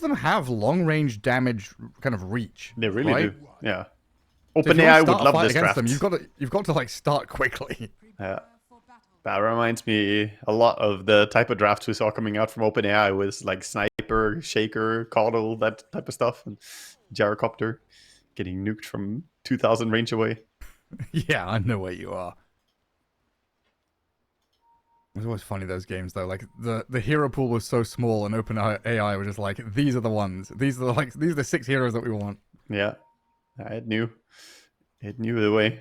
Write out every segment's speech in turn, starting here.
them have long-range damage kind of reach. They really right? do. Yeah. So if you OpenAI want to would start a love fight this against draft. them, you've got to like start quickly. Yeah. That reminds me a lot of the type of drafts we saw coming out from OpenAI with like Sniper, Shaker, Caudal, that type of stuff, and Gyrocopter getting nuked from 2,000 range away. Yeah, I know where you are. It's always funny those games though. Like the hero pool was so small, and OpenAI was just like, these are the ones. These are the 6 heroes that we want. Yeah, it knew the way.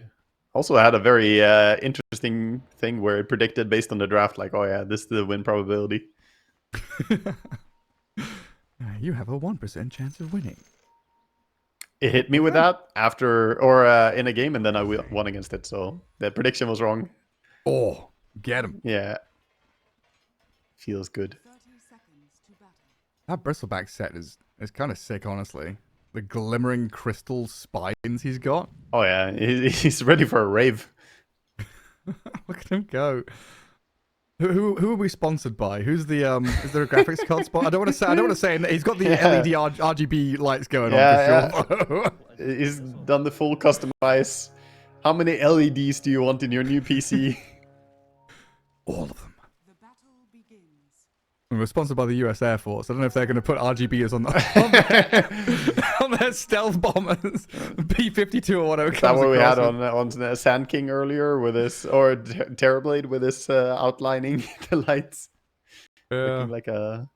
Also had a very interesting thing where it predicted based on the draft, like, oh yeah, this is the win probability. You have a 1% chance of winning. It hit me with that after, or in a game, and then I won against it. So the prediction was wrong. Oh, get him. Yeah. Feels good. That bristleback set is kind of sick, honestly. The glimmering crystal spines he's got. Oh yeah, he's ready for a rave. Look at him go. Who are we sponsored by? Who's the is there a graphics card spot? I don't want to say he's got the LED RGB lights going on for sure. He's done the full customize. How many LEDs do you want in your new PC? All of them. And we're sponsored by the US Air Force. I don't know if they're going to put RGBs on their stealth bombers, P-52 or whatever. Is that what we had on Sand King earlier with this, or Terrorblade with this outlining the lights, looking like a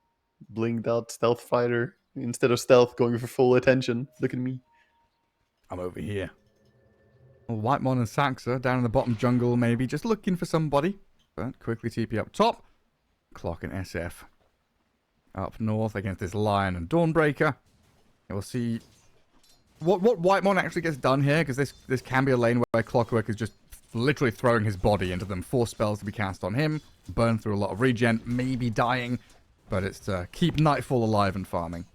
blinged out stealth fighter instead of stealth, going for full attention. Look at me. I'm over here. Well, Whitemon and Saxa down in the bottom jungle, maybe just looking for somebody, but quickly TP up top. Clock and SF up north against this Lion and Dawnbreaker. We'll see what Whitemon actually gets done here, because this can be a lane where Clockwork is just literally throwing his body into them. 4 spells to be cast on him, burn through a lot of regen, maybe dying, but it's to keep Nightfall alive and farming.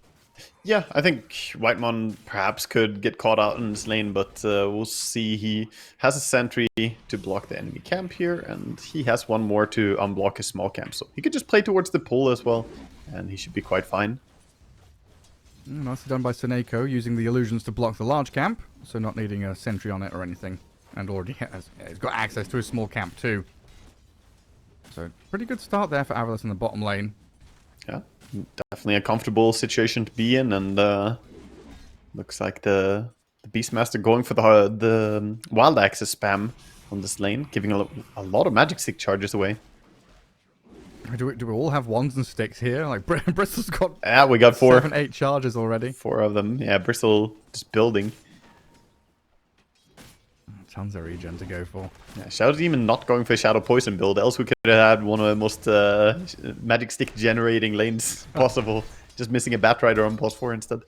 Yeah, I think Whitemon perhaps could get caught out in this lane, but we'll see. He has a sentry to block the enemy camp here, and he has one more to unblock his small camp. So he could just play towards the pool as well, and he should be quite fine. Nicely done by Seneko, using the illusions to block the large camp, so not needing a sentry on it or anything. And already he's got access to his small camp too. So pretty good start there for Avulus in the bottom lane. Yeah, definitely a comfortable situation to be in, and looks like the Beastmaster going for the Wild Axis spam on this lane, giving a lot of magic stick charges away. Do we all have wands and sticks here? Like Bristol's got we got 4, 7, 8 charges already. 4 of them. Yeah, Bristol just building. Tons of regen to go for. Yeah, Shadow Demon not going for a Shadow Poison build, else we could have had one of the most magic stick generating lanes possible. Just missing a Bat Rider on boss 4 instead.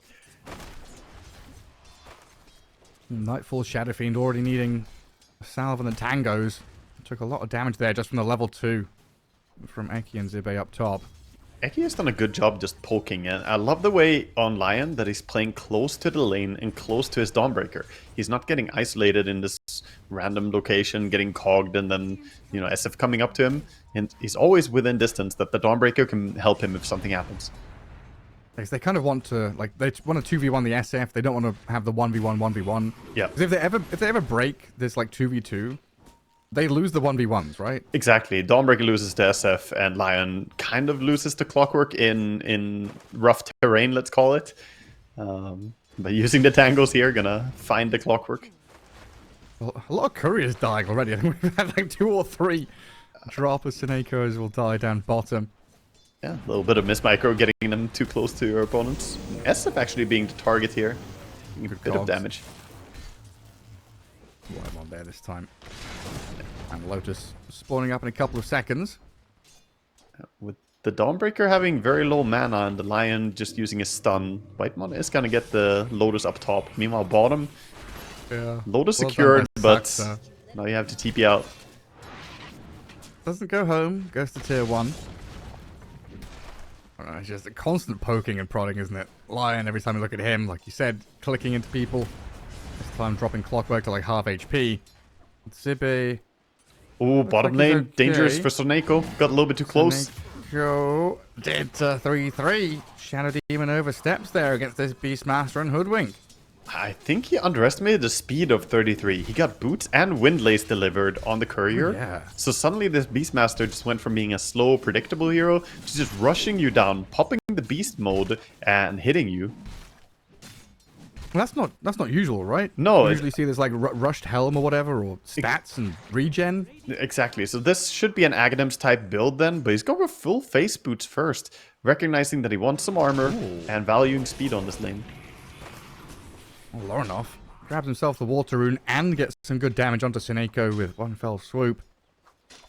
Nightfall Shadow Fiend already needing a salve and the tangos. Took a lot of damage there just from the level 2 from Eki and Zibe up top. Eki has done a good job just poking, and I love the way on Lion that he's playing close to the lane and close to his Dawnbreaker. He's not getting isolated in this random location, getting cogged, and then, you know, SF coming up to him. And he's always within distance that the Dawnbreaker can help him if something happens. Because they kind of want to, like, they want to 2v1 the SF. They don't want to have the 1v1, 1v1. Yeah. Because if they ever break this, like, 2v2, they lose the 1v1s, right? Exactly. Dawnbreaker loses to SF, and Lion kind of loses to Clockwork in rough terrain, let's call it. But using the tangos here, gonna find the Clockwork. Well, a lot of couriers dying already. I think we've had like 2 or 3 drop of Senekos will die down bottom. Yeah, a little bit of mismicro, getting them too close to your opponents. SF actually being the target here. Taking a bit of damage. I'm on there this time. And Lotus spawning up in a couple of seconds. With the Dawnbreaker having very low mana and the Lion just using a stun, Whitemon is gonna get the Lotus up top. Meanwhile, bottom, Lotus secured, but now you have to TP out. Doesn't go home, goes to tier 1. I don't know, it's just a constant poking and prodding, isn't it? Lion, every time you look at him, like you said, clicking into people. This time dropping Clockwork to like half HP. Zibe. Ooh, bottom lane, dangerous for Soneko. Got a little bit too close. Sneko did 3-3. Shadow Demon oversteps there against this Beastmaster and Hoodwink. I think he underestimated the speed of 33. He got boots and windlace delivered on the courier. Oh, yeah. So suddenly this Beastmaster just went from being a slow, predictable hero to just rushing you down, popping the beast mode, and hitting you. Well, that's not usual, right? No, You usually see this like rushed helm or whatever, or stats and regen. Exactly. So this should be an Aghanims type build then, but he's going with full face boots first, recognizing that he wants some armor and valuing speed on this lane. Oh, Lorinov grabs himself the water rune and gets some good damage onto Sneko with one fell swoop.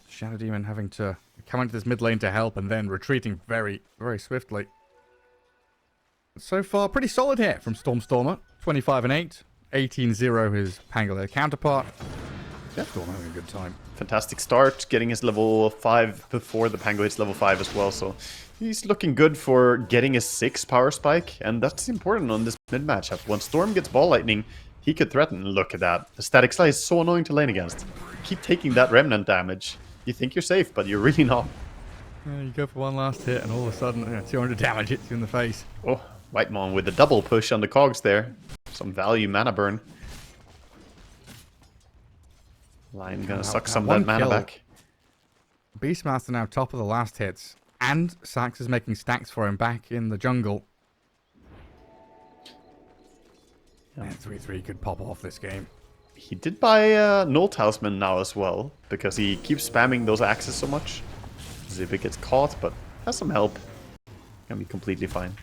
Shadow Demon having to come into this mid lane to help and then retreating very, very swiftly. So far, pretty solid here from Stormer. 25-8. 18-0 his Pangolier counterpart. Yeah, Storm having a good time. Fantastic start, getting his level 5 before the Pango hits level 5 as well, so he's looking good for getting his 6 power spike, and that's important on this mid matchup. When Storm gets ball lightning, he could threaten. Look at that. The static slide is so annoying to lane against. Keep taking that remnant damage. You think you're safe, but you're really not. You go for one last hit and all of a sudden 200 damage hits you in the face. Oh, Whitemon with the double push on the cogs there. Some value mana burn. Lion gonna suck some of that mana back. Beastmaster now top of the last hits. And Sax is making stacks for him back in the jungle. Yeah. 3-3 could pop off this game. He did buy Null Talisman now as well, because he keeps spamming those axes so much. Zibby gets caught, but has some help. Can be completely fine.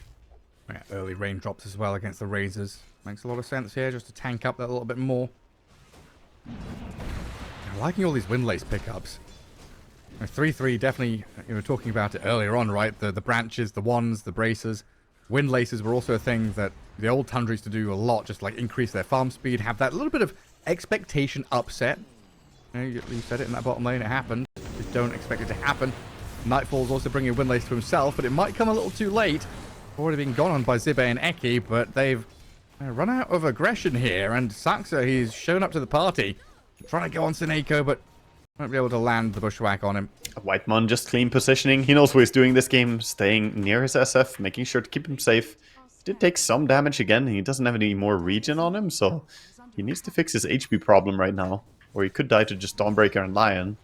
Yeah, early raindrops as well against the Razors. Makes a lot of sense here, just to tank up that a little bit more. I'm liking all these windlace pickups. 3-3 definitely, you were talking about it earlier on, right? The branches, the wands, the bracers. Windlaces were also a thing that the old Tundra used to do a lot, just like increase their farm speed, have that little bit of expectation upset. You said it in that bottom lane, it happened. Just don't expect it to happen. Nightfall's also bringing Windlace to himself, but it might come a little too late. Already been gone on by Zibe and Eki, but they've run out of aggression here, and Saxa, he's shown up to the party. Trying to go on Sneko, but won't be able to land the bushwhack on him. Whitemon just clean positioning. He knows what he's doing this game, staying near his SF, making sure to keep him safe. He did take some damage again. He doesn't have any more regen on him, so he needs to fix his HP problem right now, or he could die to just Dawnbreaker and Lion.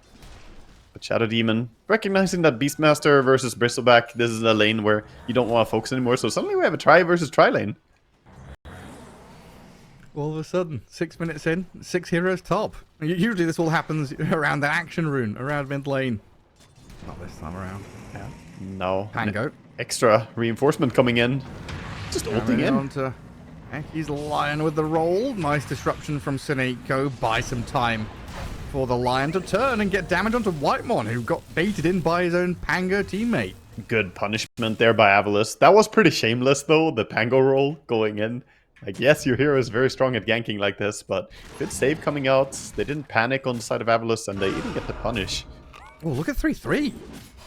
But Shadow Demon, recognizing that Beastmaster versus Bristleback, this is a lane where you don't want to focus anymore, so suddenly we have a try versus try lane. All of a sudden, 6 minutes in, 6 heroes top. Usually this all happens around that action rune, around mid lane. Not this time around. Yeah. No. Pango. Extra reinforcement coming in. Just ulting in. Onto Eki's Lion with the roll. Nice disruption from Sneko. Buy some time for the Lion to turn and get damage onto Whitemon, who got baited in by his own Pango teammate. Good punishment there by Avulus. That was pretty shameless though, the Pango roll going in. Like, yes, your hero is very strong at ganking like this, but good save coming out. They didn't panic on the side of Avulus, and they even get the punish. Oh, look at 3-3.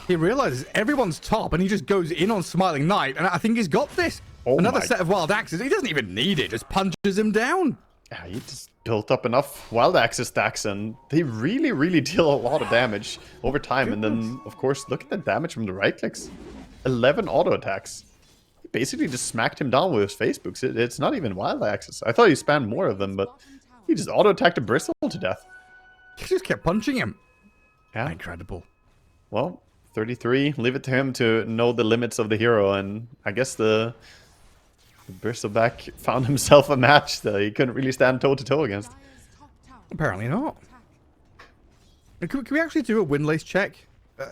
He realizes everyone's top, and he just goes in on Smiling Knight, and I think he's got this. Oh Another set of wild axes. He doesn't even need it. Just punches him down. Yeah, he just built up enough wild axes stacks, and they really, really deal a lot of damage over time. And then, of course, look at the damage from the right clicks. 11 auto attacks. He basically just smacked him down with his Facebooks. It's not even wild axes. I thought he spammed more of them, but he just auto attacked a Bristle to death. He just kept punching him. Yeah. Incredible. Well, 33. Leave it to him to know the limits of the hero, and I guess the Bristleback found himself a match that he couldn't really stand toe-to-toe against. Apparently not. Can we actually do a windlace check?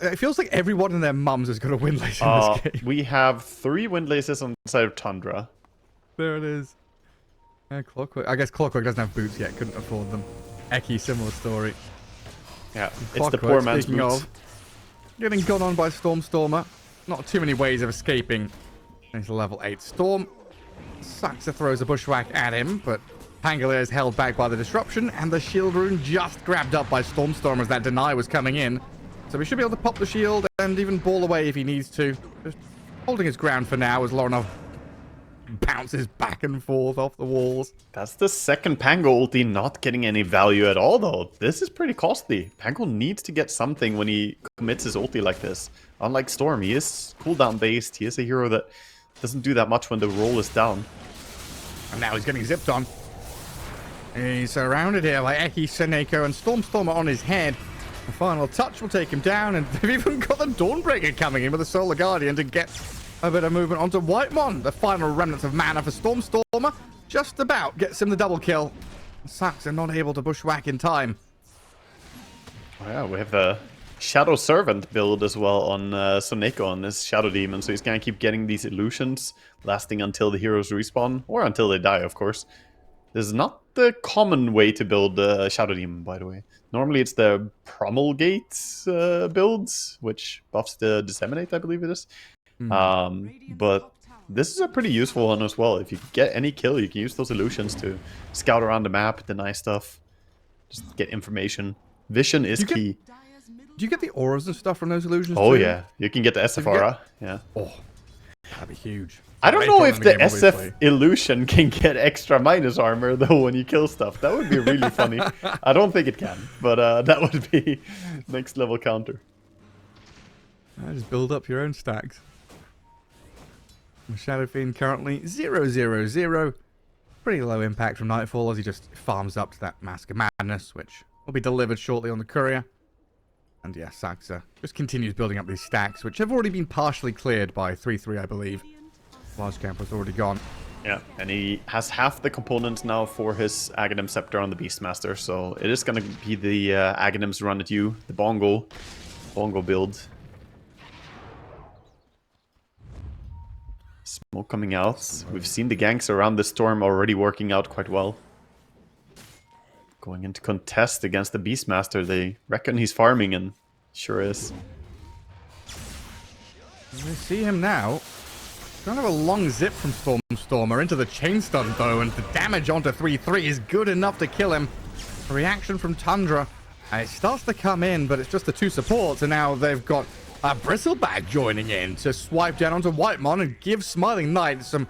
It feels like everyone and their mums has got a windlace in this game. We have 3 windlaces on the side of Tundra. There it is. Clockwork. I guess Clockwork doesn't have boots yet. Couldn't afford them. Eki, similar story. Yeah, it's the poor man's speaking boots. of, getting gone on by Stormer. Not too many ways of escaping. He's a level 8 Storm. Saxa throws a bushwhack at him, but Pangolier is held back by the disruption, and the shield rune just grabbed up by Storm as that deny was coming in. So we should be able to pop the shield and even ball away if he needs to. Just holding his ground for now as Lorinov bounces back and forth off the walls. That's the second Pango ulti not getting any value at all, though. This is pretty costly. Pango needs to get something when he commits his ulti like this. Unlike Storm, he is cooldown based. He is a hero that doesn't do that much when the roll is down. And now he's getting zipped on. He's surrounded here by Eki, Seneko, and Stormstormer on his head. The final touch will take him down, and they've even got the Dawnbreaker coming in with the Solar Guardian to get a bit of movement onto Whitemon. The final remnants of mana for Stormstormer just about gets him the double kill. Saxon not able to bushwhack in time. Oh, yeah, we have a Shadow Servant build as well on Soneko on this Shadow Demon, so he's gonna keep getting these illusions lasting until the heroes respawn, or until they die, of course. This is not the common way to build Shadow Demon, by the way. Normally it's the Promulgate builds, which buffs the Disseminate, I believe it is. But this is a pretty useful one as well. If you get any kill, you can use those illusions to scout around the map, deny stuff, just get information. Vision is key. Do you get the auras and stuff from those illusions Oh too? yeah, you can get the SF aura. Yeah. Oh, that'd be huge. I don't know if the SF illusion can get extra minus armor though when you kill stuff. That would be really funny. I don't think it can, but that would be next level counter. Just build up your own stacks. Shadow Fiend currently 0-0-0. Pretty low impact from Nightfall as he just farms up to that Mask of Madness, which will be delivered shortly on the courier. And yeah, Saxa just continues building up these stacks, which have already been partially cleared by 3-3, I believe. Large camp was already gone. Yeah, and he has half the components now for his Aghanim Scepter on the Beastmaster, so it is going to be the Aghanims run at you, the Bongo build. Smoke coming out. We've seen the ganks around the storm already working out quite well. Going into contest against the Beastmaster, they reckon he's farming, and sure is. We see him now. Kind of a long zip from Stormstormer into the chain stun though, and the damage onto 3-3 is good enough to kill him. A reaction from Tundra. It starts to come in, but it's just the two supports, and now they've got a Bristleback joining in to swipe down onto Whitemon and give Smiling Knight some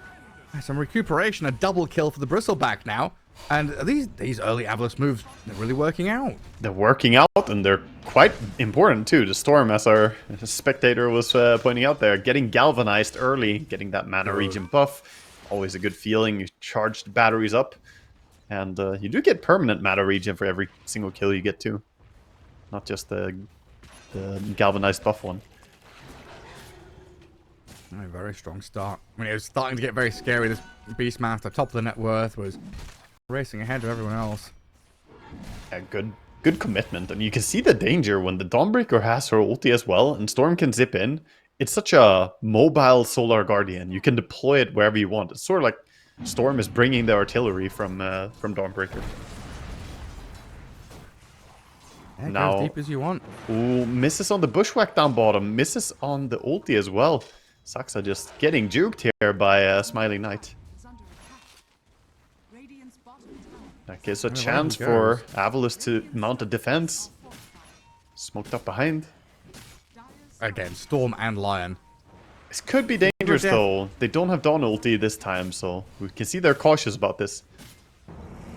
recuperation, a double kill for the Bristleback now. And these early Avulus moves, they're really working out. They're working out, and they're quite important too. The Storm, as our spectator was pointing out there, getting galvanized early, getting that mana regen buff. Always a good feeling. You charge the batteries up, and you do get permanent mana regen for every single kill you get too. Not just the galvanized buff one. A very strong start. I mean, it was starting to get very scary. This Beastmaster, top of the net worth, was racing ahead of everyone else. Yeah, good commitment. And you can see the danger when the Dawnbreaker has her ulti as well, and Storm can zip in. It's such a mobile Solar Guardian. You can deploy it wherever you want. It's sort of like Storm is bringing the artillery from Dawnbreaker. Yeah, now, as deep as you want. Ooh, misses on the bushwhack down bottom. Misses on the ulti as well. Saxa just getting juked here by Smiling Knight. That gives a chance for Avulus to mount a defense. Smoked up behind. Again, Storm and Lion. This could be dangerous though. They don't have Dawn ulti this time, so we can see they're cautious about this.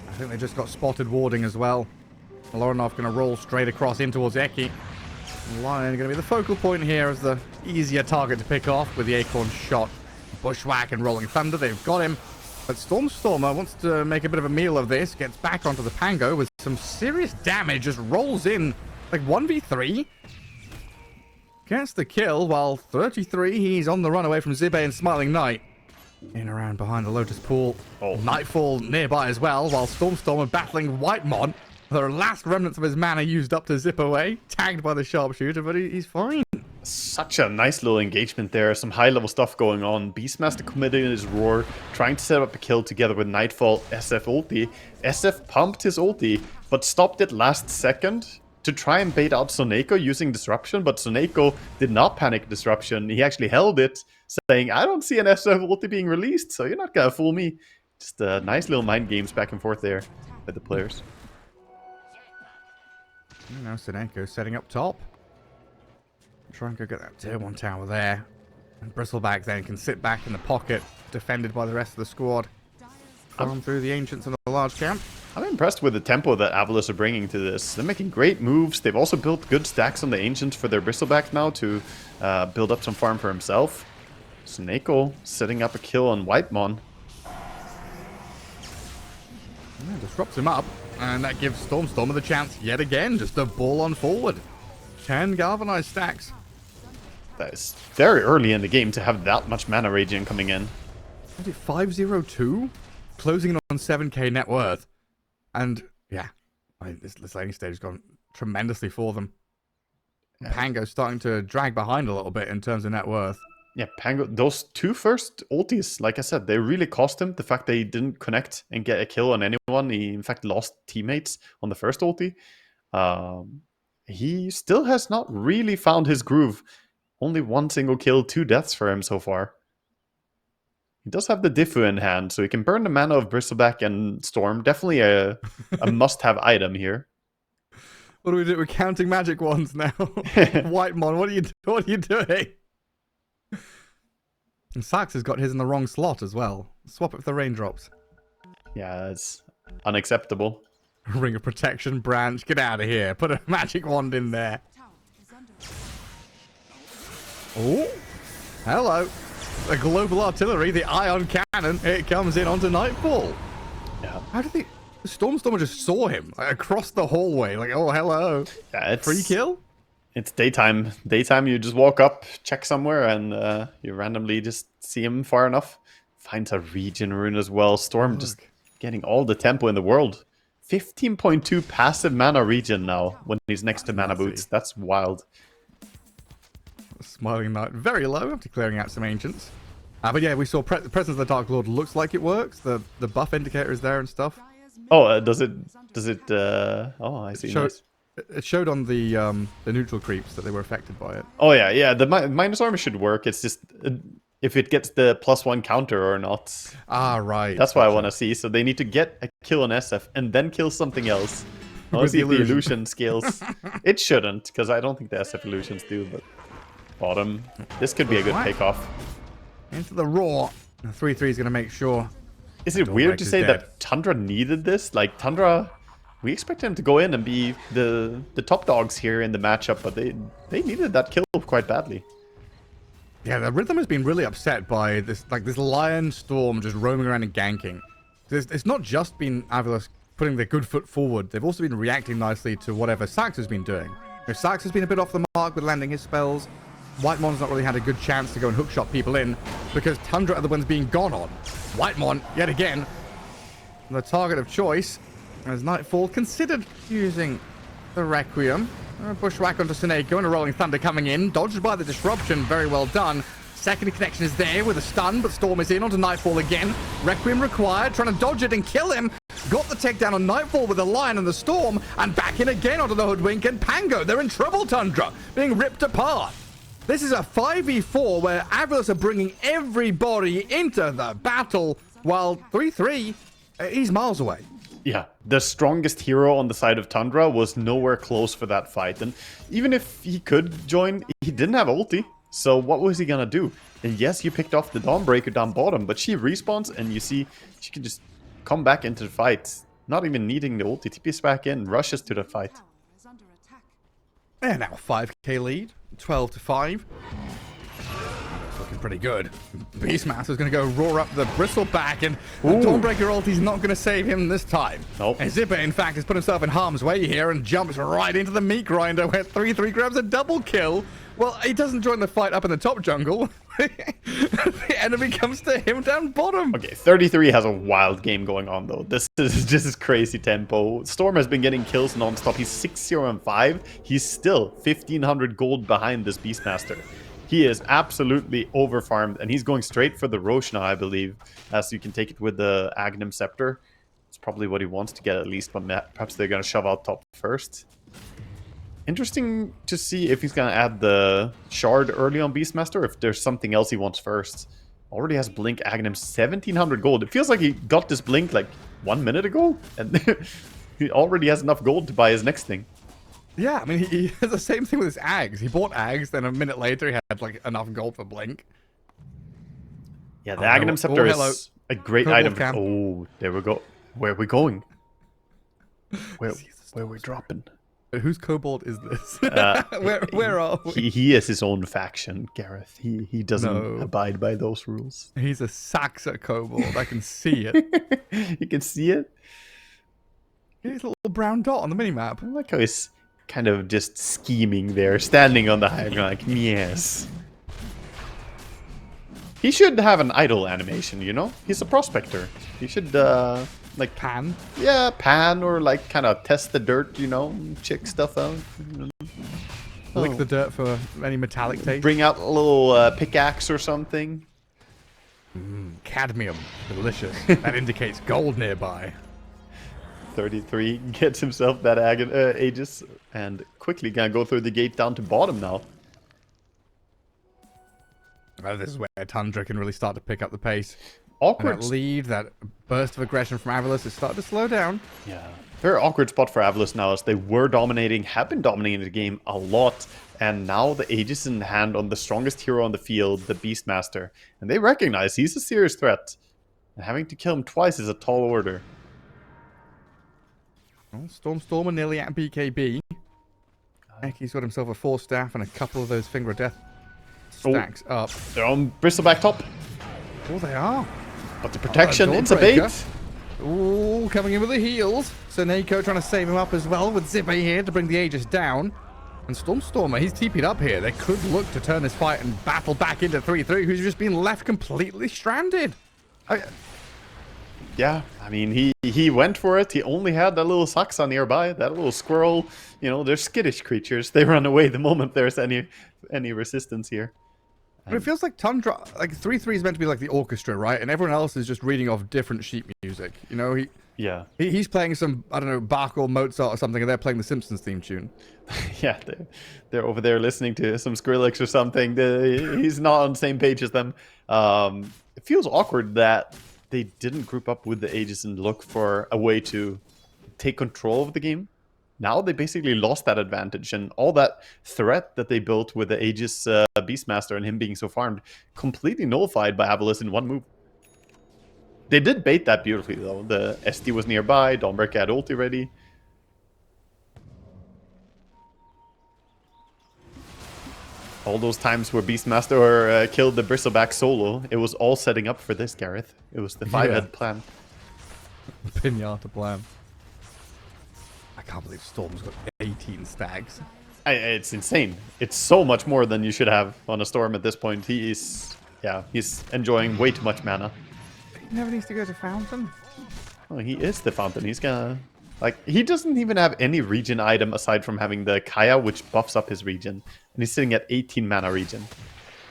I think they just got spotted warding as well. Lorinov going to roll straight across in towards Eki. Lion going to be the focal point here as the easier target to pick off with the Acorn shot. Bushwhack and Rolling Thunder, they've got him. But Stormstormer wants to make a bit of a meal of this, gets back onto the Pango with some serious damage, just rolls in like 1v3. Gets the kill while 33, he's on the run away from Zibe and Smiling Knight. In around behind the Lotus Pool. Oh. Nightfall nearby as well, while Stormstormer battling Whitemon. The last remnants of his mana used up to zip away, tagged by the sharpshooter, but he's fine. Such a nice little engagement there. Some high-level stuff going on. Beastmaster committing his roar, trying to set up a kill together with Nightfall, SF ulti. SF pumped his ulti, but stopped it last second to try and bait out Soneko using Disruption, but Soneko did not panic Disruption. He actually held it, saying, I don't see an SF ulti being released, so you're not gonna fool me. Just nice little mind games back and forth there with the players. Now Soneko setting up top. Try and go get that tier 1 tower there. And Bristleback then can sit back in the pocket, defended by the rest of the squad. Gone through the Ancients and the large camp. I'm impressed with the tempo that Avulus are bringing to this. They're making great moves. They've also built good stacks on the Ancients for their Bristleback now to build up some farm for himself. Snako setting up a kill on Whitemon. Yeah, disrupts him up, and that gives Stormstormer the chance yet again just to ball on forward. 10 galvanized stacks. That is very early in the game to have that much mana regen coming in. What is it, 502? Closing in on 7k net worth. And, yeah, this laning stage has gone tremendously for them. Yeah. Pango's starting to drag behind a little bit in terms of net worth. Yeah, Pango, those two first ultis, like I said, they really cost him. The fact that he didn't connect and get a kill on anyone, he in fact lost teammates on the first ulti. He still has not really found his groove. Only one single kill, 2 deaths for him so far. He does have the Diffu in hand, so he can burn the mana of Bristleback and Storm. Definitely a must-have item here. What do we do? We're counting magic wands now. Whitemon, what are you doing? And Sax has got his in the wrong slot as well. Swap it for the raindrops. Yeah, it's unacceptable. Ring of Protection branch. Get out of here. Put a magic wand in there. Oh, hello. The global artillery, the ion cannon. It comes in onto Nightfall. Yeah. How did the Stormstormer just saw him like, across the hallway? Like, oh, hello. Yeah, it's free kill. It's daytime. Daytime, you just walk up, check somewhere, and you randomly just see him far enough. Finds a regen rune as well. Storm just getting all the tempo in the world. 15.2 passive mana regen now when he's next to mana boots. That's wild. Smiling Knight very low after clearing out some Ancients. But yeah, we saw the Presence of the Dark Lord looks like it works. The buff indicator is there and stuff. Oh, does it? Oh, I see. It showed on the neutral creeps that they were affected by it. Oh yeah. The minus armor should work. It's just if it gets the +1 counter or not. Ah, right. That's what I want to see. So they need to get a kill on SF and then kill something else. I want to see if the illusion scales. It shouldn't, because I don't think the SF illusions do. But bottom, this could be a good takeoff. Into the Roar. 3-3 is going to make sure. Is it weird to say that Tundra needed this? Like Tundra, we expect them to go in and be the top dogs here in the matchup, but they needed that kill quite badly. Yeah, the Rhythm has been really upset by this Lion Storm just roaming around and ganking. It's not just been Avulus putting their good foot forward. They've also been reacting nicely to whatever Sax has been doing. If Sax has been a bit off the mark with landing his spells, Whitemon's not really had a good chance to go and hookshot people in because Tundra are the ones being gone on. Whitemon, yet again, the target of choice. As Nightfall considered using the Requiem. Bushwhack onto Snako and a Rolling Thunder coming in. Dodged by the disruption. Very well done. Second connection is there with a stun, but Storm is in onto Nightfall again. Requiem required, trying to dodge it and kill him. Got the takedown on Nightfall with the Lion and the Storm, and back in again onto the Hoodwink and Pango. They're in trouble, Tundra, being ripped apart. This is a 5v4 where Avulus are bringing everybody into the battle, while 3-3, he's miles away. Yeah, the strongest hero on the side of Tundra was nowhere close for that fight. And even if he could join, he didn't have ulti. So what was he gonna do? And yes, you picked off the Dawnbreaker down bottom, but she respawns and you see she can just come back into the fight. Not even needing the ulti. TPs back in, rushes to the fight. And now 5k lead, 12-5. Looking pretty good. Beastmaster is going to go roar up the Bristleback, and the Dawnbreaker ulti's not going to save him this time. Nope. And Zipper, in fact, has put himself in harm's way here and jumps right into the meat grinder where 3-3 grabs a double kill. Well, he doesn't join the fight up in the top jungle. The enemy comes to him down bottom. Okay, 33 has a wild game going on, though. This is just crazy tempo. Storm has been getting kills non-stop. He's 6-0-5. He's still 1,500 gold behind this Beastmaster. He is absolutely overfarmed, and he's going straight for the Roche now, I believe, as you can take it with the Aghanim Scepter. It's probably what he wants to get at least, but perhaps they're going to shove out top first. Interesting to see if he's going to add the Shard early on Beastmaster, or if there's something else he wants first. Already has Blink Aghanim, 1,700 gold. It feels like he got this Blink like 1 minute ago, and he already has enough gold to buy his next thing. Yeah, I mean, he has the same thing with his Ags. He bought Ags, then a minute later he had like enough gold for Blink. Yeah, the Oh, Aghanim no. Scepter Oh, hello. is a great Kobold item. cam. Oh, there we go. Where are we going? Where Sees the where we're storm dropping? Whose kobold is this? Uh, where are we? he has his own faction, Gareth. He doesn't No. abide by those rules. He's a Saxa kobold. I can see it. You can see it. He's a little brown dot on the minimap. I like how he's kind of just scheming there, standing on the high ground like, yes. He should have an idle animation, you know? He's a prospector. He should, like... Pan. Yeah, pan or, like, kind of test the dirt, you know? Check stuff out. Lick the dirt for any metallic taste. Bring out a little pickaxe or something. Cadmium. Delicious. That indicates gold nearby. 33 gets himself that Aegis and quickly gonna go through the gate down to bottom now. Well, this is where Tundra can really start to pick up the pace. Awkward. And that lead, that burst of aggression from Avulus is starting to slow down. Yeah. Very awkward spot for Avulus now as they were dominating, have been dominating the game a lot. And now the Aegis in hand on the strongest hero on the field, the Beastmaster. And they recognize he's a serious threat. And having to kill him twice is a tall order. Well, Stormer nearly at BKB. Ecky's got himself a 4-staff and a couple of those Finger of Death stacks up. They're on Bristleback top. Oh, they are. But the protection, it's a Dawnbreaker. bait. Ooh, coming in with the heals. So Nako trying to save him up as well with Zippy here to bring the Aegis down. And Stormer, he's TP'd up here. They could look to turn this fight and battle back into 3-3, who's just been left completely stranded. Yeah, I mean, he went for it. He only had that little Saxa nearby, that little squirrel. You know, they're skittish creatures. They run away the moment there's any resistance here. But it feels like Tundra, like 3-3 is meant to be like the orchestra, right? And everyone else is just reading off different sheet music. You know, he's playing some, I don't know, Bach or Mozart or something, and they're playing the Simpsons theme tune. Yeah, they're over there listening to some Skrillex or something. He's not on the same page as them. It feels awkward that they didn't group up with the Aegis and look for a way to take control of the game. Now they basically lost that advantage, and all that threat that they built with the Aegis Beastmaster and him being so farmed, completely nullified by Avulus in one move. They did bait that beautifully, though. The SD was nearby, Dawnbreaker had ulti ready. All those times where Beastmaster killed the Bristleback solo, it was all setting up for this, Gareth. It was the 5-head plan. Pinata plan. I can't believe Storm's got 18 stacks. It's insane. It's so much more than you should have on a Storm at this point. He's enjoying way too much mana. He never needs to go to Fountain. Oh, he is the Fountain. He's gonna... Like, he doesn't even have any region item aside from having the Kaya, which buffs up his region. And he's sitting at 18 mana region.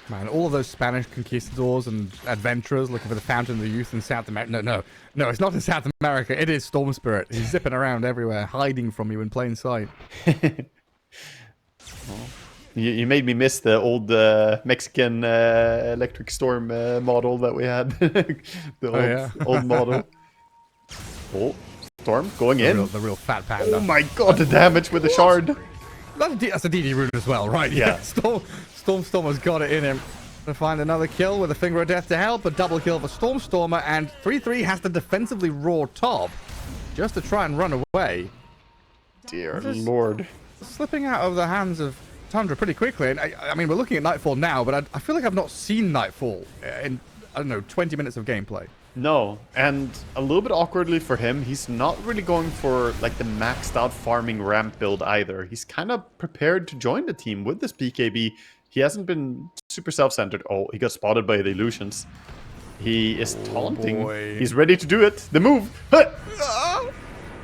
Man, all of those Spanish conquistadors and adventurers looking for the Fountain of the Youth in South America. No, it's not in South America. It is Storm Spirit. He's zipping around everywhere, hiding from you in plain sight. Well, you made me miss the old Mexican Electric Storm model that we had. The old model. Oh, Storm going in. The real fat panda. Oh my god, the damage with the shard. That's a DD rune as well, right? Yeah. Stormer's got it in him to find another kill with a Finger of Death to help. A double kill for Stormer, and 3-3 has to defensively roar top just to try and run away. Dear lord. Slipping out of the hands of Tundra pretty quickly. And I mean, we're looking at Nightfall now, but I feel like I've not seen Nightfall in, I don't know, 20 minutes of gameplay. No, and a little bit awkwardly for him, he's not really going for like the maxed out farming ramp build either. He's kind of prepared to join the team with this BKB. He hasn't been super self-centered. Oh, he got spotted by the illusions. He is taunting. Boy. He's ready to do it. The move. Oh,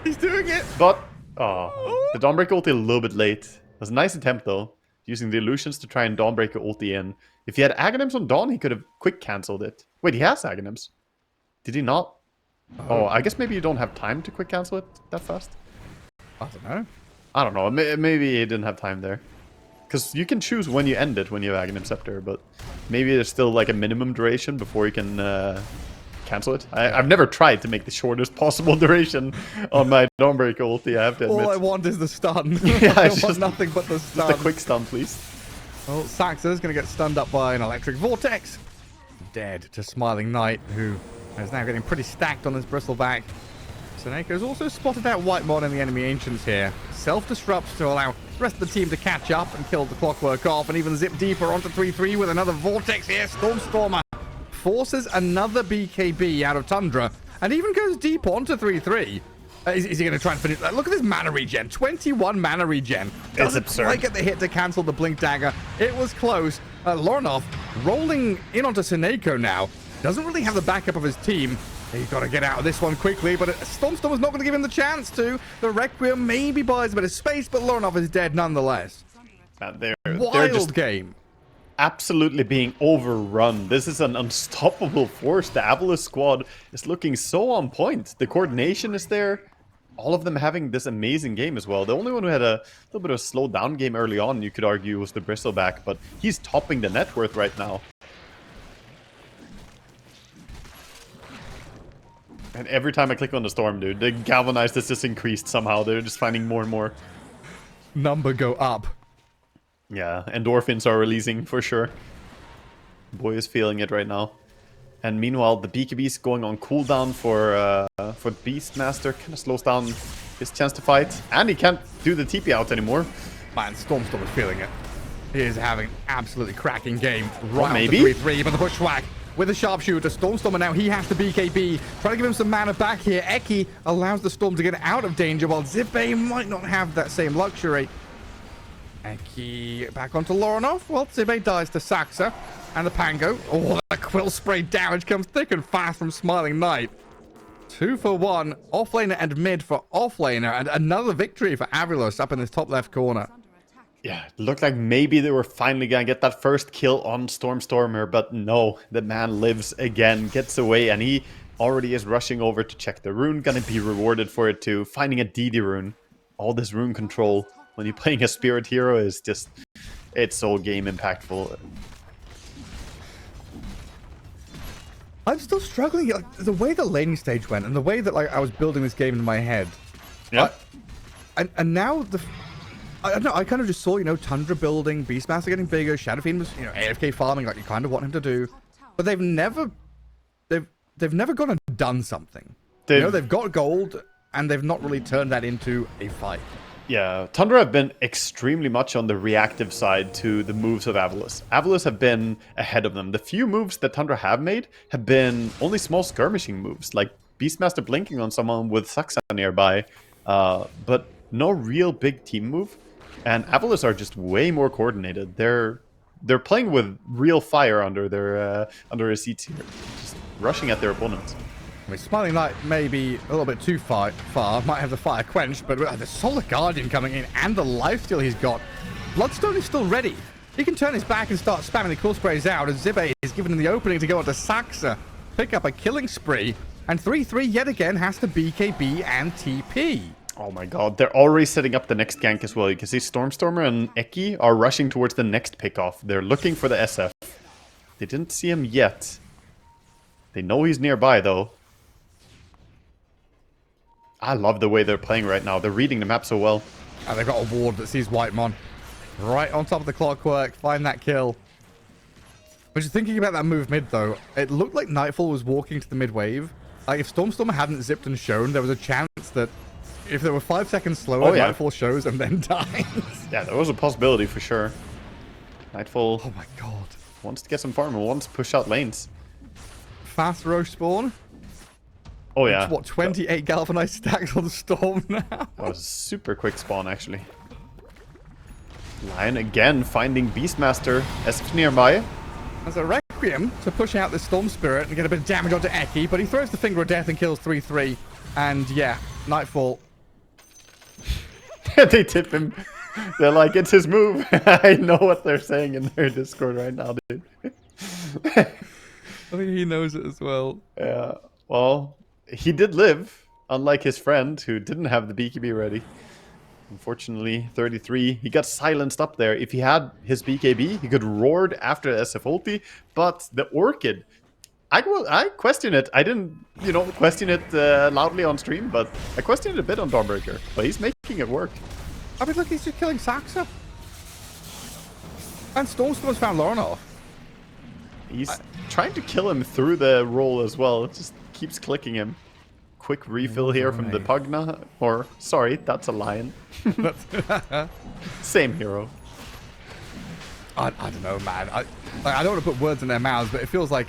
he's doing it. But, the Dawnbreaker ulti a little bit late. It was a nice attempt though, using the illusions to try and Dawnbreaker ulti in. If he had Aghanims on Dawn, he could have quick cancelled it. Wait, he has Aghanims. Did he not? Oh, I guess maybe you don't have time to quick cancel it that fast. I don't know. I don't know. Maybe he didn't have time there. Because you can choose when you end it when you have Aghanim Scepter, but maybe there's still like a minimum duration before you can cancel it. I've never tried to make the shortest possible duration on my Dawnbreaker ulti, I have to admit. All I want is the stun. Yeah, I it's want nothing but the stun. Just a quick stun, please. Well, Saxa's going to get stunned up by an electric vortex. dead to Smiling Knight, who is now getting pretty stacked on his bristleback. Seneca's also spotted out Whitemon and the enemy Ancients here. Self-disrupts to allow the rest of the team to catch up and kill the Clockwork off, and even zip deeper onto 3-3 with another Vortex here. Stormstormer forces another BKB out of Tundra, and even goes deep onto 3-3. Is he going to try and finish? Look at this mana regen. 21 mana regen. Doesn't quite get the hit to cancel the Blink Dagger. It was close. Lorinov rolling in onto Seneko now. Doesn't really have the backup of his team. He's got to get out of this one quickly, but Stormstormer's not going to give him the chance to. The Requiem maybe buys a bit of space, but Lorinov is dead nonetheless. They're Wild game. Absolutely being overrun. This is an unstoppable force. The Avulus squad is looking so on point. The coordination is there. All of them having this amazing game as well. The only one who had a little bit of a slow down game early on, you could argue, was the Bristleback, but he's topping the net worth right now. And every time I click on the Storm, dude, the Galvanized is just increased somehow. They're just finding more and more. Number go up. Yeah, endorphins are releasing for sure. Boy is feeling it right now. And meanwhile, the BKB is going on cooldown for Beastmaster. Kind of slows down his chance to fight. And he can't do the TP out anymore. Man, Stormstorm is feeling it. He is having an absolutely cracking game. Right maybe. On the 3-3, but the bushwhack with the sharpshooter. Stormstormer now, he has to BKB. Trying to give him some mana back here. Eki allows the Storm to get out of danger, while Zippe might not have that same luxury. Eki back onto Lorinov. Well, Zippe dies to Saxa. And the Pango. Oh, that quill spray damage comes thick and fast from Smiling Knight. 2 for 1. Offlaner and mid for offlaner. And another victory for Avulus up in this top left corner. Yeah, it looked like maybe they were finally going to get that first kill on Stormstormer, but no, the man lives again, gets away, and he already is rushing over to check the rune. Going to be rewarded for it too. Finding a DD rune. All this rune control when you're playing a spirit hero is just, it's so game impactful. I'm still struggling. Like, the way the laning stage went and the way that I was building this game in my head. Yeah. And now I don't know, I kind of just saw, Tundra building, Beastmaster getting bigger, Shadow Fiend was, AFK farming like you kind of want him to do. But they've never gone and done something. They've got gold and they've not really turned that into a fight. Yeah, Tundra have been extremely much on the reactive side to the moves of Avulus. Avulus have been ahead of them. The few moves that Tundra have made have been only small skirmishing moves, like Beastmaster blinking on someone with Saxa nearby, but no real big team move. And Avulus are just way more coordinated. They're playing with real fire under their seats here, just rushing at their opponents. I mean, Smiling Knight may be a little bit too far, might have the fire quenched, but the Solar Guardian coming in and the lifesteal he's got. Bloodstone is still ready. He can turn his back and start spamming the cool sprays out, as Zippe is given him the opening to go onto Saxa, pick up a killing spree, and 3-3 yet again has to BKB and TP. Oh my god, they're already setting up the next gank as well. You can see Stormstormer and Eki are rushing towards the next pickoff. They're looking for the SF. They didn't see him yet. They know he's nearby though. I love the way they're playing right now. They're reading the map so well. And they've got a ward that sees Whitemon right on top of the Clockwork. Find that kill. But just thinking about that move mid though, it looked like Nightfall was walking to the mid wave. Like if Stormstormer hadn't zipped and shown, there was a chance that if they were 5 seconds slower, Nightfall shows and then dies. Yeah, there was a possibility for sure. Nightfall. Oh my god. Wants to get some farm and wants to push out lanes. Fast Roche spawn. Oh yeah. What, 28 galvanized stacks on the Storm now? That was a super quick spawn actually. Lion again finding Beastmaster as if nearby. There's a Requiem to push out the Storm Spirit and get a bit of damage onto Eki, but he throws the Finger of Death and kills 3-3. And yeah, Nightfall. They tip him. They're like, it's his move. I know what they're saying in their Discord right now, dude. I think he knows it as well. Yeah, well, he did live, unlike his friend who didn't have the BKB ready. Unfortunately, 33, he got silenced up there. If he had his BKB, he could roared after the SF ulti, but the Orchid, I question it. I didn't, question it loudly on stream, but I questioned it a bit on Dawnbreaker, but he's making it work. I mean, look, he's just killing Saxa. And Stormstorm's found Lorinov. He's trying to kill him through the roll as well. It just keeps clicking him. Quick refill here from the Pugna. Or, sorry, that's a lion. Same hero. I don't know, man. I don't want to put words in their mouths, but it feels like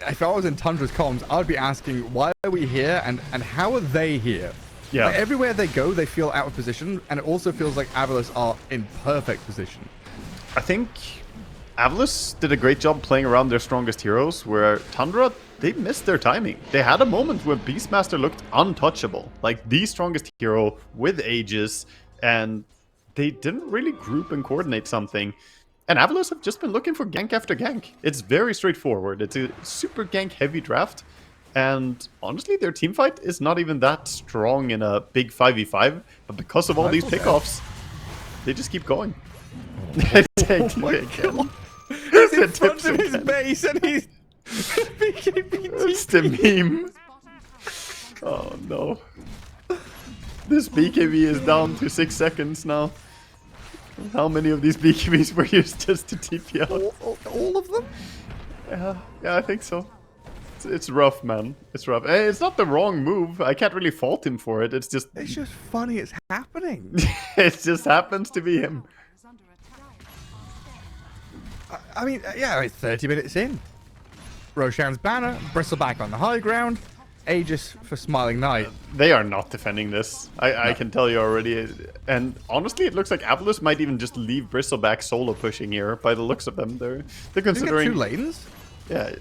if I was in Tundra's comms, I would be asking, why are we here and how are they here? Yeah. Like, everywhere they go, they feel out of position, and it also feels like Avulus are in perfect position. I think Avulus did a great job playing around their strongest heroes, where Tundra, they missed their timing. They had a moment where Beastmaster looked untouchable, like the strongest hero with Aegis, and they didn't really group and coordinate something. And Avulus have just been looking for gank after gank. It's very straightforward. It's a super gank heavy draft. And honestly, their team fight is not even that strong in a big 5v5. But because of all these pickoffs, they just keep going. Oh my god. He's in front of his base and he's It's the meme. Oh no. This BKB is down to 6 seconds now. How many of these BKBs were used just to TP out? All of them? Yeah, I think so. It's rough, man. It's rough. It's not the wrong move. I can't really fault him for it. It's just funny it's happening. it just happens to be him. I mean, yeah, it's 30 minutes in. Roshan's banner, Bristleback on the high ground, Aegis for Smiling Knight. They are not defending this. I can tell you already. And honestly, it looks like Avulus might even just leave Bristleback solo pushing here. By the looks of them, they're considering 2 lanes. Yeah,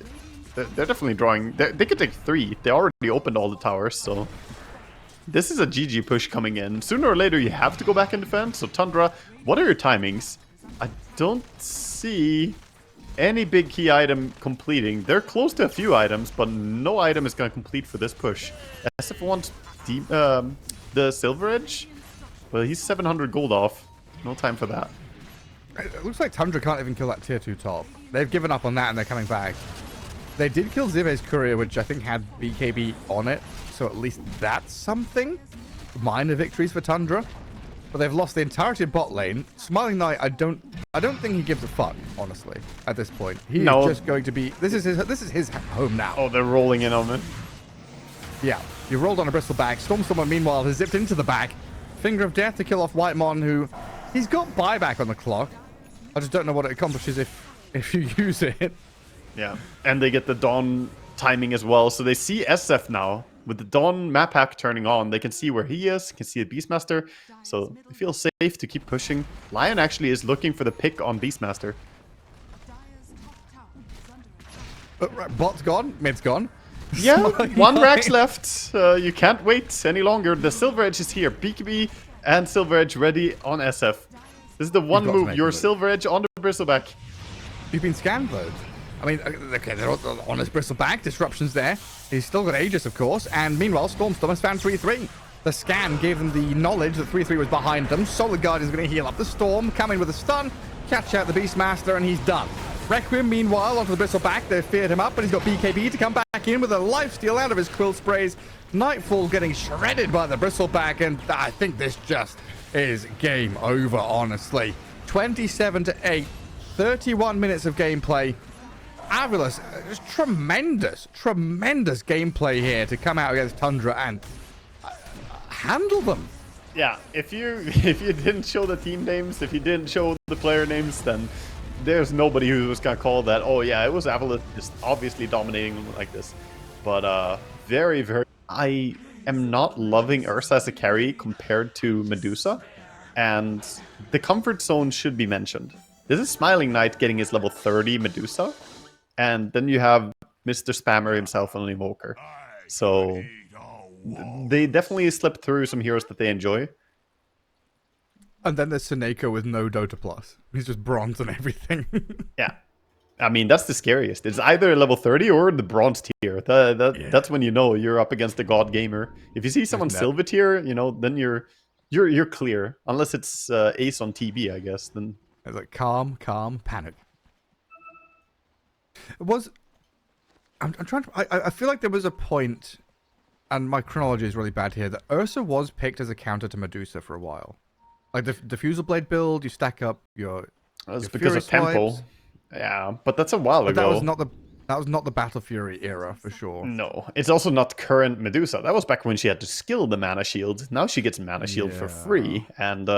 they're definitely drawing. They could take 3. They already opened all the towers, so this is a GG push coming in. Sooner or later, you have to go back and defend. So Tundra, what are your timings? I don't see any big key item completing. They're close to a few items, but no item is going to complete for this push. SF wants the Silver Edge. Well, he's 700 gold off. No time for that. It looks like Tundra can't even kill that tier 2 top. They've given up on that and they're coming back. They did kill Zive's courier, which I think had BKB on it, so at least that's something. Minor victories for Tundra. But they've lost the entirety of bot lane. Smiling Knight, I don't think he gives a fuck, honestly, at this point. He's just going to be this is his home now. Oh, they're rolling in on him. Yeah. You rolled on a Bristleback. Stormstormer, meanwhile, has zipped into the back. Finger of Death to kill off Whitemon, who he's got buyback on the clock. I just don't know what it accomplishes if you use it. Yeah, and they get the Dawn timing as well. So they see SF now. With the Dawn map hack turning on, they can see where he is, can see the Beastmaster. So they feel safe to keep pushing. Lion actually is looking for the pick on Beastmaster. Bot's gone, mid's gone. Yeah, 1 Rax left. You can't wait any longer. The Silver Edge is here. BKB and Silver Edge ready on SF. This is the one move. Your Silver Edge on the Bristleback. You've been scanned, though. I mean, okay, they're on his Bristleback. Disruption's there. He's still got Aegis, of course. And meanwhile, Stormstorm has found 3-3. The scan gave them the knowledge that 3-3 was behind them. Solid Guardian's going to heal up the Storm. Come in with a stun. Catch out the Beastmaster, and he's done. Requiem, meanwhile, onto the Bristleback. They've feared him up, but he's got BKB to come back in with a lifesteal out of his Quill Sprays. Nightfall getting shredded by the Bristleback, and I think this just is game over, honestly. 27-8. 31 minutes of gameplay. Avulus, just tremendous gameplay here to come out against Tundra and handle them. Yeah, if you didn't show the team names, if you didn't show the player names, then there's nobody who was gonna call that. Oh yeah, it was Avulus just obviously dominating them like this. But very. I am not loving Ursa as a carry compared to Medusa, and the comfort zone should be mentioned. This is Smiling Knight getting his level 30 Medusa. And then you have Mr. Spammer himself on an Invoker. So they definitely slip through some heroes that they enjoy. And then there's Seneko with no Dota Plus. He's just bronze and everything. Yeah. I mean, that's the scariest. It's either level 30 or the bronze tier. That's when you know you're up against the god gamer. If you see someone silver tier, you know, then you're clear. Unless it's Ace on TB, I guess. Then it's like calm, panic. I'm trying to. I feel like there was a point, and my chronology is really bad here, that Ursa was picked as a counter to Medusa for a while. Like the Diffusal Blade build, you stack up your. That's because of tempo. Yeah, but that's a while But ago. that was not the Battle Fury era for sure. No, it's also not current Medusa. That was back when she had to skill the mana shield. Now she gets mana shield for free, and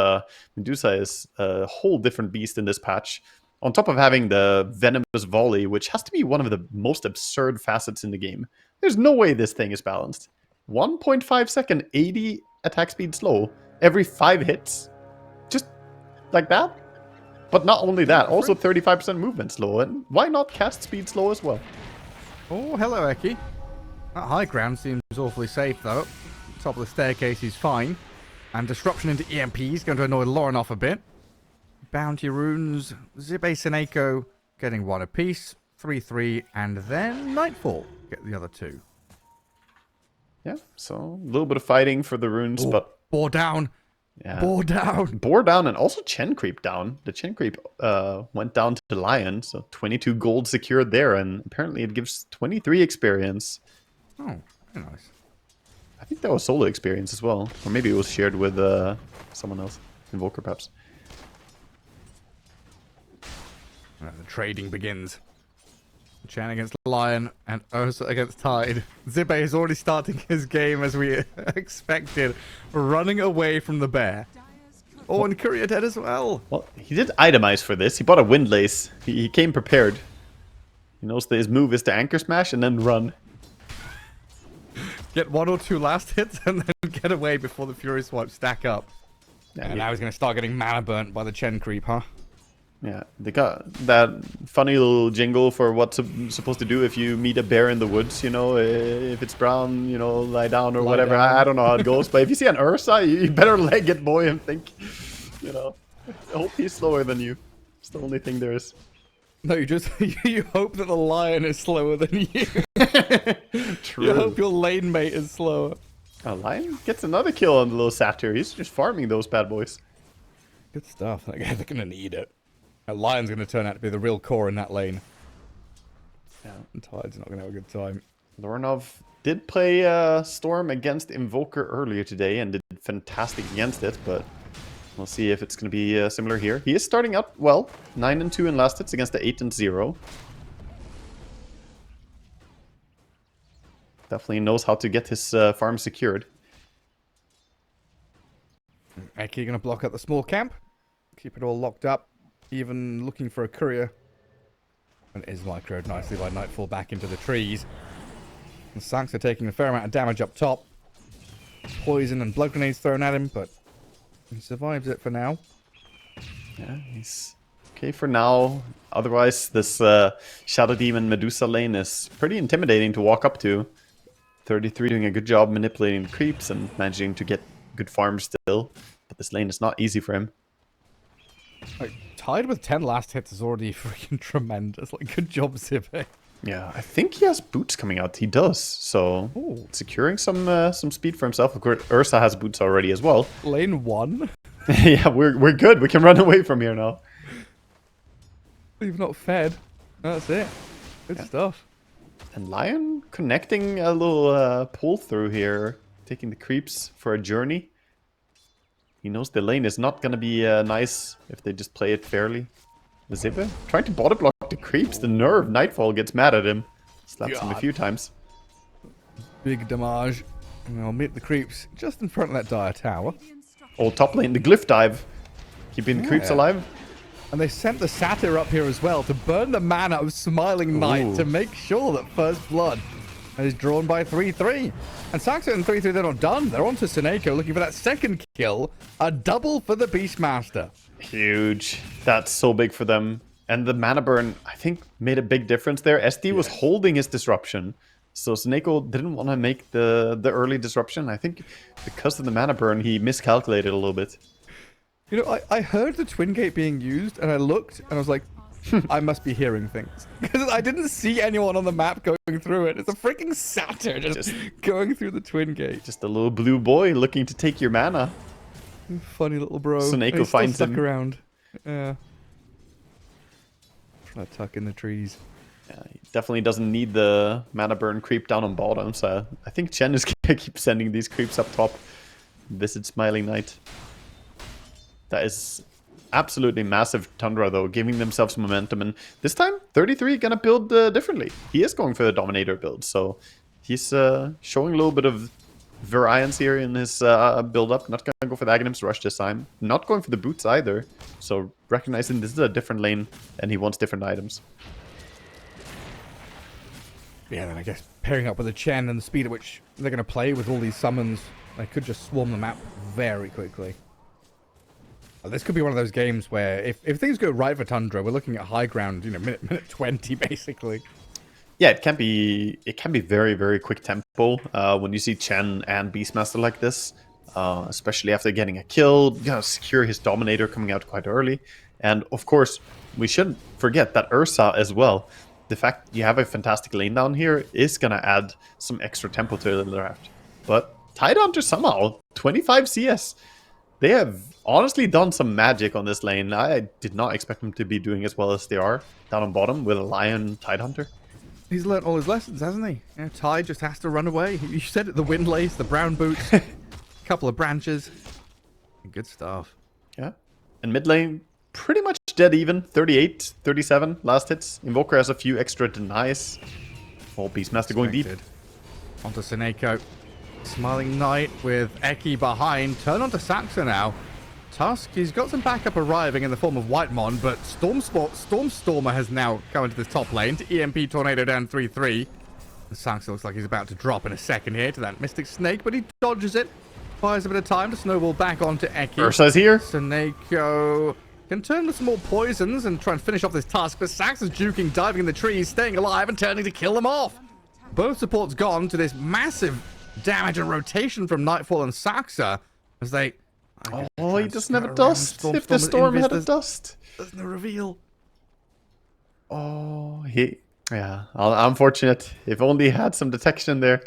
Medusa is a whole different beast in this patch. On top of having the venomous volley, which has to be one of the most absurd facets in the game. There's no way this thing is balanced. 1.5 second, 80 attack speed slow every 5 hits, just like that. But not only that, also 35% movement slow, and why not cast speed slow as well? Oh, hello, Eki. That high ground seems awfully safe, though. Top of the staircase is fine. And disruption into EMP is going to annoy Lauren off a bit. Bounty runes, Zibe Seneko getting 1 apiece, 3-3, and then Nightfall get the other 2. Yeah, so a little bit of fighting for the runes, but... Bore down! Yeah. Bore down! Bore down and also Chen Creep down. The Chen Creep went down to the Lion, so 22 gold secured there, and apparently it gives 23 experience. Oh, very nice. I think that was solo experience as well. Or maybe it was shared with someone else. Invoker, perhaps. And the trading begins. Chen against Lion and Ursa against Tide. Zibe is already starting his game as we expected, running away from the bear. Oh, and Courier dead as well. Well, he did itemize for this. He bought a windlace. He came prepared. He knows that his move is to anchor smash and then run. Get 1 or 2 last hits and then get away before the Fury Swipes stack up. Yeah, And now he's going to start getting mana burnt by the Chen Creep, huh? Yeah, they got that funny little jingle for what's supposed to do if you meet a bear in the woods, you know, if it's brown, you know, lie down or Lie whatever. down. I don't know how it goes, but if you see an Ursa, you better leg it, boy, and think, you know, I hope he's slower than you. It's the only thing there is. No, you just you hope that the Lion is slower than you. True. You hope your lane mate is slower. A Lion gets another kill on the little satyr. He's just farming those bad boys. Good stuff. They're going to need it. A Lion's going to turn out to be the real core in that lane. Yeah. And Tide's not going to have a good time. Lorinov did play Storm against Invoker earlier today and did fantastic against it, but we'll see if it's going to be similar here. He is starting out well, 9-2 in last hits against the 8-0. Definitely knows how to get his farm secured. Eki going to block out the small camp. Keep it all locked up. Even looking for a courier. And it is microed nicely by Nightfall back into the trees. And Sanks are taking a fair amount of damage up top. Poison and blood grenades thrown at him, but he survives it for now. Yeah, he's okay for now. Otherwise, this Shadow Demon Medusa lane is pretty intimidating to walk up to. 33 doing a good job manipulating the creeps and managing to get good farms still. But this lane is not easy for him. Like, Tied with 10 last hits is already freaking tremendous. Like, good job, Zibe. Yeah, I think he has boots coming out. He does. So Ooh. securing some speed for himself. Of course, Ursa has boots already as well. Lane 1? Yeah, we're good. We can run away from here now. You've not fed. That's it. Good stuff. And Lion connecting a little pull through here, taking the creeps for a journey. He knows the lane is not going to be nice if they just play it fairly. Zibe trying to body block the creeps. The nerve. Nightfall gets mad at him. Slaps him a few times. Big damage. And I'll meet the creeps just in front of that dire tower. Oh, top lane. The glyph dive. Keeping the creeps alive. And they sent the satyr up here as well to burn the mana of Smiling Knight to make sure that First Blood is drawn by 3-3. And Saxo and 3-3, they're not done. They're on to Seneko looking for that second kill. A double for the Beastmaster. Huge. That's so big for them. And the mana burn, I think, made a big difference there. SD was holding his disruption. So Seneko didn't want to make the early disruption. I think because of the mana burn, he miscalculated a little bit. You know, I heard the Twin Gate being used, and I looked, and I was like, I must be hearing things. Because I didn't see anyone on the map going through it. It's a freaking satyr just going through the Twin Gate. Just a little blue boy looking to take your mana. Funny little bro. Seneko finds stuck him. around. Yeah. Trying to tuck in the trees. Yeah, he definitely doesn't need the mana burn creep down on bottom. So I think Chen is going to keep sending these creeps up top. Visit Smiling Knight. That is absolutely massive Tundra, though, giving themselves momentum. And this time, 33 gonna build differently. He is going for the Dominator build, so he's showing a little bit of variance here in his build-up. Not gonna go for the Aghanims Rush this time. Not going for the boots either. So recognizing this is a different lane, and he wants different items. Yeah, then I guess pairing up with the Chen and the speed at which they're going to play with all these summons, they could just swarm the map very quickly. This could be one of those games where if things go right for Tundra, we're looking at high ground, you know, minute 20 basically. Yeah, it can be very, very quick tempo when you see Chen and Beastmaster like this, especially after getting a kill, you know, secure his Dominator coming out quite early. And of course, we shouldn't forget that Ursa as well. The fact you have a fantastic lane down here is going to add some extra tempo to the draft. But Tidehunter somehow, 25 CS. They have honestly done some magic on this lane. I did not expect them to be doing as well as they are down on bottom with a Lion Tidehunter. He's learnt all his lessons, hasn't he? You know, Tide just has to run away. You said it, the wind lace, the brown boots, a couple of branches. Good stuff. Yeah. And mid lane, pretty much dead even. 38, 37 last hits. Invoker has a few extra denies. Oh, Beastmaster going deep. Onto Seneko. Smiling Knight with Eki behind. Turn onto Saxa now. Tusk, he's got some backup arriving in the form of Whitemon, but Stormstormer has now come into this top lane to EMP Tornado down 3-3. Saxa looks like he's about to drop in a second here to that Mystic Snake, but he dodges it. Buys a bit of time to snowball back onto Eki. Ursa's here. Seneko can turn with some more poisons and try and finish off this task, but Saxa's juking, diving in the trees, staying alive and turning to kill them off. Both supports gone to this massive damage and rotation from Nightfall and Saxa as they... Oh, he doesn't have a dust. If the storm had a dust. There's no reveal. Oh, yeah, unfortunate. If only he had some detection there.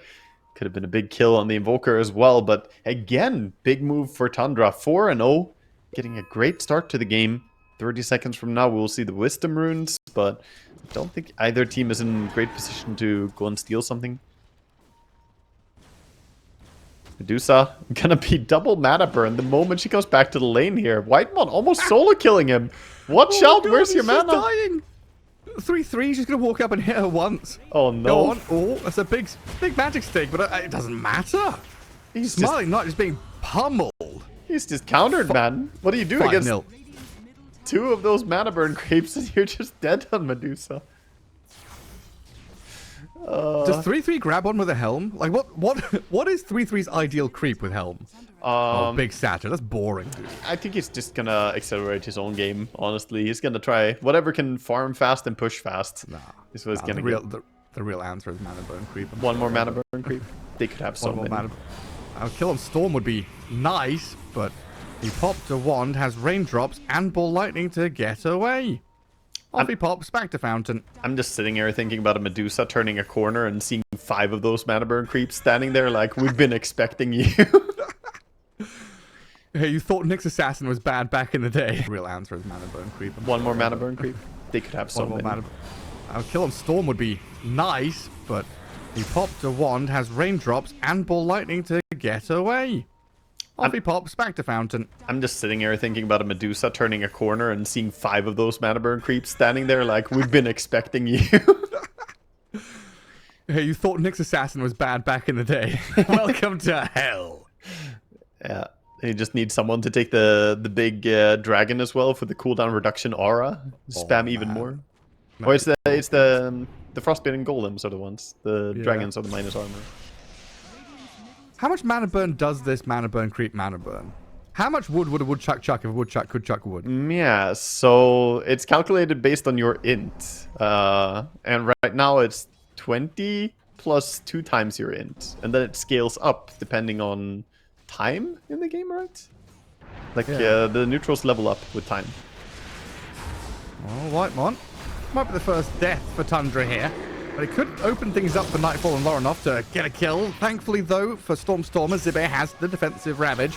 Could have been a big kill on the Invoker as well. But again, big move for Tundra. 4-0. Getting a great start to the game. 30 seconds from now, we'll see the Wisdom Runes. But I don't think either team is in great position to go and steal something. Medusa gonna be double mana burn the moment she comes back to the lane here. Whitemon almost solo killing him. Watch out, God, where's your mana? Dying. 3-3, she's gonna walk up and hit her once. Oh no. Go on. Oh, that's a big magic stick, but it doesn't matter. He's Smiling Knight is being pummeled. He's just countered, man. What do you do against 5-0. two of those mana burn creeps and you're just dead on Medusa? Does 3-3 grab on with a helm? Like what is 3-3's ideal creep with helm? Big Satyr. That's boring, dude. I think he's just gonna accelerate his own game, honestly. He's gonna try whatever can farm fast and push fast. Nah. Is what he's gonna the real answer is mana burn creep. One more mana burn creep. They could have so many. Kill on Storm would be nice, but he popped a wand, has raindrops and ball lightning to get away. Off he pops, back to Fountain. I'm just sitting here thinking about a Medusa turning a corner and seeing 5 of those mana burn creeps standing there like, we've been expecting you. Hey, you thought Nyx Assassin was bad back in the day. The real answer is mana burn creep. One more mana burn creep. They could have so many. Kill on Storm would be nice, but he popped a wand, has raindrops and ball lightning to get away. Off he pops, back to Fountain. I'm just sitting here thinking about a Medusa turning a corner and seeing 5 of those mana burn creeps standing there like, we've been expecting you. Hey, you thought Nyx Assassin was bad back in the day. Welcome to hell. Yeah, you just need someone to take the big dragon as well for the cooldown reduction aura. Spam even more. No, or it's the frostbitten golems are the ones. The dragons are the minus armor. How much mana burn does this mana burn creep mana burn? How much wood would a woodchuck chuck if a woodchuck could chuck wood? Yeah, so it's calculated based on your int. And right now it's 20 plus 2 times your int. And then it scales up depending on time in the game, right? Like the neutrals level up with time. Oh, Whitemon. Might be the first death for Tundra here. But it could open things up for Nightfall and Lorinov to get a kill. Thankfully, though, for Stormstormer, Zibe has the defensive Ravage.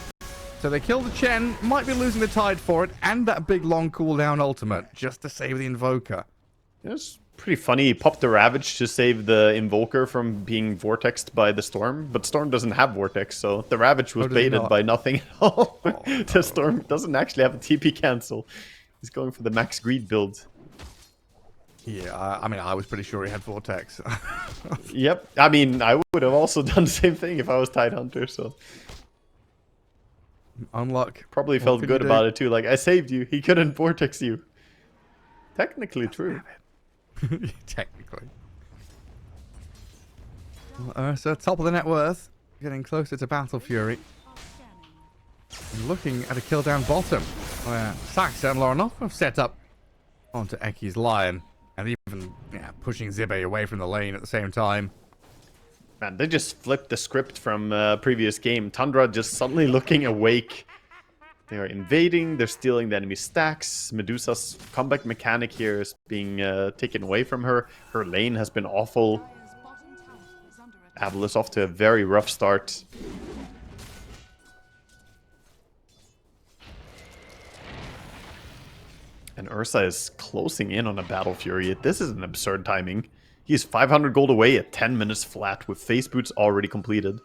So they kill the Chen, might be losing the Tide for it, and that big long cooldown ultimate, just to save the Invoker. Yes, Pretty funny, he popped the Ravage to save the Invoker from being vortexed by the Storm, but Storm doesn't have Vortex, so the Ravage was Oh, does he baited not? by nothing at all. Oh, no. The Storm doesn't actually have a TP cancel. He's going for the max greed build. Yeah, I mean, I was pretty sure he had Vortex. Yep, I mean, I would have also done the same thing if I was Tidehunter, so... Unluck. Probably What felt could good you about do? it too, like, I saved you, he couldn't Vortex you. Technically true. Technically. Well, so top of the net worth, getting closer to Battle Fury. And looking at a kill down bottom, where Saxa and Loranov have set up onto Eki's Lion, and even pushing Zibe away from the lane at the same time. Man, they just flipped the script from previous game. Tundra just suddenly looking awake. They are invading, they're stealing the enemy stacks. Medusa's comeback mechanic here is being taken away from her. Her lane has been awful. Avulus off to a very rough start. And Ursa is closing in on a Battle Fury. This is an absurd timing. He's 500 gold away at 10 minutes flat with face boots already completed.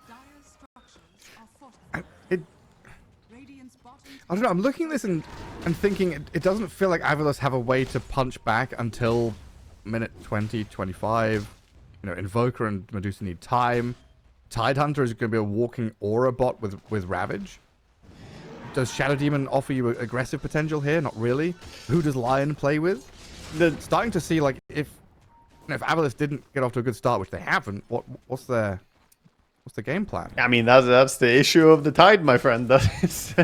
I don't know, I'm looking at this and thinking it doesn't feel like Avulus have a way to punch back until minute 20, 25. You know, Invoker and Medusa need time. Tidehunter is going to be a walking aura bot with Ravage. Does Shadow Demon offer you aggressive potential here? Not really. Who does Lion play with? They're starting to see, like, if Avulus didn't get off to a good start, which they haven't, what's the game plan? I mean, that's the issue of the Tide, my friend. That is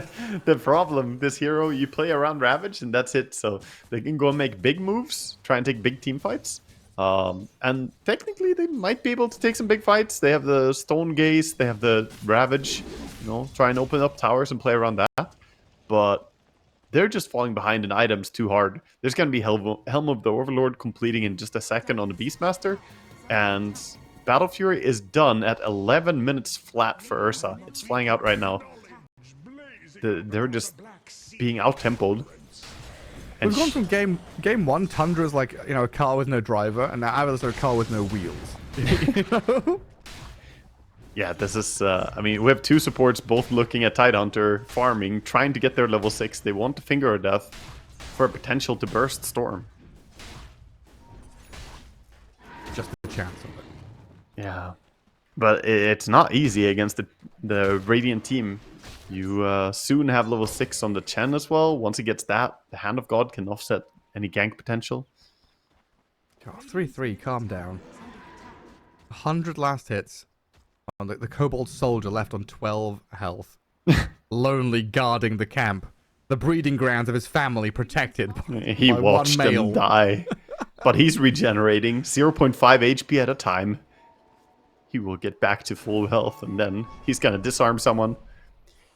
the problem. This hero, you play around Ravage, and that's it. So they can go and make big moves, try and take big team fights. And technically, they might be able to take some big fights. They have the Stone Gaze, they have the Ravage, try and open up towers and play around that. But they're just falling behind in items too hard. There's going to be Helm of the Overlord completing in just a second on the Beastmaster. And Battle Fury is done at 11 minutes flat for Ursa. It's flying out right now. They're just being out-tempoed. We've gone from game one, Tundra's like, a car with no driver, and now Avulus are a car with no wheels. Yeah, this is, I mean, we have two supports both looking at Tidehunter, farming, trying to get their level 6. They want to Finger of Death for a potential to burst Storm. Just a chance of it. Yeah, but it's not easy against the Radiant team. You soon have level 6 on the Chen as well. Once he gets that, the Hand of God can offset any gank potential. 3-3, calm down. 100 last hits. On the Kobold Soldier left on 12 health. Lonely guarding the camp. The breeding grounds of his family protected He by watched one male. them die. But he's regenerating. 0.5 HP at a time. He will get back to full health and then he's going to disarm someone.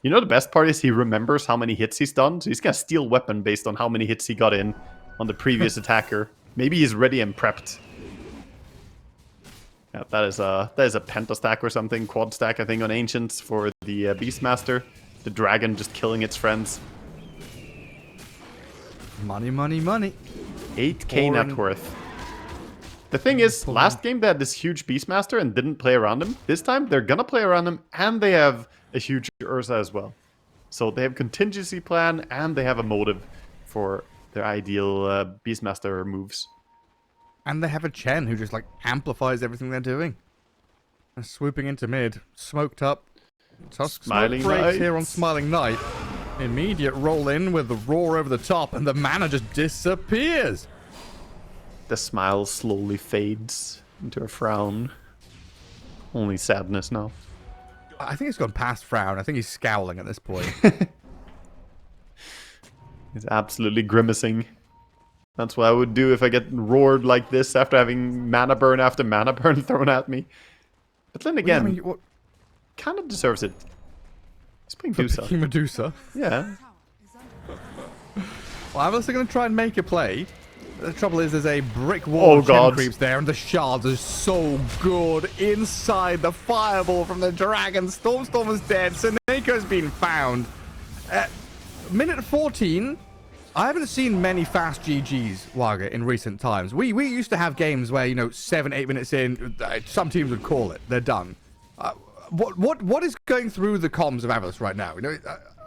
You know the best part is he remembers how many hits he's done, so he's gonna steal weapon based on how many hits he got in on the previous attacker. Maybe he's ready and prepped. Yeah, that is a penta stack or something, quad stack I think on Ancients for the Beastmaster. The dragon just killing its friends. Money, money, money. 8k net worth. The thing is, last game they had this huge Beastmaster and didn't play around him. This time they're gonna play around him and they have a huge Ursa as well. So they have contingency plan and they have a motive for their ideal Beastmaster moves. And they have a Chen who just like amplifies everything they're doing. They're swooping into mid, smoked up. Tusk Smiling smoke breaks Knight. here on Smiling Knight. Immediate roll in with the roar over the top and the mana just disappears. The smile slowly fades into a frown. Only sadness now. I think it's gone past frown. I think he's scowling at this point. He's absolutely grimacing. That's what I would do if I get roared like this after having mana burn after mana burn thrown at me. But then again, kind of deserves it. He's playing Medusa. Picking Medusa. Yeah. Well, I'm also going to try and make a play. The trouble is there's a brick wall of Chen creeps there, and the shards are so good inside the fireball from the dragon. Stormstormer's dead. Seneca's been found. Minute 14. I haven't seen many fast GGs, Wagga, in recent times. We used to have games where, you know, 7-8 minutes in, some teams would call it. They're done. What is going through the comms of Avulus right now? You know,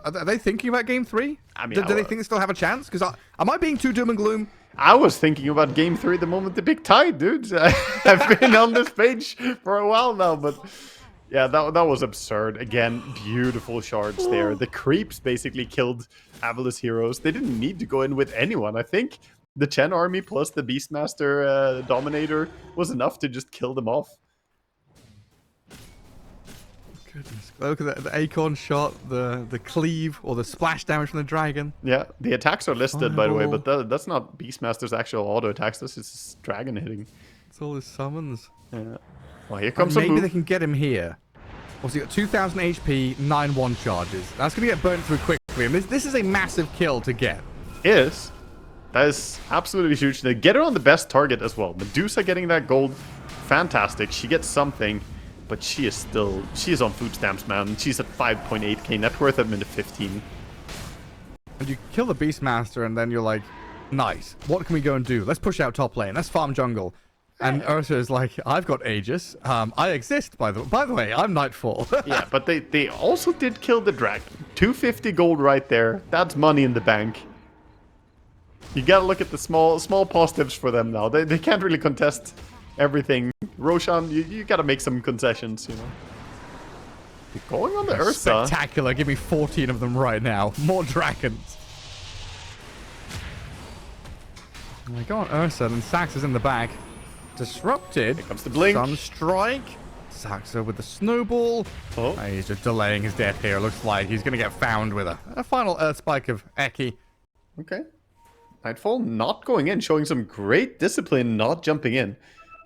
are they thinking about Game 3? I mean, do they think they still have a chance? Because am I being too doom and gloom? I was thinking about Game 3 the moment the big tie, dude. I've been on this page for a while now, but yeah, that was absurd. Again, beautiful shards there. The creeps basically killed Avulus heroes. They didn't need to go in with anyone. I think the Chen army plus the Beastmaster Dominator was enough to just kill them off. Goodness. Look at the acorn shot, the cleave, or the splash damage from the dragon. Yeah, the attacks are listed, by the way, but that's not Beastmaster's actual auto attacks. This is his dragon hitting. It's all his summons. Yeah. Well, here comes maybe they can get him here. Well, so you got 2,000 HP, 9-1 charges. That's going to get burnt through quickly. And this is a massive kill to get. That is absolutely huge. They get her on the best target as well. Medusa getting that gold, fantastic. She gets something. But she is on food stamps, man. She's at 5.8k net worth at minute 15. And you kill the Beastmaster, and then you're like, nice. What can we go and do? Let's push out top lane. Let's farm jungle. And Ursa is like, I've got Aegis. I exist, by the way. I'm Nightfall. Yeah, but they also did kill the dragon. 250 gold right there. That's money in the bank. You gotta look at the small positives for them now. They can't really contest everything. Roshan, you gotta make some concessions, you know. You're going on the Ursa. Spectacular. Give me 14 of them right now. More dragons. Oh my god, Ursa, and Sax is in the back. Disrupted. Here comes the blink. Sunstrike. Saxa with the snowball. Oh. He's just delaying his death here. Looks like he's gonna get found with a final Earth Spike of Eki. Okay. Nightfall not going in, showing some great discipline, not jumping in.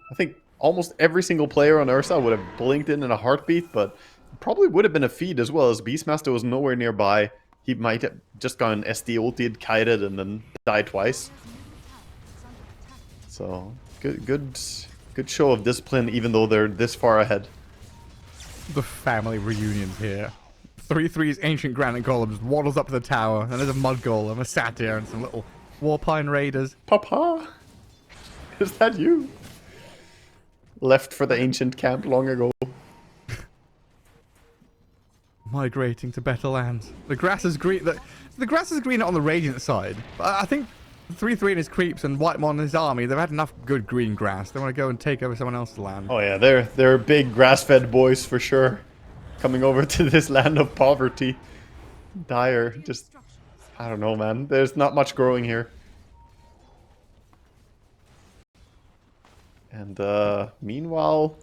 I think almost every single player on Ursa would have blinked in a heartbeat, but probably would have been a feed as well, as Beastmaster was nowhere nearby. He might have just gone SD ulted, kited, and then died twice. So, good show of discipline, even though they're this far ahead. The family reunions here. 3-3's Ancient Granite Golem just waddles up to the tower, and there's a Mud Golem, a Satyr, and some little Warpine Raiders. Papa! Is that you? Left for the ancient camp long ago. Migrating to better lands. The grass is green. The grass is greener on the Radiant side. I think 3-3 and his creeps and Whitemon and his army, they've had enough good green grass. They want to go and take over someone else's land. Oh yeah, they're big grass-fed boys for sure. Coming over to this land of poverty. Dire. Just, I don't know, man. There's not much growing here. And meanwhile,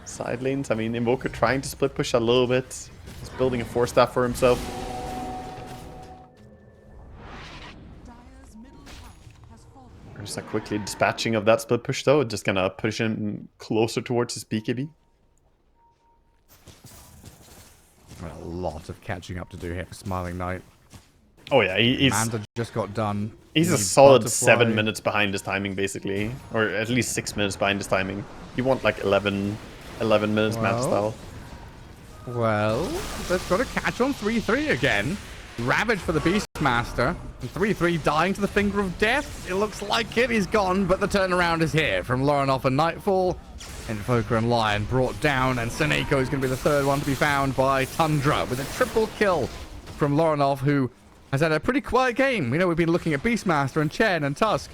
side lanes, I mean, Invoker trying to split push a little bit. He's building a 4-staff for himself. Ursa quickly dispatching of that split push though, just gonna push him closer towards his BKB. A lot of catching up to do here for Smiling Knight. Oh yeah, he's... Amanda just got done. He's a solid 7 minutes behind his timing, basically. Or at least 6 minutes behind his timing. You want like 11 minutes map style. Well, they've got to catch on 3-3 again. Ravage for the Beastmaster. And 3-3 dying to the finger of death. It looks like it. He's gone, but the turnaround is here from Lorenoff and Nightfall. Invoker and Lion brought down, and Seneko is going to be the third one to be found by Tundra with a triple kill from Lorenoff, who has had a pretty quiet game. We know we've been looking at Beastmaster and Chen and Tusk.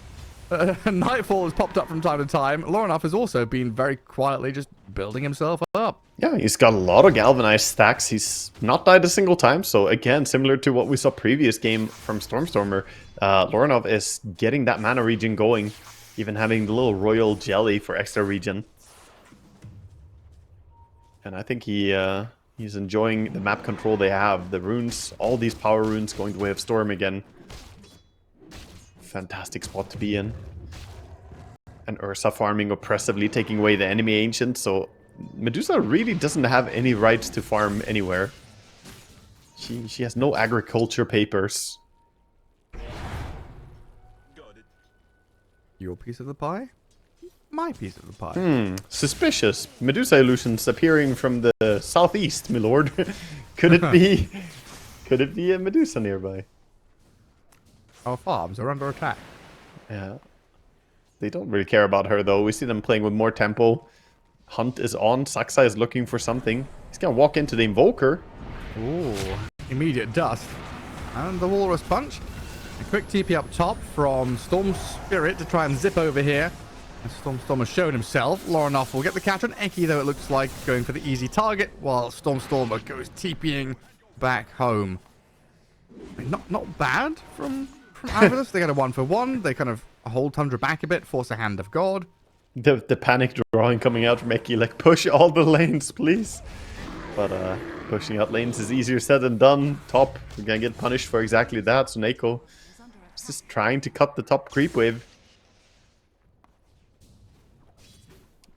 Nightfall has popped up from time to time. Lorenoff has also been very quietly just building himself up. Yeah, he's got a lot of galvanized stacks. He's not died a single time. So again, similar to what we saw previous game from Stormstormer, Lorenoff is getting that mana regen going, even having the little royal jelly for extra regen. And I think he's enjoying the map control they have. The runes, all these power runes going to Way of Storm again. Fantastic spot to be in. And Ursa farming oppressively, taking away the enemy ancient. So Medusa really doesn't have any rights to farm anywhere. She has no agriculture papers. Your piece of the pie? My piece of the pie. Suspicious. Medusa illusions appearing from the southeast, my lord. Could it be a Medusa nearby? Our farms are under attack. Yeah. They don't really care about her, though. We see them playing with more tempo. Hunt is on. Saksa is looking for something. He's going to walk into the Invoker. Ooh, immediate dust. And the Walrus Punch. A quick TP up top from Storm Spirit to try and zip over here. And Storm has shown himself. Lorenoff will get the counter on Eki, though it looks like going for the easy target, while Stormer goes TPing back home. I mean, not bad from Avulus. They got a 1-for-1. They kind of hold Tundra back a bit, force a Hand of God. The panic drawing coming out from Eki, like, push all the lanes, please. But pushing out lanes is easier said than done. Top, we're going to get punished for exactly that. So Neko is just trying to cut the top creep wave.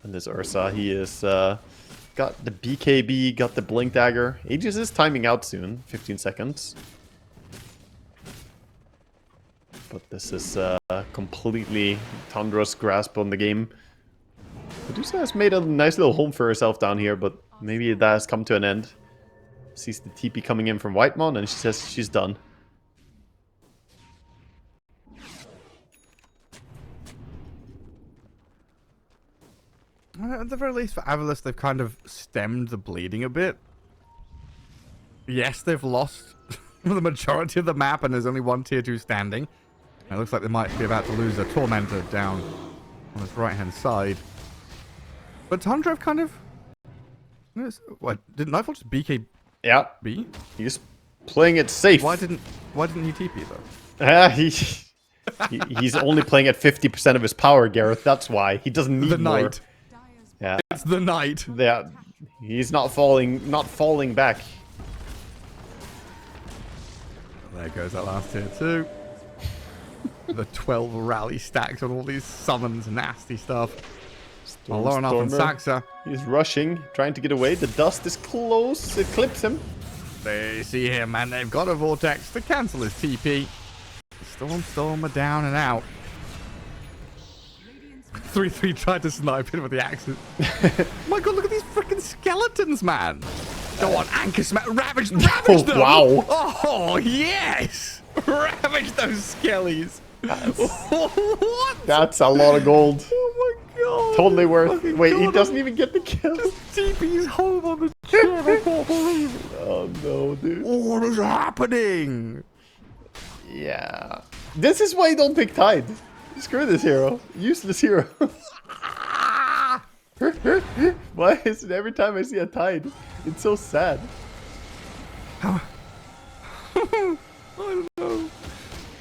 And this Ursa, he is got the BKB, got the Blink Dagger. Aegis is timing out soon, 15 seconds. But this is completely Tundra's grasp on the game. Medusa has made a nice little home for herself down here, but maybe that has come to an end. Sees the TP coming in from Whitemon, and she says she's done. At the very least, for Avulus, they've kind of stemmed the bleeding a bit. Yes, they've lost the majority of the map, and there's only one tier 2 standing. It looks like they might be about to lose a Tormentor down on his right-hand side. But Tundra have kind of... What, did Nightfall just BKB? Yeah. He's playing it safe. Why didn't you TP, though? He's only playing at 50% of his power, Gareth. That's why. He doesn't need the more. Knight. Yeah. It's the Knight. Yeah. He's not falling back. There goes that last tier 2. The 12 rally stacks on all these summons, nasty stuff. Lorenoff and Saksa. He's rushing, trying to get away. The dust is close. It clips him. They see him, and they've got a Vortex to cancel his TP. Stormer down and out. 3-3 tried to snipe him with the axes. My god, look at these freaking skeletons, man. Go on, Anchor Smash. Ravage them. Wow. Oh, yes. Ravage those skellies. What? That's a lot of gold. Oh my god. Totally worth it. Wait, he doesn't even get the kill. Just TP's home on the chair. I can't believe it. Oh no, dude. What is happening? Yeah. This is why you don't pick Tide. Screw this hero. Useless hero. Why is it every time I see a Tide? It's so sad. I don't know.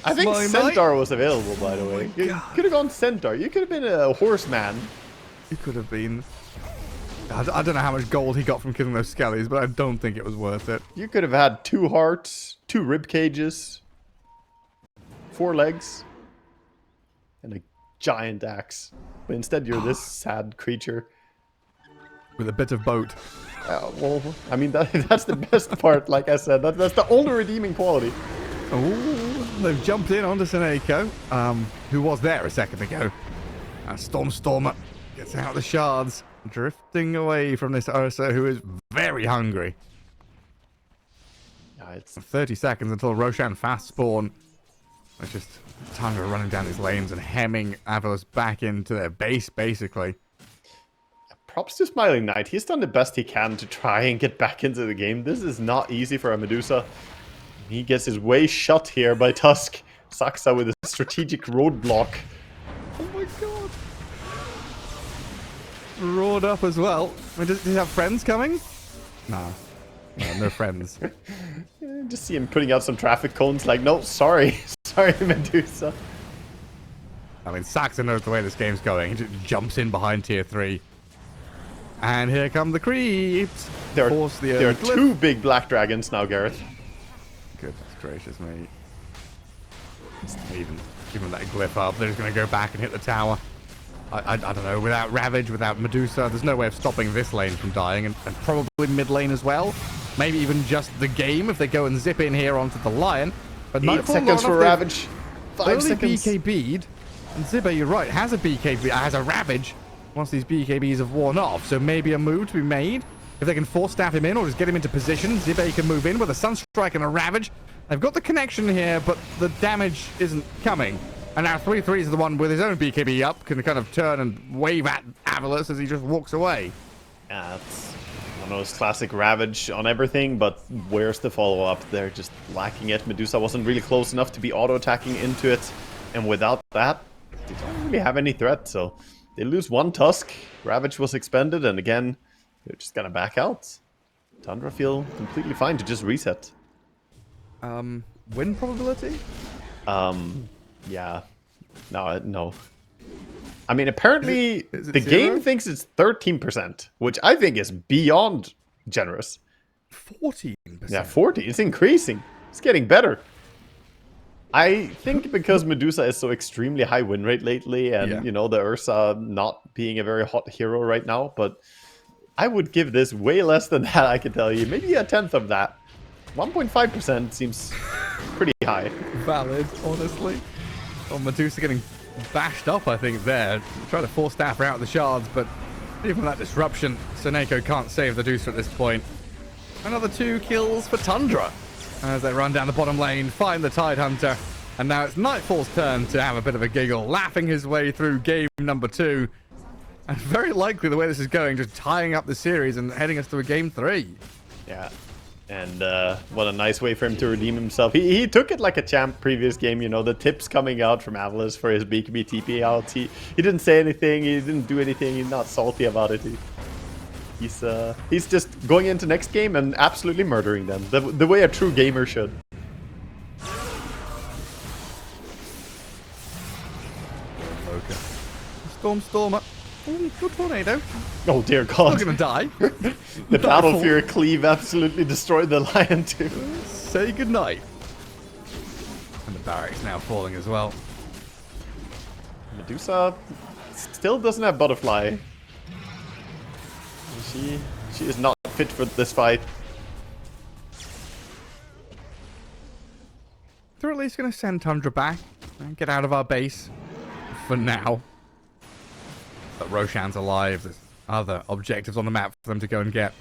I think Centaur was available, by the way. You could have gone Centaur. You could have been a horseman. You could have been. I don't know how much gold he got from killing those skellies, but I don't think it was worth it. You could have had 2 hearts, 2 rib cages, 4 legs, and a giant axe. But instead, you're this sad creature. With a bit of boat. Well, I mean, that's the best part, like I said. That's the only redeeming quality. Oh, they've jumped in onto Seneko, who was there a second ago. Stormer gets out the shards, drifting away from this Ursa, who is very hungry. It's 30 seconds until Roshan fast spawn. It's just Tundra running down these lanes and hemming Avulus back into their base, basically. Props to Smiling Knight. He's done the best he can to try and get back into the game. This is not easy for a Medusa. He gets his way shut here by Tusk. Saksa with a strategic roadblock. Oh my god. Roared up as well. I mean, does he have friends coming? No. No friends. Just see him putting out some traffic cones like, no, sorry. Sorry, Medusa. I mean, Saksa knows the way this game's going. He just jumps in behind tier 3. And here come the creeps. There are 2 big black dragons now, Gareth. Goodness gracious me. Even that glyph up, they're just going to go back and hit the tower. I don't know, without Ravage, without Medusa, there's no way of stopping this lane from dying, and probably mid lane as well. Maybe even just the game if they go and zip in here onto the Lion. But 8 seconds for Ravage. 5 seconds. BKB'd, and Zibba, you're right, has a BKB, has a Ravage once these BKBs have worn off. So maybe a move to be made. If they can force staff him in or just get him into position, Zibba can move in with a Sunstrike and a Ravage. They've got the connection here, but the damage isn't coming. And now 3-3 is the one with his own BKB up, can kind of turn and wave at Avulus as he just walks away. Yeah, it's one of those classic Ravage on everything, but where's the follow-up? They're just lacking it. Medusa wasn't really close enough to be auto-attacking into it, and without that, they don't really have any threat, so they lose one Tusk. Ravage was expended, and again, they're just gonna back out. Tundra feel completely fine to just reset. Win probability? Yeah. No. I mean, apparently is it the 0? game thinks it's 13%, which I think is beyond generous. 14%. Yeah, 40. It's increasing. It's getting better. I think because Medusa is so extremely high win rate lately, and you know, the Ursa not being a very hot hero right now, but I would give this way less than that, I can tell you. Maybe a tenth of that. 1.5% seems pretty high. Valid, honestly. Oh, Medusa getting bashed up, I think, there. Trying to force Staffer out of the shards, but even that disruption, Seneko can't save the Deucer at this point. Another 2 kills for Tundra as they run down the bottom lane, find the Tidehunter, and now it's Nightfall's turn to have a bit of a giggle, laughing his way through game number 2. And very likely the way this is going, just tying up the series and heading us to a game 3. Yeah. And what a nice way for him to redeem himself. He took it like a champ previous game, you know, the tips coming out from Avulus for his BKB TP out. He didn't say anything, he didn't do anything, he's not salty about it. He's just going into next game and absolutely murdering them, the way a true gamer should. Okay. Stormer. Ooh, good tornado. Oh dear God. Still gonna die. The Battle Fury Cleave absolutely destroyed the Lion too. Say goodnight. And the barracks now falling as well. Medusa still doesn't have Butterfly. She is not fit for this fight. They're at least gonna send Tundra back and get out of our base for now. But Roshan's alive. There's other objectives on the map for them to go and get.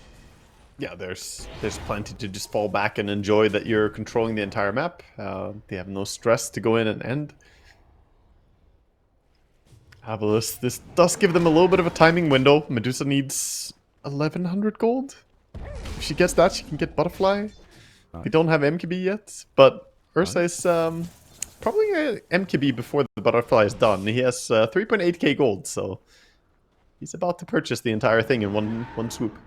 Yeah, there's plenty to just fall back and enjoy that you're controlling the entire map. They have no stress to go in and end. Avulus, this does give them a little bit of a timing window. Medusa needs 1100 gold. If she gets that, she can get Butterfly. We don't have MKB yet, but Ursa is probably a MKB before the Butterfly is done. He has 3.8k gold, so he's about to purchase the entire thing in one swoop.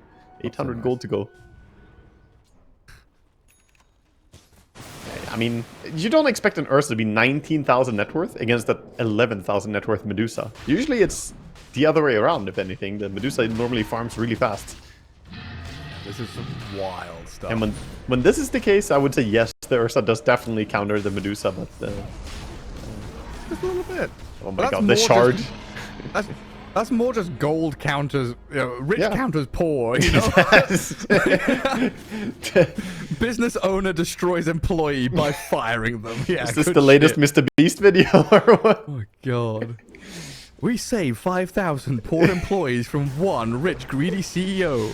800 gold to go. I mean, you don't expect an Ursa to be 19,000 net worth against that 11,000 net worth Medusa. Usually it's the other way around, if anything. The Medusa normally farms really fast. This is some wild stuff. And when this is the case, I would say yes, the Ursa does definitely counter the Medusa, but... just a little bit. Oh my god, the shard. That's more just gold counters, you know, rich counters poor, you know? Business owner destroys employee by firing them. Yeah, is this the latest Mr. Beast video or what? Oh god. We save 5,000 poor employees from one rich, greedy CEO.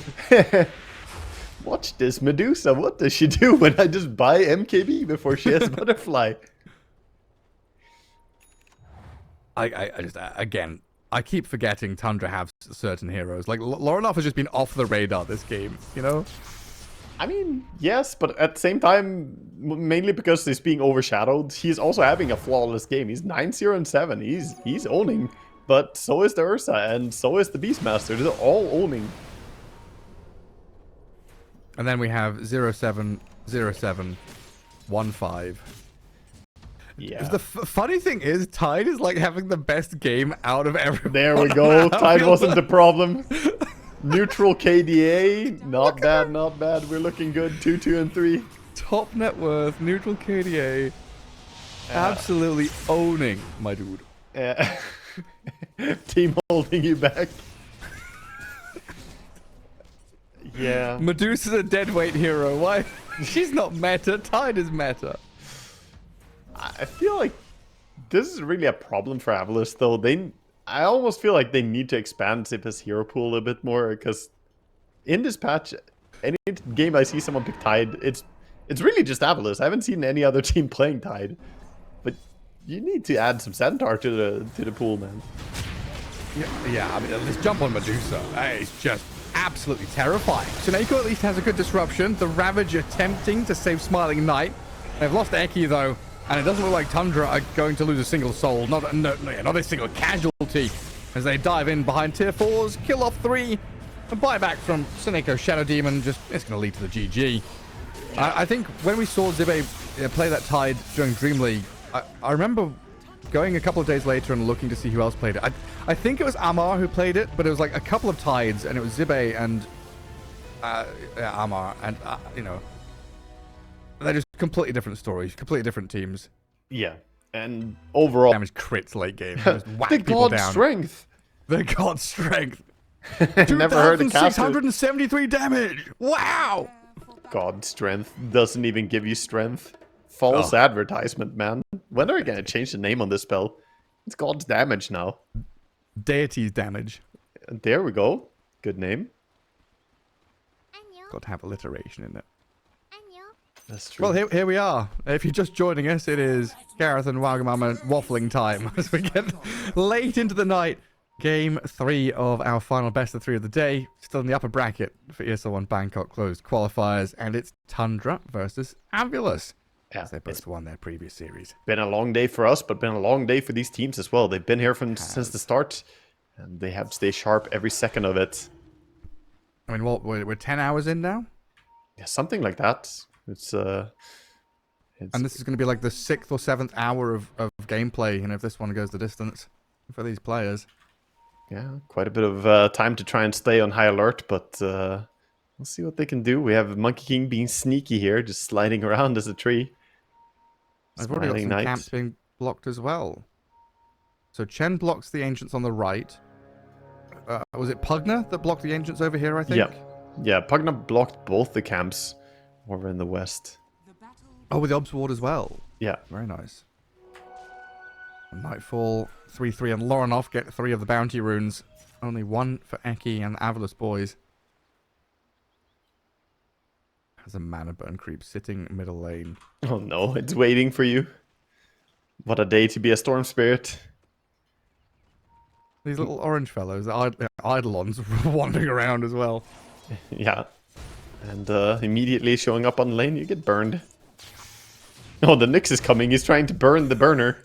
Watch this Medusa. What does she do when I just buy MKB before she has Butterfly? I just, again, I keep forgetting Tundra have certain heroes. Like, Lorinov has just been off the radar this game, you know? I mean, yes, but at the same time, mainly because he's being overshadowed, he's also having a flawless game. He's 9-0-7. He's owning. But so is the Ursa, and so is the Beastmaster. They're all owning. And then we have 0-7, 0-7, 1-5. Yeah. The funny thing is, Tide is like having the best game out of everyone. There we go. Tide wasn't the problem. Neutral KDA. Not bad, not bad. We're looking good. 2-2 and 3. Top net worth, neutral KDA. Absolutely owning, my dude. Team holding you back. Yeah. Medusa's a deadweight hero. Why? She's not meta. Tide is meta. I feel like this is really a problem for Avulus, though. I almost feel like they need to expand Zipp's hero pool a bit more, because in this patch, any game I see someone pick Tide, it's It's really just Avulus. I haven't seen any other team playing Tide. But you need to add some Centaur to the pool, man. Yeah, I mean, this jump on Medusa is just absolutely terrifying. Seneko at least has a good disruption. The Ravage attempting to save Smiling Knight. They've lost Eki, though, and it doesn't look like Tundra are going to lose a single soul. Not a single casualty as they dive in behind tier 4s, kill off 3. A buyback from Seneko Shadow Demon, it's going to lead to the GG. I think when we saw Zibe play that Tide during Dream League, I remember going a couple of days later and looking to see who else played it. I think it was Amar who played it, but it was like a couple of Tides, and it was Zibe and Amar, and they're just completely different stories, completely different teams. Yeah, and overall, damage crits late game. Just whack the people god down. Strength. The god strength. Never heard of 2,673 damage. Wow. God strength doesn't even give you strength. False advertisement, man. When are we gonna change the name on this spell? It's God's damage now. Deity's damage. There we go. Good name. Got to have alliteration in it. That's true. Well, here we are. If you're just joining us, it is Gareth and Wagamama waffling time as we get late into the night. Game 3 of our final best of 3 of the day. Still in the upper bracket for ESL One Bangkok closed qualifiers, and it's Tundra versus Avulus. Yeah, they both won their previous series. Been a long day for us, but been a long day for these teams as well. They've been here since the start, and they have to stay sharp every second of it. I mean, what, we're 10 hours in now? Yeah, something like that. It's and this is going to be like the 6th or 7th hour of gameplay, and if this one goes the distance for these players. Yeah, quite a bit of time to try and stay on high alert, but we'll see what they can do. We have Monkey King being sneaky here, just sliding around as a tree. I've already got some camps being blocked as well. So Chen blocks the Ancients on the right. Was it Pugna that blocked the Ancients over here, I think? Yeah, Pugna blocked both the camps over in the west. Oh, with the Obs Ward as well. Yeah. Very nice. Nightfall, 3-3, and Loranov get 3 of the bounty runes. Only 1 for Eki and the Avulus boys. Has a mana burn creep sitting middle lane. Oh no, it's waiting for you. What a day to be a Storm Spirit. These little orange fellows, Eidolons, wandering around as well. Yeah. And immediately showing up on lane, you get burned. Oh, the Nyx is coming. He's trying to burn the burner.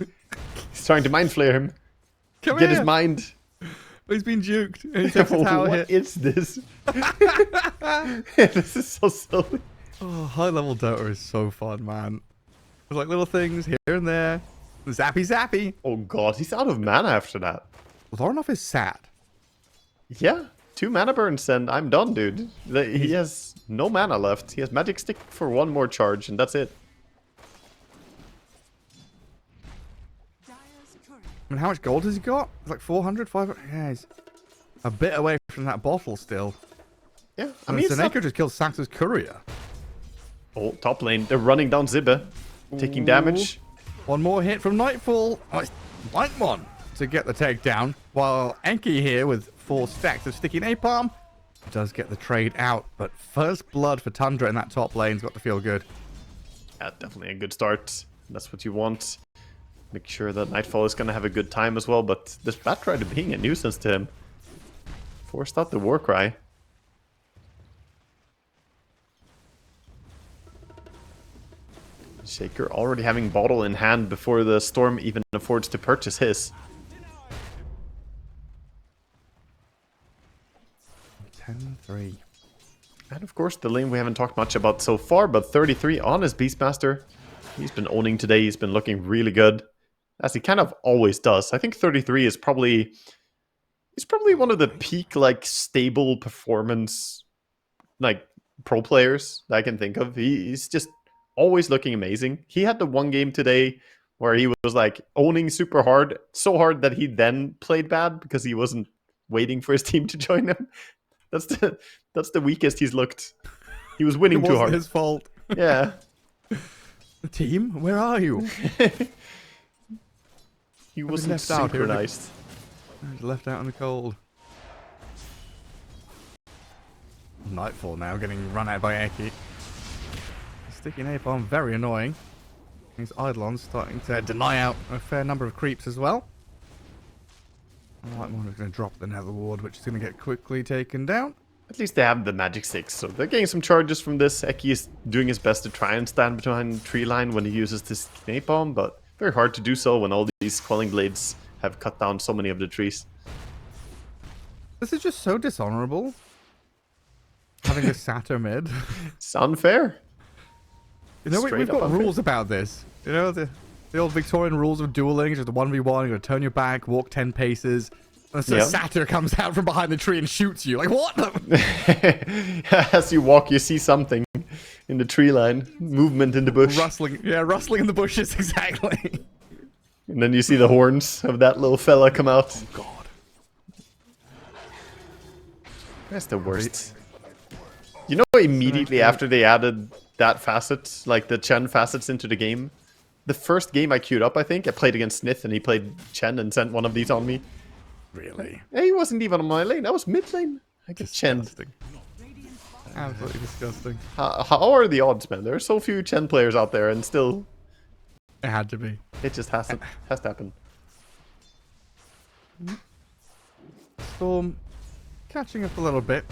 He's trying to mind flare him. Come Get here. his mind. He's been juked. And he takes a tower What hit. is this? This is so silly. Oh, high level Dota is so fun, man. There's like little things here and there. Zappy zappy. Oh god, he's out of mana after that. Loranov is sad. Yeah, 2 mana burns and I'm done, dude. He has no mana left. He has Magic Stick for 1 more charge and that's it. I mean, how much gold has he got? It's like 400, 500? Yeah, he's a bit away from that bottle still. Yeah, I mean, Seneko just killed Sax's courier. Oh, top lane. They're running down Zibba. Taking damage. 1 more hit from Nightfall. Oh, it's Lightmon to get the takedown. While Enki here with 4 stacks of sticky napalm does get the trade out. But first blood for Tundra in that top lane's got to feel good. Yeah, definitely a good start. That's what you want. Make sure that Nightfall is going to have a good time as well. But this Batrider being a nuisance to him. Forced out the Warcry. Shaker already having bottle in hand before the Storm even affords to purchase his. 10-3. And of course the lane we haven't talked much about so far, but 33 on his Beastmaster. He's been owning today, he's been looking really good. As he kind of always does. I think 33 is probably... He's probably one of the peak, like, stable performance, like, pro players that I can think of. He's just always looking amazing. He had the 1 game today where he was like owning super hard, so hard that he then played bad because he wasn't waiting for his team to join him. That's the weakest he's looked. He was winning too hard. It wasn't his fault. Yeah. The team, where are you? He wasn't synchronized. He's left out in the cold. Nightfall now getting run out by Eki. Sticky napalm, very annoying. These Eidolons starting to deny out a fair number of creeps as well. White Monarch's going to drop the Nether Ward, which is going to get quickly taken down. At least they have the magic 6, so they're getting some charges from this. Eki is doing his best to try and stand behind tree line when he uses this napalm, but very hard to do so when all these quelling blades have cut down so many of the trees. This is just so dishonorable. Having a Satyr mid. It's unfair. You know, we've got unfair. rules about this. You know, the old Victorian rules of dueling, just the 1v1, you're going to turn your back, walk 10 paces. And so a Satyr comes out from behind the tree and shoots you. Like, what? As you walk, you see something in the tree line. Movement in the bush. Rustling. Yeah, rustling in the bushes, exactly. And then you see the horns of that little fella come out. Oh, God. That's the worst. You know, immediately after they added that facet, like the Chen facets into the game, the first game I queued up, I think, I played against Snith and he played Chen and sent one of these on me. Really? Hey, he wasn't even on my lane. I was mid lane. I get Chen. Absolutely disgusting. How are the odds, man? There are so few Chen players out there, and still, It had to be. it just has to happen. Storm catching up a little bit.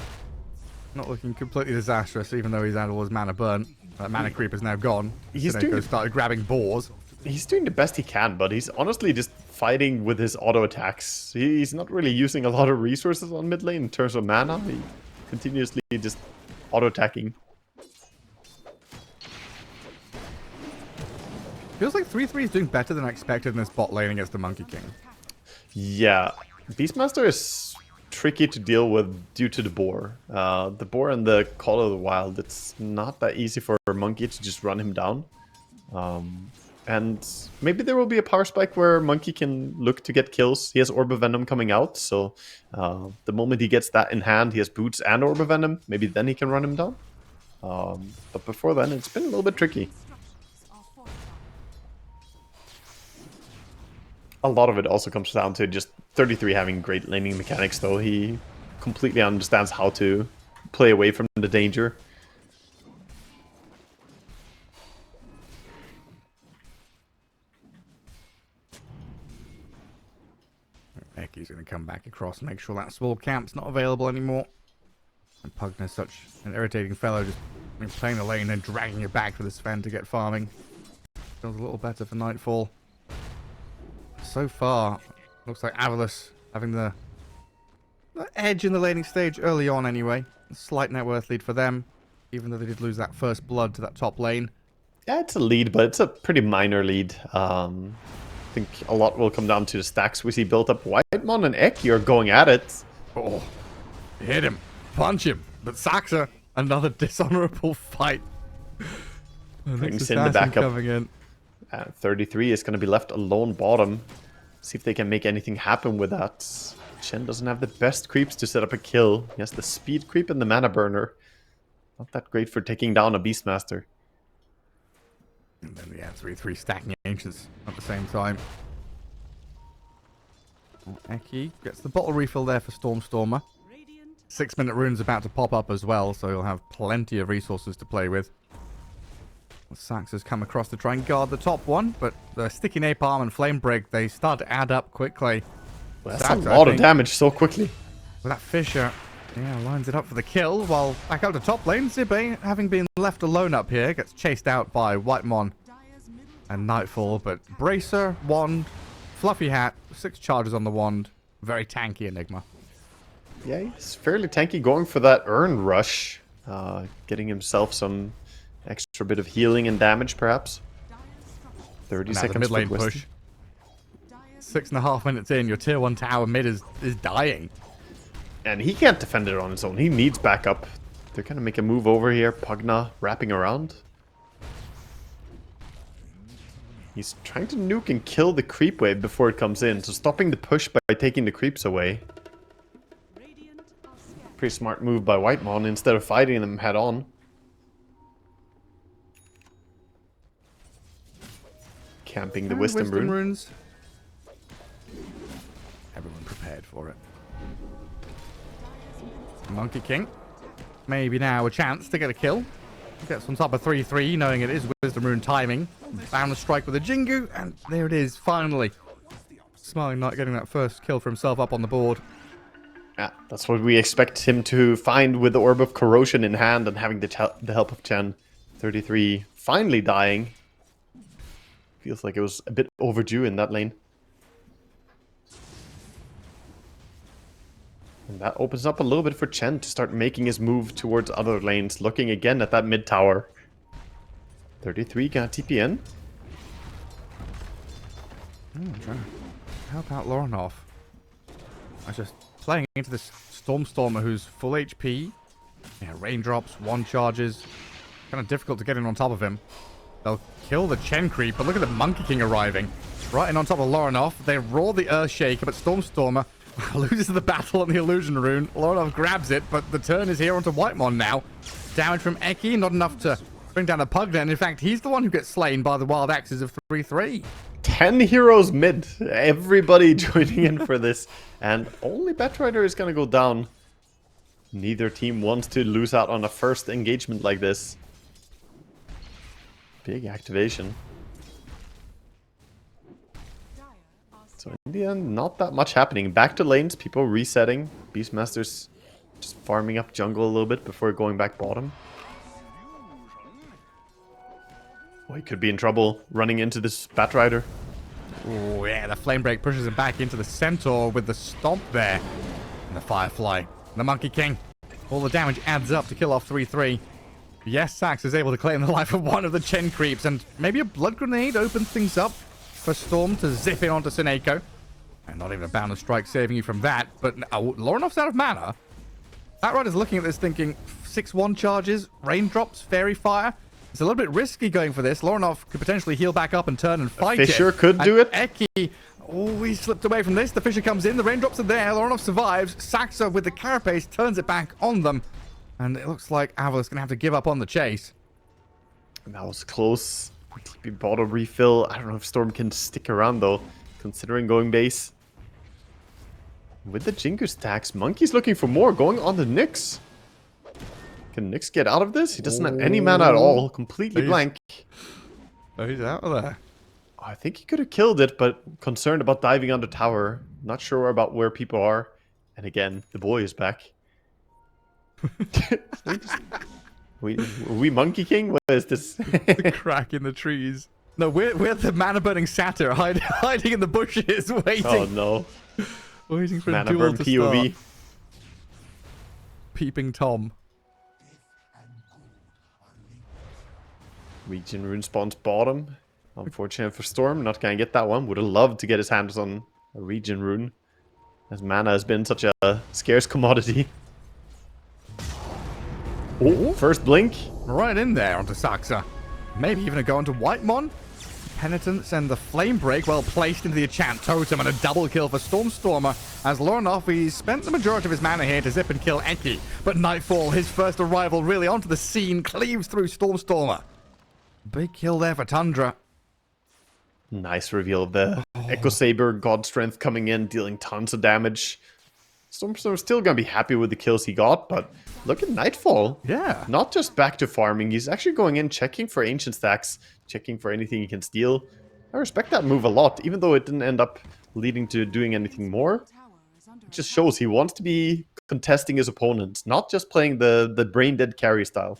Not looking completely disastrous, even though he's had all his mana burnt. That mana creep is now gone. He's Sineko started grabbing boars. He's doing the best he can, but he's honestly just fighting with his auto attacks. He's not really using a lot of resources on mid lane in terms of mana. He continuously just auto attacking. Feels like 3-3 is doing better than I expected in this bot lane against the Monkey King. Yeah, Beastmaster is tricky to deal with due to the boar. The boar and the Call of the Wild, it's not that easy for a Monkey to just run him down. And maybe there will be a power spike where Monkey can look to get kills. He has Orb of Venom coming out, so the moment he gets that in hand, he has Boots and Orb of Venom. Maybe then he can run him down. But before then, it's been a little bit tricky. A lot of it also comes down to just 33 having great laning mechanics, though. He completely understands how to play away from the danger. Eki's going to come back across and make sure that small camp's not available anymore. And Pugna's such an irritating fellow, just playing the lane and dragging it back for the Sven to get farming. Feels a little better for Nightfall. So far, looks like Avulus having the edge in the laning stage early on anyway. A slight net worth lead for them, even though they did lose that first blood to that top lane. Yeah, it's a lead, but it's a pretty minor lead. I think a lot will come down to the stacks we see built up. Whitemon and Eki are going at it. Oh, hit him, punch him. But Saxa, another dishonorable fight. Brings in the backup. Coming in. 33 is going to be left alone bottom. See if they can make anything happen with that. Chen doesn't have the best creeps to set up a kill. He has the speed creep and the mana burner. Not that great for taking down a Beastmaster. And then we have 3-3 stacking Ancients at the same time. Eki gets the bottle refill there for Stormer. 6-minute rune's about to pop up as well, so he'll have plenty of resources to play with. Sax has come across to try and guard the top one, but the Sticky Napalm and Flame Break, they start to add up quickly. Well, that's a lot of damage so quickly. Well, that Fisher, yeah, lines it up for the kill, while back up to top lane, Zibe, having been left alone up here, gets chased out by Whitemon and Nightfall, but Bracer, Wand, Fluffy Hat, 6 charges on the Wand, very tanky Enigma. Yeah, he's fairly tanky, going for that Urn Rush, getting himself some extra bit of healing and damage, perhaps. 30 seconds mid lane for push. 6.5 minutes in, your tier 1 tower mid is dying. And he can't defend it on his own. He needs backup. They're going to make a move over here. Pugna wrapping around. He's trying to nuke and kill the creep wave before it comes in. So stopping the push by taking the creeps away. Pretty smart move by Whitemon instead of fighting them head on. Camping the Wisdom Rune. Runes. Everyone prepared for it. Monkey King. Maybe now a chance to get a kill. Gets on top of 3-3, knowing it is Wisdom Rune timing. Bound to strike with a Jingu, and there it is, finally. Smiling Knight getting that first kill for himself up on the board. Yeah, that's what we expect him to find with the Orb of Corrosion in hand and having the help of Chen. 33 finally dying. Feels like it was a bit overdue in that lane. And that opens up a little bit for Chen to start making his move towards other lanes, looking again at that mid tower. 33 got TPN. Trying to help out Lorinov. I was just playing into this Stormer who's full HP. Yeah, raindrops, one charges. Kind of difficult to get in on top of him. They'll kill the Chen creep, but look at the Monkey King arriving. Right in on top of Lorinov. They roar the Earthshaker, but Stormer loses the battle on the Illusion Rune. Lorinov grabs it, but the turn is here onto Whitemon now. Damage from Eki, not enough to bring down a Pugnet. And in fact, he's the one who gets slain by the Wild Axes of 3-3. 10 heroes mid. Everybody joining in for this. And only Batrider is going to go down. Neither team wants to lose out on a first engagement like this. Big activation. So in the end, not that much happening. Back to lanes, people resetting. Beastmaster's just farming up jungle a little bit before going back bottom. Oh, he could be in trouble running into this Batrider. Oh yeah, the Flame Break pushes him back into the Centaur with the Stomp there. And the Firefly. The Monkey King. All the damage adds up to kill off 3-3. Yes, Sax is able to claim the life of one of the Chen creeps, and maybe a Blood Grenade opens things up for Storm to zip in onto Sineko. And not even a Boundless Strike saving you from that, but Lorinov's out of mana. Batrider's looking at this thinking, 6-1 charges, raindrops, fairy fire. It's a little bit risky going for this. Lorinov could potentially heal back up and turn and fight Fisher could do it. Eki, oh, he slipped away from this. The Fisher comes in, the raindrops are there. Lorinov survives. Saxa with the Carapace turns it back on them. And it looks like Avulus is going to have to give up on the chase. And that was close. TP bottle refill. I don't know if Storm can stick around though, considering going base. With the Jingu stacks, Monkey's looking for more, going on the Nyx. Can Nyx get out of this? He doesn't have any mana at all, completely blank. Oh, he's out of there. I think he could have killed it, but concerned about diving under tower. Not sure about where people are. And again, the boy is back. we Monkey King? What is this? The crack in the trees. No, we're the mana burning satyr hiding in the bushes, waiting. Oh no. Waiting for Mana a duel burn to POV. start. Peeping Tom. Region Rune spawns bottom. Unfortunate for Storm, not gonna get that one. Would have loved to get his hands on a Region Rune, as mana has been such a scarce commodity. Oh, first blink. Right in there onto Saxa. Maybe even a go onto Whitemon. Penitence and the Flame Break well placed into the Enchant Totem, and a double kill for Stormer. As Lorinov, he's spent the majority of his mana here to zip and kill Eki. But Nightfall, his first arrival really onto the scene, cleaves through Stormer. Big kill there for Tundra. Nice reveal of the Echo Saber, God Strength coming in, dealing tons of damage. Storm's still gonna be happy with the kills he got, but look at Nightfall. Yeah. Not just back to farming, he's actually going in, checking for ancient stacks, checking for anything he can steal. I respect that move a lot, even though it didn't end up leading to doing anything more. It just shows he wants to be contesting his opponents, not just playing the brain-dead carry style.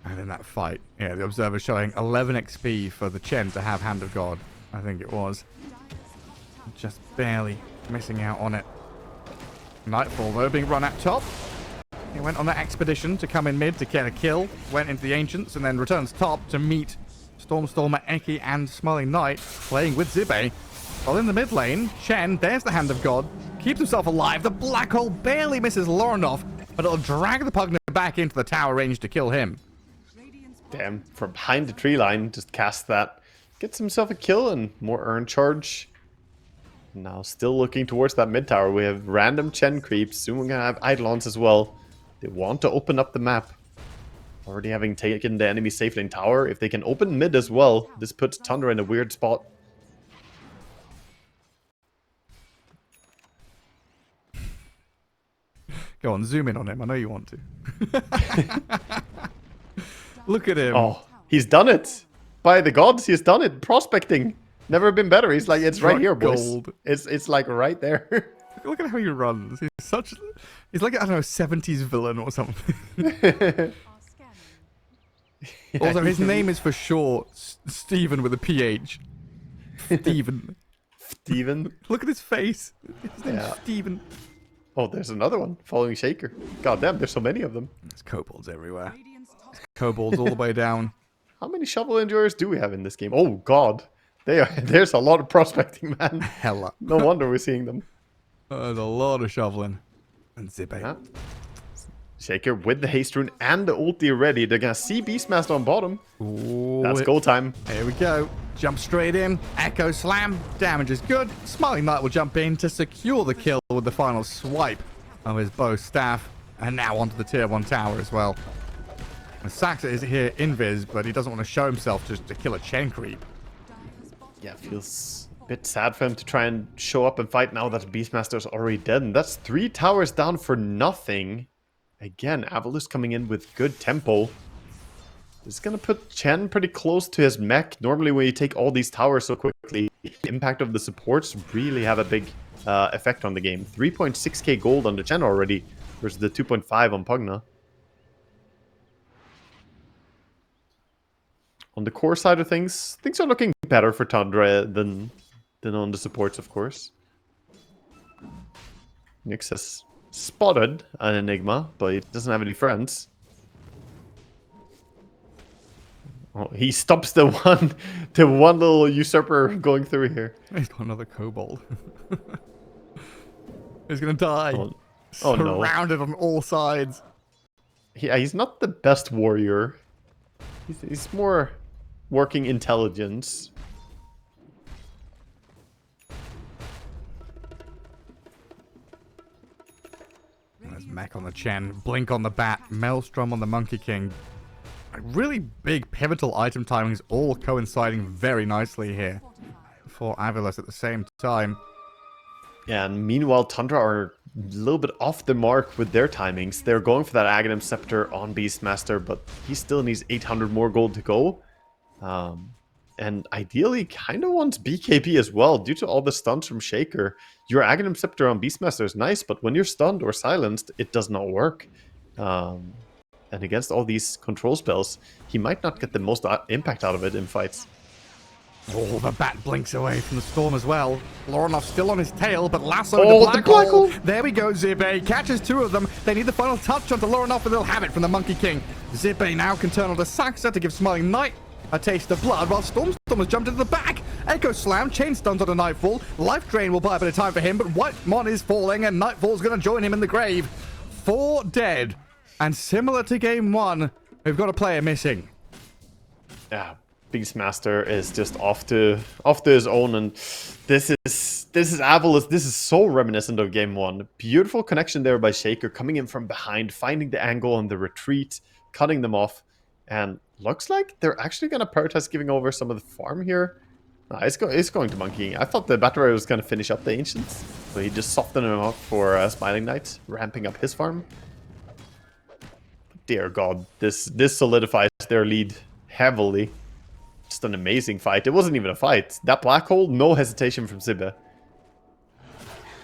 And in that fight, yeah, the Observer showing 11 XP for the Chen to have Hand of God, I think it was. Just barely missing out on it. Nightfall, though, being run at top. He went on that expedition to come in mid to get a kill, went into the Ancients, and then returns top to meet Stormer, Eki, and Smiling Knight playing with Zibe. While in the mid lane, Chen, there's the Hand of God, keeps himself alive. The Black Hole barely misses Lorinov, but it'll drag the Pugner back into the tower range to kill him. Damn, from behind the tree line, just cast that. Gets himself a kill and more earn charge. Now still looking towards that mid tower. We have random Chen creeps. Soon we're going to have Eidolons as well. They want to open up the map. Already having taken the enemy safe lane tower. If they can open mid as well, this puts Tundra in a weird spot. Go on, zoom in on him. I know you want to. Look at him. Oh, he's done it. By the gods, he's done it. Prospecting. Never been better. He's like, it's right here, boys. Gold. It's like right there. Look at how he runs. He's like, I don't know, 70s villain or something. Also, his name is for short Stephen with a PH. Stephen. Steven. Look at his face. His name's Yeah. Stephen. Oh, there's another one following Shaker. God damn, there's so many of them. There's kobolds everywhere. There's kobolds all the way down. How many shovel enjoyers do we have in this game? Oh god, there's a lot of prospecting, man. Hella. No wonder we're seeing them. There's a lot of shoveling. And Zippe. Yeah. Shaker with the haste rune and the ulti ready. They're gonna see Beastmaster on bottom. Ooh, That's go time. Here we go. Jump straight in. Echo slam. Damage is good. Smiling Knight will jump in to secure the kill with the final swipe of his bow staff. And now onto the tier 1 tower as well. And Saxa is here invis, but he doesn't want to show himself just to kill a chain creep. Yeah, feels a bit sad for him to try and show up and fight now that Beastmaster's already dead. And that's 3 towers down for nothing. Again, Avulus coming in with good tempo. This is going to put Chen pretty close to his mech. Normally when you take all these towers so quickly, the impact of the supports really have a big effect on the game. 3.6k gold on the Chen already versus the 2.5 on Pugna. On the core side of things are looking better for Tundra than on the supports, of course. Nyx has spotted an Enigma, but he doesn't have any friends. Oh, he stops the one little usurper going through here. He's got another kobold. He's gonna die. Oh no. Surrounded on all sides. Yeah, he's not the best warrior. He's more working intelligence. There's Mech on the Chen, Blink on the Bat, Maelstrom on the Monkey King. Really big pivotal item timings all coinciding very nicely here for Avulus at the same time. Yeah, and meanwhile, Tundra are a little bit off the mark with their timings. They're going for that Aghanim Scepter on Beastmaster, but he still needs 800 more gold to go. And ideally, kind of wants BKB as well, due to all the stuns from Shaker. Your Aghanim Scepter on Beastmaster is nice, but when you're stunned or silenced, it does not work. And against all these control spells, he might not get the most impact out of it in fights. Oh, the bat blinks away from the storm as well. Lorinov still on his tail, but lasso Oh, the black hole. There we go, Zippe. Catches 2 of them. They need the final touch onto Lorinov, and they'll have it from the Monkey King. Zippe now can turn onto Saxa to give Smiling Knight a taste of blood, while Stormstorm has jumped into the back. Echo Slam, chain stuns onto Nightfall. Life Drain will buy a bit of time for him, but Whitemon is falling, and Nightfall's going to join him in the grave. 4 dead. And similar to game 1, we've got a player missing. Yeah, Beastmaster is just off to his own, and this is Avulus. This is so reminiscent of game 1. Beautiful connection there by Shaker, coming in from behind, finding the angle on the retreat, cutting them off, and looks like they're actually going to prioritize giving over some of the farm here. It's going to Monkey. I thought the Battery was going to finish up the Ancients, so he just softened him up for Smiling Knight, ramping up his farm. Dear God, this solidifies their lead heavily. Just an amazing fight. It wasn't even a fight. That black hole, no hesitation from Zippe.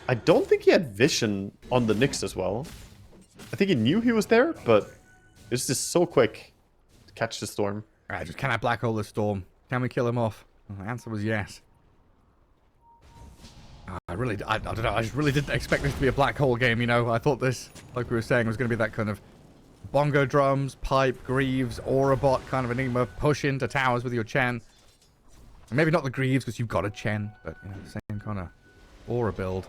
I don't think he had vision on the Nyx as well. I think he knew he was there, but it's just so quick to catch the storm. Alright, just can I black hole the storm? Can we kill him off? Well, the answer was yes. I don't know, I just really didn't expect this to be a black hole game, you know. I thought this, like we were saying, was going to be that kind of bongo drums, pipe, Greaves, Aurabot kind of Enigma, push into towers with your Chen. And maybe not the Greaves because you've got a Chen, but you know, the same kind of aura build.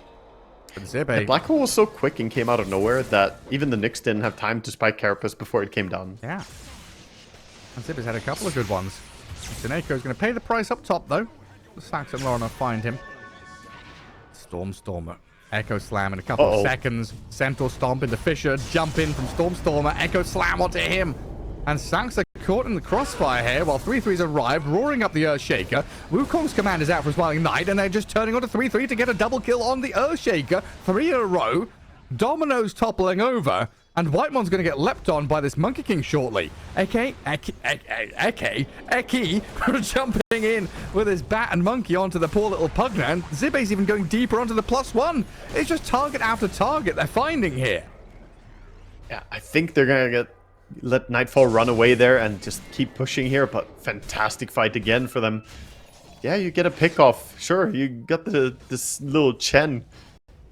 But Zippe, The black hole was so quick and came out of nowhere that even the Nyx didn't have time to spike Carapace before it came down. yeah. And Zippe's had a couple of good ones. Sineko's going to pay the price up top though. The Sax and Lorna find him. Stormer. Echo Slam in a couple of seconds. Centaur Stomp into Fisher. Jump in from Stormer. Echo Slam onto him. And Saxa caught in the crossfire here while 3-3's arrived, roaring up the Earthshaker. Wukong's command is out for Smiling Knight, and they're just turning onto 3-3 to get a double kill on the Earthshaker. 3 in a row. Dominoes toppling over, and Whitemon's going to get leapt on by this Monkey King shortly. Eki jumping in with his bat and monkey onto the poor little Pugna, and Zibe's even going deeper onto the +1. It's just target after target they're finding here. Yeah, I think they're going to let Nightfall run away there and just keep pushing here, but fantastic fight again for them. Yeah, you get a pick off. Sure, you got this little Chen.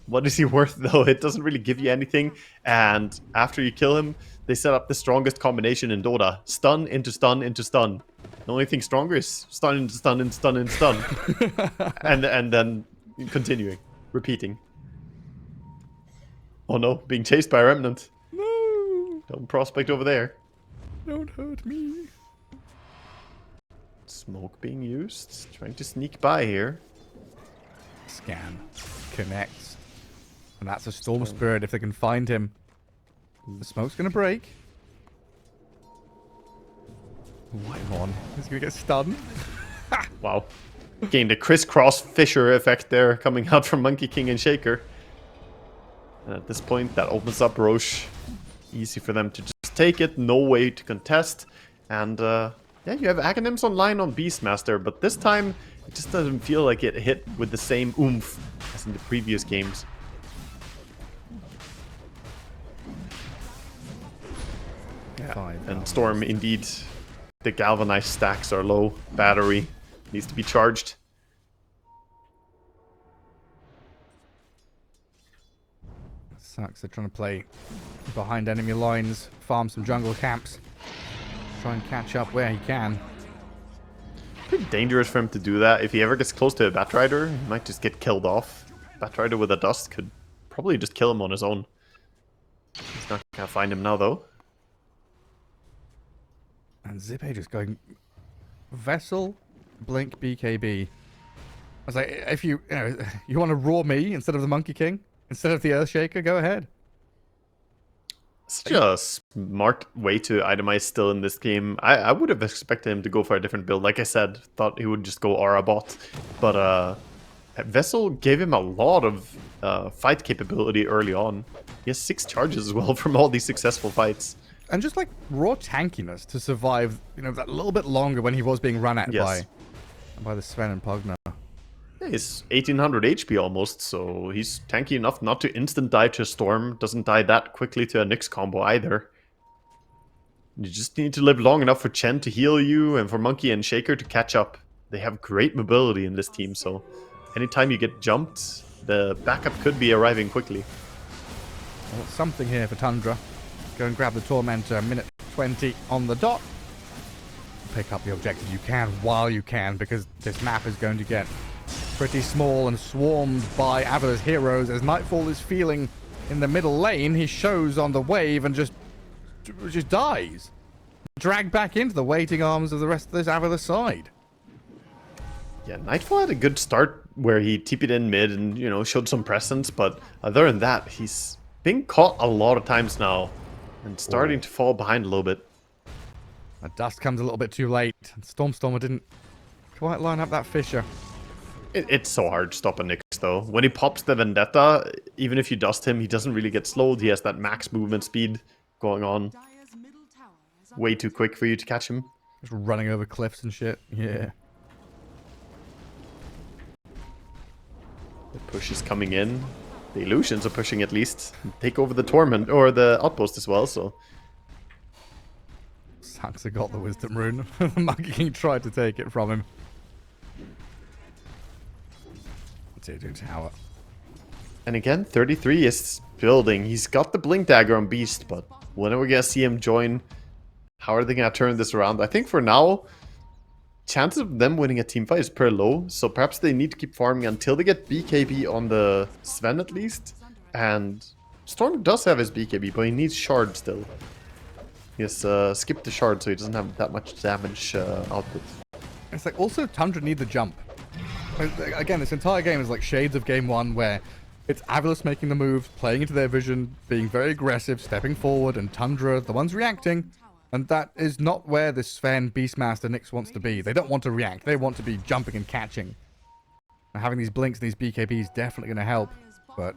What is he worth, though? It doesn't really give you anything. And after you kill him, they set up the strongest combination in Dota. Stun into stun into stun. The only thing stronger is stun into stun into stun into stun. and then continuing. Repeating. Oh no, being chased by a remnant. No! Don't prospect over there. Don't hurt me. Smoke being used. Trying to sneak by here. Scan. Connects. And that's a Storm Spirit if they can find him. The smoke's going to break. Whitemon is going to get stunned. Wow. Gained a crisscross Fisher effect there coming out from Monkey King and Shaker. And at this point, that opens up Roche. Easy for them to just take it. No way to contest. And yeah, you have Aghanims online on Beastmaster, but this time it just doesn't feel like it hit with the same oomph as in the previous games. Yeah. And Storm, indeed, the galvanized stacks are low. Battery needs to be charged. Sucks. They're trying to play behind enemy lines, farm some jungle camps, try and catch up where he can. Pretty dangerous for him to do that. If he ever gets close to a Batrider, he might just get killed off. Batrider with a dust could probably just kill him on his own. He's not gonna find him now, though. And Zipe just going Vessel, Blink, BKB. I was like, if you want to raw me instead of the Monkey King, instead of the Earthshaker, go ahead. Such a smart way to itemize still in this game. I would have expected him to go for a different build. Like I said, thought he would just go Aura bot. But Vessel gave him a lot of fight capability early on. He has 6 charges as well from all these successful fights. And just like raw tankiness to survive, that little bit longer when he was being run at by the Sven and Pugna. Yeah, he's 1800 HP almost, so he's tanky enough not to instant die to a Storm. Doesn't die that quickly to a Nyx combo either. You just need to live long enough for Chen to heal you and for Monkey and Shaker to catch up. They have great mobility in this team, so anytime you get jumped, the backup could be arriving quickly. Well, something here for Tundra. Go and grab the Tormentor, minute 20 on the dot. Pick up the objective you can while you can, because this map is going to get pretty small and swarmed by Avulus heroes. As Nightfall is feeling in the middle lane, he shows on the wave and just dies. Dragged back into the waiting arms of the rest of this Avulus side. Yeah, Nightfall had a good start where he TP'd in mid and, showed some presence, but other than that, he's been caught a lot of times now and starting to fall behind a little bit. The dust comes a little bit too late. Stormstormer didn't quite line up that Fisher. It's so hard to stop a Nyx, though. When he pops the Vendetta, even if you dust him, he doesn't really get slowed. He has that max movement speed going on. Way too quick for you to catch him. Just running over cliffs and shit. Yeah. The push is coming in. The illusions are pushing at least. Take over the Torment, or the Outpost as well, so... Saxa got the Wisdom Rune. Monkey King tried to take it from him. T2 tower. And again, 33 is building. He's got the Blink Dagger on Beast, but when are we going to see him join? How are they going to turn this around? I think for now, chances of them winning a teamfight is pretty low, so perhaps they need to keep farming until they get BKB on the Sven at least. And Storm does have his BKB, but he needs Shard still. He has skipped the Shard, so he doesn't have that much damage output. It's like, also Tundra need the jump. Again, this entire game is like shades of game 1, where it's Avulus making the moves, playing into their vision, being very aggressive, stepping forward, and Tundra, the ones reacting. And that is not where this Sven, Beastmaster, Nyx wants to be. They don't want to react. They want to be jumping and catching. And having these blinks and these BKBs is definitely going to help. But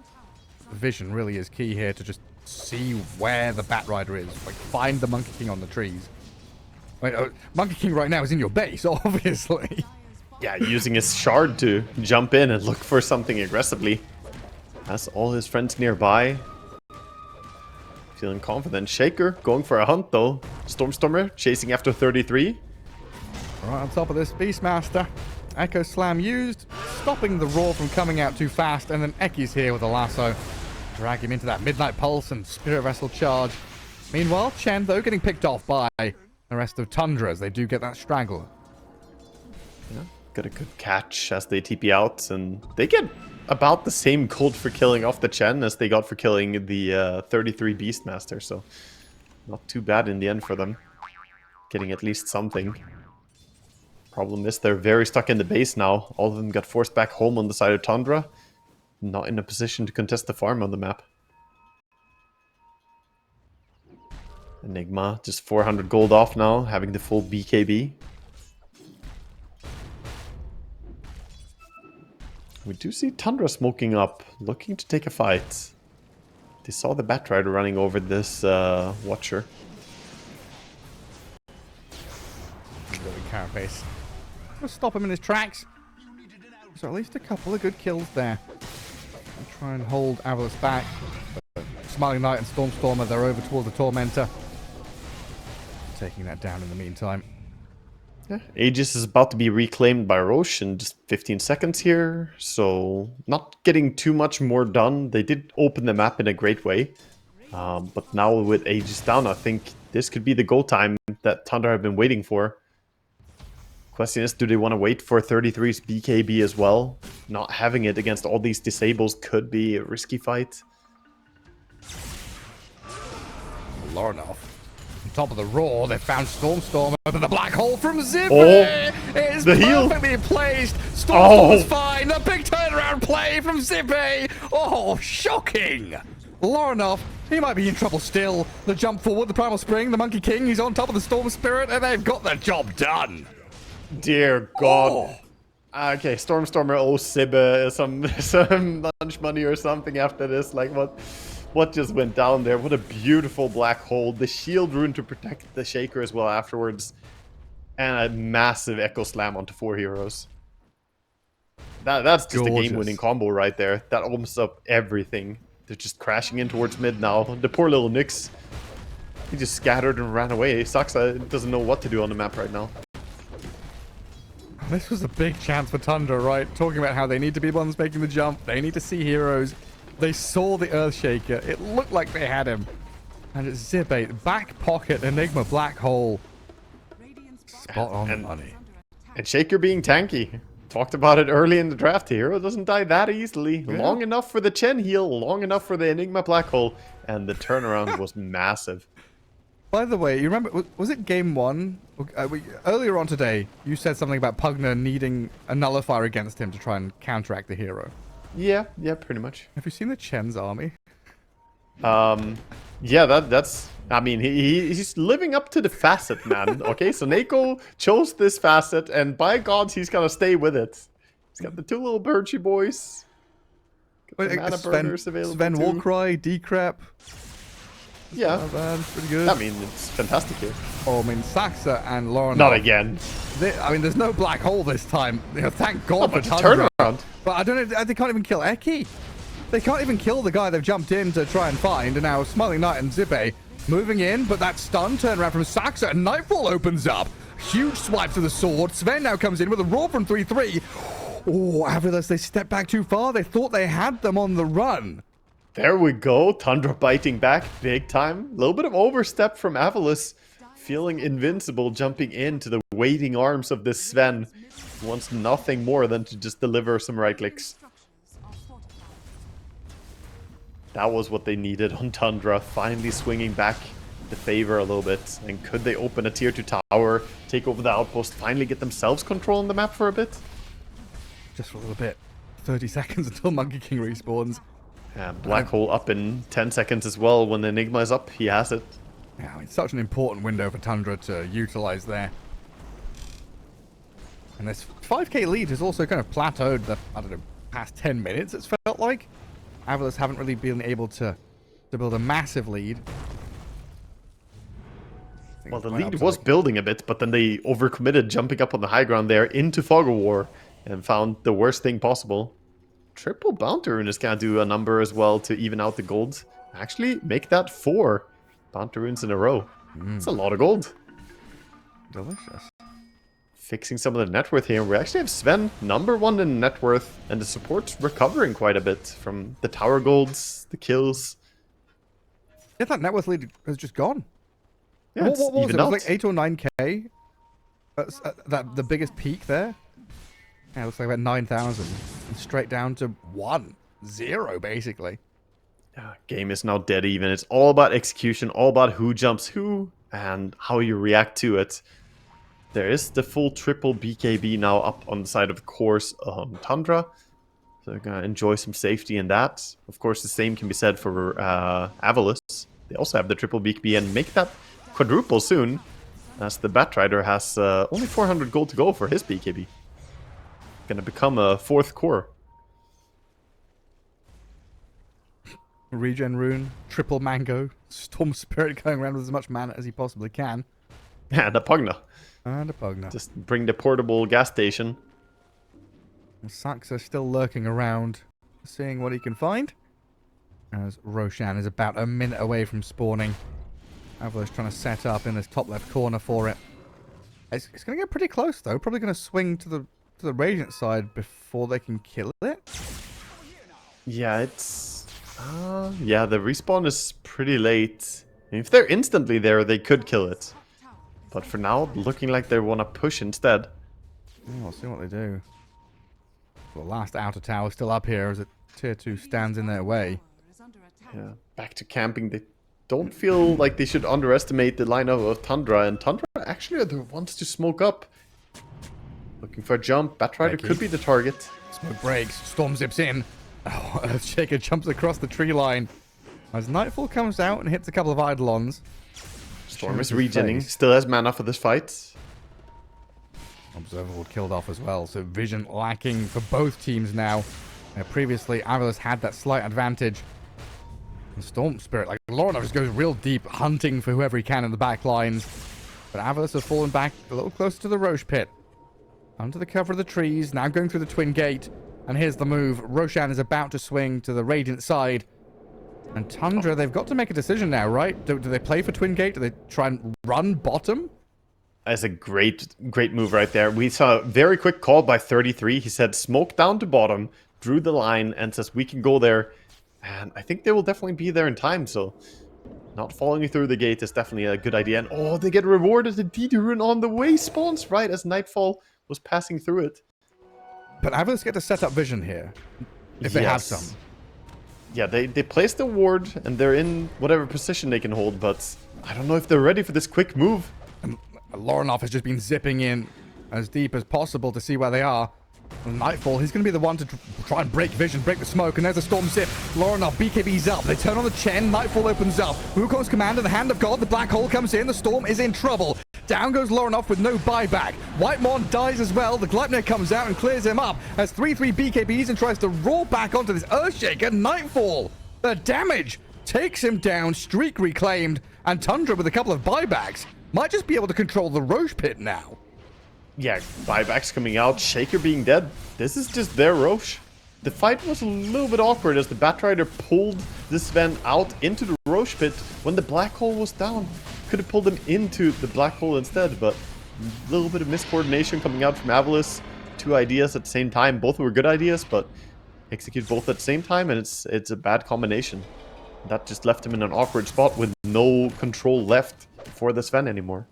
vision really is key here to just see where the Batrider is. Like, find the Monkey King on the trees. Wait, Monkey King right now is in your base, obviously. Yeah, using his shard to jump in and look for something aggressively. Has all his friends nearby. Feeling confident. Shaker going for a hunt though. Stormstormer chasing after 33. Right on top of this, Beastmaster. Echo Slam used, stopping the Roar from coming out too fast, and then Eki's here with a lasso. Drag him into that Midnight Pulse and Spirit Vessel charge. Meanwhile, Chen, though, getting picked off by the rest of Tundra as they do get that straggle. Yeah, got a good catch as they TP out, and they get about the same gold for killing off the Chen as they got for killing the 33 Beastmaster, so not too bad in the end for them. Getting at least something. Problem is they're very stuck in the base now. All of them got forced back home on the side of Tundra. Not in a position to contest the farm on the map. Enigma just 400 gold off now, having the full BKB. We do see Tundra smoking up, looking to take a fight. They saw the Batrider running over this Watcher. Really carapace. We'll stop him in his tracks. So at least a couple of good kills there. I'll try and hold Avulus back. But Smiling Knight and Stormstormer, they're over toward the Tormentor. Taking that down in the meantime. Yeah, Aegis is about to be reclaimed by Roche in just 15 seconds here, so not getting too much more done. They did open the map in a great way, but now with Aegis down, I think this could be the go time that Tundra have been waiting for. Question is, do they want to wait for 33's BKB as well? Not having it against all these disables could be a risky fight. Lornoff. On top of the Roar, they found Stormstormer, but the black hole from Zippy is the heal. perfectly placed. Stormstormer's fine. A big turnaround play from Zippy. Oh, shocking. Lornoff, he might be in trouble still. The jump forward, the Primal Spring, the Monkey King, he's on top of the Storm Spirit, and they've got the job done. Dear God. Okay, Stormstormer owes Sibbe some lunch money or something after this. Like, what just went down there? What a beautiful black hole. The shield rune to protect the Shaker as well afterwards. And a massive Echo Slam onto 4 heroes. That's just a game-winning combo right there. That opens up everything. They're just crashing in towards mid now. The poor little Nyx. He just scattered and ran away. Saxa doesn't know what to do on the map right now. This was a big chance for Tundra, right? Talking about how they need to be the ones making the jump. They need to see heroes. They saw the Earthshaker. It looked like they had him. And it's Zip8. Back pocket, Enigma, black hole. Spot on the money. And Shaker being tanky. Talked about it early in the draft. Hero doesn't die that easily. Yeah. Long enough for the Chen heal. Long enough for the Enigma black hole. And the turnaround was massive. By the way, you remember, was it game 1? Earlier on today, you said something about Pugner needing a nullifier against him to try and counteract the hero. Yeah, pretty much. Have you seen the Chen's army? Yeah, that's... I mean, he's living up to the facet, man. Okay, so Neko chose this facet, and by God, he's gonna stay with it. He's got the 2 little Birchie boys. Got the mana burners available Sven too. Warcry, Decrep. Yeah. Not bad, pretty good. I mean, it's fantastic here. Oh, I mean, Saxa and Lauren. Not again. I mean, there's no black hole this time. You know, thank God for Tundra. Turnaround. But I don't know, they can't even kill Eki. They can't even kill the guy they've jumped in to try and find. And now Smiling Knight and Zippe moving in, but that stun turnaround from Saxa and Nightfall opens up. Huge swipe to the sword. Sven now comes in with a roar from 3-3. Oh, Avulus, they stepped back too far. They thought they had them on the run. There we go. Tundra biting back big time. A little bit of overstep from Avulus. Feeling invincible, jumping into the waiting arms of this Sven. Who wants nothing more than to just deliver some right clicks. That was what they needed on Tundra. Finally swinging back the favor a little bit. And could they open a tier 2 tower, take over the outpost, finally get themselves control on the map for a bit? Just for a little bit. 30 seconds until Monkey King respawns. Yeah, black hole up in 10 seconds as well. When the Enigma is up, he has it. Yeah, it's such an important window for Tundra to utilize there. And this 5k lead has also kind of plateaued the, I don't know, past 10 minutes, it's felt like. Avulus haven't really been able to build a massive lead. Well, the lead was building a bit, but then they overcommitted, jumping up on the high ground there into Fog of War and found the worst thing possible. Triple Bounty Rune is going to do a number as well to even out the gold. Actually, make that 4 Bounty Runes in a row. That's a lot of gold. Delicious. Fixing some of the net worth here. We actually have Sven, #1 in net worth, and the support's recovering quite a bit from the tower golds, the kills. Yeah, that net worth lead has just gone. Yeah, what was it? It out. was like 8 or 9k? The biggest peak there? Yeah, it looks like about 9,000. And straight down to 1-0, basically. Yeah, game is now dead even. It's all about execution, all about who jumps who, and how you react to it. There is the full triple BKB now up on the side of the course on Tundra. So they're going to enjoy some safety in that. Of course, the same can be said for Avulus. They also have the triple BKB and make that quadruple soon, as the Batrider has only 400 gold to go for his BKB. Going to become a 4th core. Regen rune, triple mango, Storm Spirit going around with as much mana as he possibly can. Yeah, the Pugna. And a Pugna. Just bring the portable gas station. Saxa still lurking around, seeing what he can find. As Roshan is about a minute away from spawning. Avulus trying to set up in this top left corner for it. It's going to get pretty close though. Probably going to swing to the Radiant side before they can kill it. Yeah, it's... yeah, the respawn is pretty late. If they're instantly there, they could kill it. But for now, looking like they want to push instead. Yeah, we'll see what they do. The last outer tower still up here as a tier 2 stands in their way. Yeah, back to camping. They don't feel like they should underestimate the lineup of Tundra. And Tundra actually are the ones to smoke up. Looking for a jump. Batrider could be the target. Smoke breaks. Storm zips in. Oh, Earthshaker jumps across the tree line. As Nightfall comes out and hits a couple of Eidolons. Storm is regening. Still has mana for this fight. Observable killed off as well, so vision lacking for both teams now. Previously, Avulus had that slight advantage. And Storm Spirit, like Lorinov, just goes real deep, hunting for whoever he can in the back lines. But Avulus has fallen back a little closer to the Roche pit. Under the cover of the trees, now going through the Twin Gate. And here's the move. Roshan is about to swing to the Radiant side. And Tundra, they've got to make a decision now, right? Do they play for Twin Gate? Do they try and run bottom? That's a great move right there. We saw a very quick call by 33. He said smoke down to bottom, drew the line, and says we can go there. And I think they will definitely be there in time, so not following through the gate is definitely a good idea. And oh, they get rewarded. The DD rune on the way spawns right as Nightfall was passing through it. But Avulus get to set up vision here, if they have some. Yeah, they place the ward, and they're in whatever position they can hold, but I don't know if they're ready for this quick move. And Lorinov has just been zipping in as deep as possible to see where they are. And Nightfall, he's going to be the one to try and break vision, break the smoke, and there's a Storm Zip. Lorinov, BKB's up. They turn on the Chen. Nightfall opens up. Wukong's command in the hand of God. The Black Hole comes in. The Storm is in trouble. Down goes Lorinov with no buyback. Whitemon dies as well. The Gleipnir comes out and clears him up. Has 3-3 BKBs and tries to roll back onto this Earthshaker. Nightfall. The damage takes him down. Streak reclaimed. And Tundra with a couple of buybacks might just be able to control the Roche pit now. Yeah, buybacks coming out. Shaker being dead. This is just their Roche. The fight was a little bit awkward as the Batrider pulled this Sven out into the Roche pit when the Black Hole was down. Could have pulled him into the Black Hole instead, but a little bit of miscoordination coming out from Avulus. 2 ideas at the same time. Both were good ideas, but execute both at the same time, and it's a bad combination. That just left him in an awkward spot with no control left for the Sven anymore.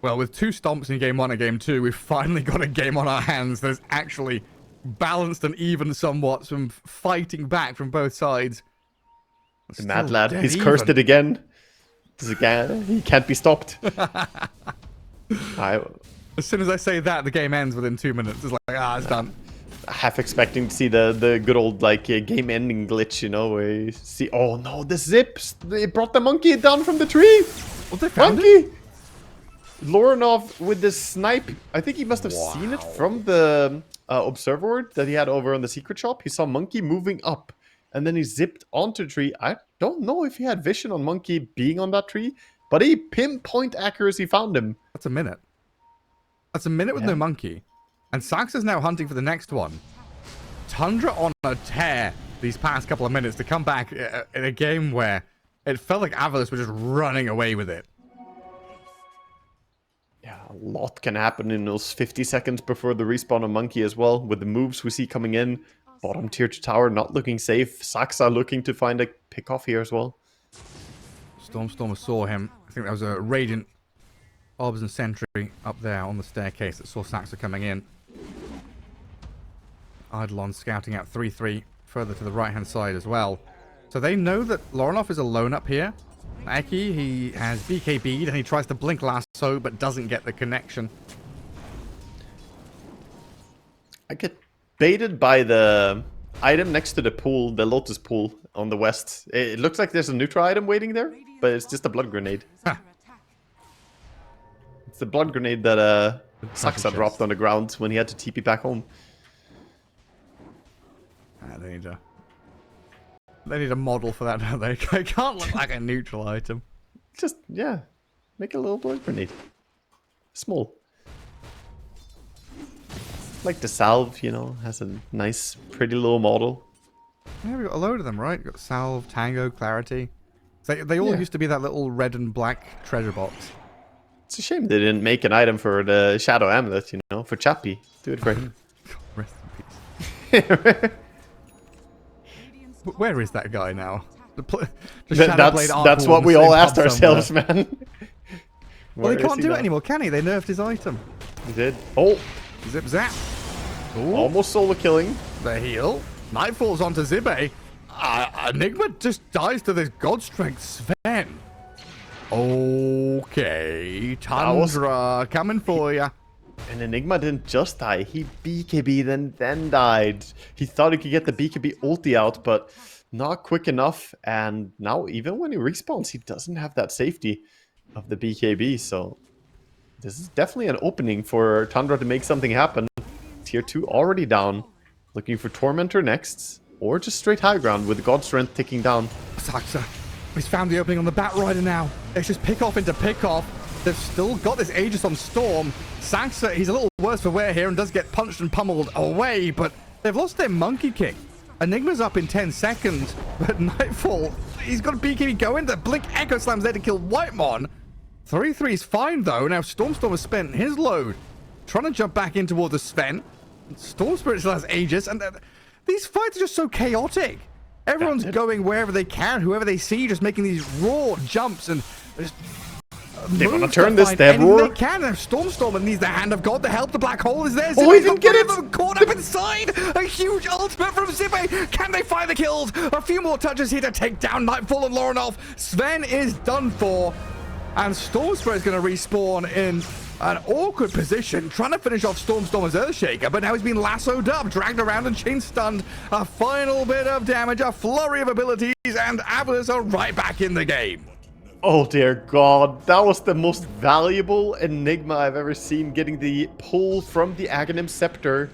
Well, with 2 stomps in game 1 and game 2, we've finally got a game on our hands that's actually balanced and even somewhat, some fighting back from both sides. The mad lad, he's cursed it again. He can't be stopped. As soon as I say that, the game ends within 2 minutes. It's like, it's done. Half expecting to see the good old like game-ending glitch, you know, where you see, oh no, the zips! They brought the monkey down from the tree! What, they found monkey! it? Lorinov with the snipe. I think he must have seen it from the observer that he had over on the secret shop. He saw monkey moving up. and then he zipped onto the tree. I don't know if he had vision on Monkey being on that tree, but he pinpoint accuracy found him. That's a minute. That's a minute with no monkey. And Sax is now hunting for the next one. Tundra on a tear these past couple of minutes to come back in a game where it felt like Avulus were just running away with it. Yeah, a lot can happen in those 50 seconds before the respawn of Monkey as well. With the moves we see coming in, bottom tier 2 tower not looking safe. Saxa looking to find a pick off here as well. Stormstormer saw him. I think that was a Radiant Obs and Sentry up there on the staircase that saw Saxa coming in. Eidolon scouting out 3-3 further to the right-hand side as well. So they know that Lorinov is alone up here. Eki, he has BKB'd and he tries to blink lasso but doesn't get the connection. I get baited by the item next to the pool, the Lotus pool on the west. It looks like there's a neutral item waiting there, but it's just a blood grenade. Huh. It's the blood grenade that Saxa dropped on the ground when he had to TP back home. They need a model for that, don't they? It can't look like a neutral item. Just, yeah. Make a little blood grenade. Small. Like the Salve, you know, has a nice, pretty little model. Yeah, we've got a load of them, right? We've got Salve, Tango, Clarity. They all used to be that little red and black treasure box. It's a shame they didn't make an item for the Shadow Amulet, you know, for Chappie. Do it for him. Rest in peace. Where is that guy now? That's what we all asked ourselves, man. Well, he can't do it anymore, can he? They nerfed his item. He did. Oh. Zip zap. Ooh. Almost solo killing. The heal. Nightfall's onto Zibe. Enigma just dies to this God Strength Sven. Okay. Tundra coming for ya. And Enigma didn't just die. He BKB'd and then died. He thought he could get the BKB ulti out, but not quick enough. And now even when he respawns, he doesn't have that safety of the BKB. So this is definitely an opening for Tundra to make something happen. Tier 2 already down. Looking for Tormentor next. Or just straight high ground with God Strength ticking down. Saxa. He's found the opening on the Bat Rider now. It's just pick off into pick off. They've still got this Aegis on Storm. Saxa, he's a little worse for wear here and does get punched and pummeled away, but they've lost their Monkey King. Enigma's up in 10 seconds, but Nightfall, he's got a BKB going. The Blink Echo Slam's there to kill Whitemon. 3-3 is fine, though. Now Stormstorm has spent his load trying to jump back in toward the Sven. Storm Spirit still has Aegis, and these fights are just so chaotic. Everyone's going wherever they can, whoever they see, just making these raw jumps and just... They want to turn this, they have roar. They can. Stormstormer needs the hand of God to help. The black hole is there. Oh, he didn't get it. Caught up inside. A huge ultimate from Zippe. Can they find the kills? A few more touches here to take down Nightfall and Lorinov. Sven is done for. And Stormspray is going to respawn in an awkward position, trying to finish off Stormstormer's Earthshaker, but now he's been lassoed up, dragged around and chain stunned. A final bit of damage, a flurry of abilities, and Avulus are right back in the game. Oh dear God, that was the most valuable Enigma I've ever seen, getting the pull from the Aghanim Scepter.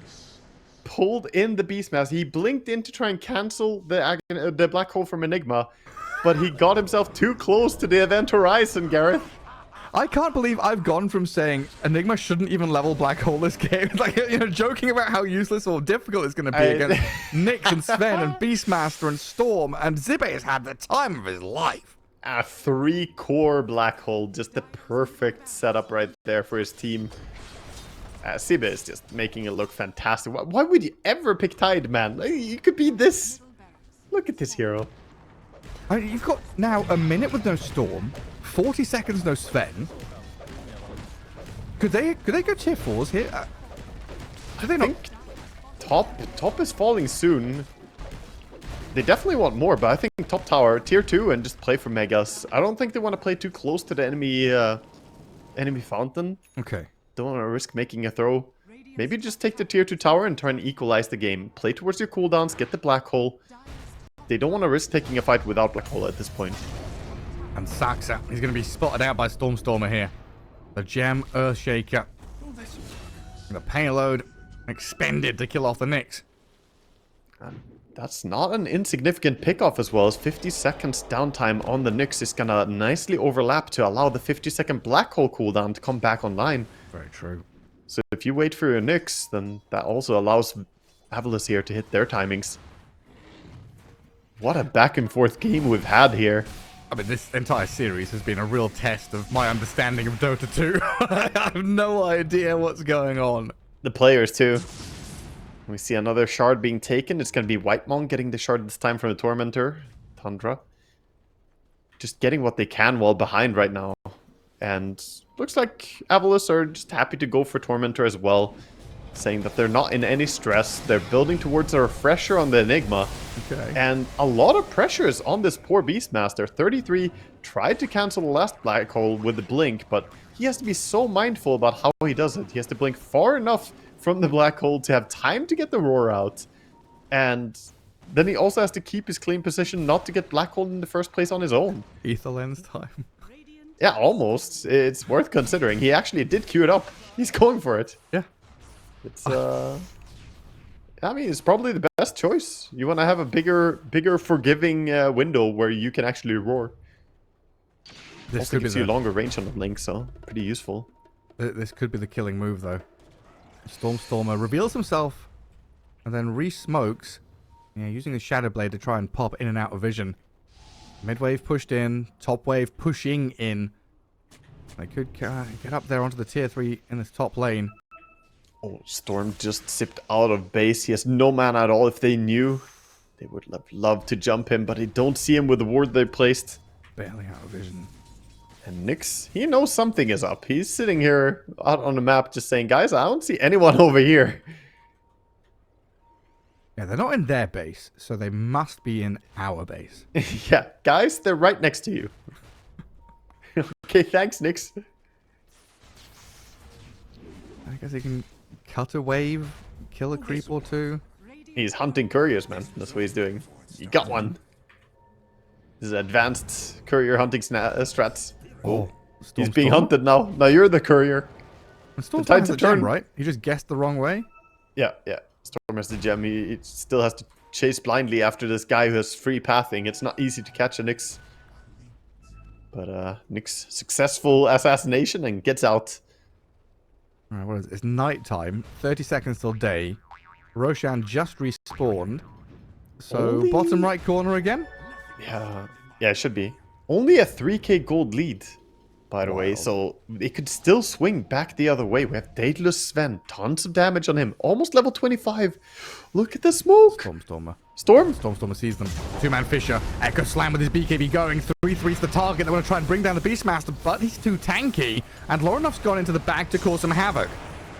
Pulled in the Beastmaster. He blinked in to try and cancel the black hole from Enigma, but he got himself too close to the event horizon, Gareth. I can't believe I've gone from saying Enigma shouldn't even level Black Hole this game, like, you know, joking about how useless or difficult it's going to be against Nyx and Sven and Beastmaster and Storm, and Zippe has had the time of his life. A 3-core black hole, just the perfect setup right there for his team. Zippe is just making it look fantastic. Why would you ever pick Tide, man? You could be this. Look at this hero. I mean, you've got now a minute with no Storm, 40 seconds no Sven. Could they go tier 4s here? Do they not? Top is falling soon. They definitely want more, but I think top tower, tier 2, and just play for Megas. I don't think they want to play too close to the enemy fountain. Okay. Don't want to risk making a throw. Maybe just take the tier 2 tower and try and equalize the game. Play towards your cooldowns, get the black hole. They don't want to risk taking a fight without black hole at this point. And Saxa, he's going to be spotted out by Stormstormer here. The Gem Earthshaker. The payload expended to kill off the Nyx. That's not an insignificant pickoff as well, as 50 seconds downtime on the Nyx is gonna nicely overlap to allow the 50-second black hole cooldown to come back online. Very true. So if you wait for your Nyx, then that also allows Avulus here to hit their timings. What a back and forth game we've had here. I mean, this entire series has been a real test of my understanding of Dota 2. I have no idea what's going on. The players too. We see another shard being taken. It's going to be Whitemon getting the shard this time from the Tormentor. Tundra. Just getting what they can while behind right now. And looks like Avulus are just happy to go for Tormentor as well. Saying that they're not in any stress. They're building towards a refresher on the Enigma. Okay. And a lot of pressure is on this poor Beastmaster. 33 tried to cancel the last black hole with the blink, but he has to be so mindful about how he does it. He has to blink far enough from the black hole to have time to get the roar out. And then he also has to keep his clean position not to get black hole in the first place on his own. Ether lens time. Yeah, almost. It's worth considering. He actually did queue it up. He's going for it. Yeah. It's I mean, it's probably the best choice. You want to have a bigger forgiving window where you can actually roar. This also could be gives you longer range on the blink, so pretty useful. This could be the killing move, though. Stormstormer reveals himself and then re-smokes. Yeah, using the Shadow Blade to try and pop in and out of vision. Mid wave pushed in, top wave pushing in. They could get up there onto the tier 3 in this top lane. Oh, Storm just sipped out of base. He has no mana at all. If they knew, they would have loved to jump him, but they don't see him with the ward they placed. Barely out of vision. And Nyx, he knows something is up. He's sitting here out on the map just saying, guys, I don't see anyone over here. Yeah, they're not in their base, so they must be in our base. Yeah, guys, they're right next to you. Okay, thanks, Nyx. I guess he can cut a wave, kill a creep or two. He's hunting couriers, man. That's what he's doing. You got one. This is advanced courier hunting strats. Oh, he's being hunted now. Now you're the courier. Storm has the gem, right? He just guessed the wrong way. Yeah. Storm has the gem. He still has to chase blindly after this guy who has free pathing. It's not easy to catch a Nyx. But Nyx successful assassination and gets out. Alright, what is it? It's nighttime. 30 seconds till day. Roshan just respawned. So bottom right corner again? Yeah, it should be. Only a 3k gold lead, by the way, so it could still swing back the other way. We have Daedalus Sven, tons of damage on him, almost level 25. Look at the smoke. Stormstormer. Stormstormer sees them. Two-man Fisher. Echo Slam with his BKB going. 3-3's the target. They want to try and bring down the Beastmaster, but he's too tanky. And Loronov's gone into the back to cause some havoc.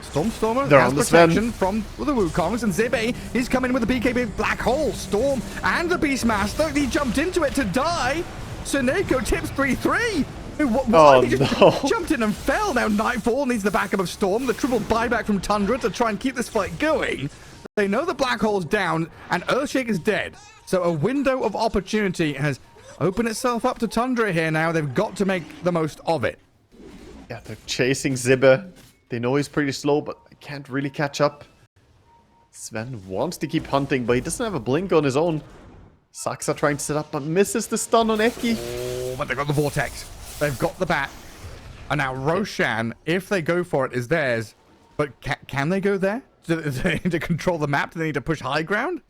Stormstormer has protection from the Wukongs, and Zibe, he's coming with the BKB Black Hole. Storm and the Beastmaster, he jumped into it to die. Suneko tips 3-3. What? He just jumped in and fell. Now Nightfall needs the backup of Storm. The triple buyback from Tundra to try and keep this fight going. They know the Black Hole's down, and Earthshake is dead. So a window of opportunity has opened itself up to Tundra here now. They've got to make the most of it. Yeah, they're chasing Zibe. They know he's pretty slow, but they can't really catch up. Sven wants to keep hunting, but he doesn't have a blink on his own. Saksa trying to set up, but misses the stun on Eki. Oh, but they've got the Vortex. They've got the bat. And now Roshan, if they go for it, is theirs. But can they go there? Do they need to control the map? Do they need to push high ground?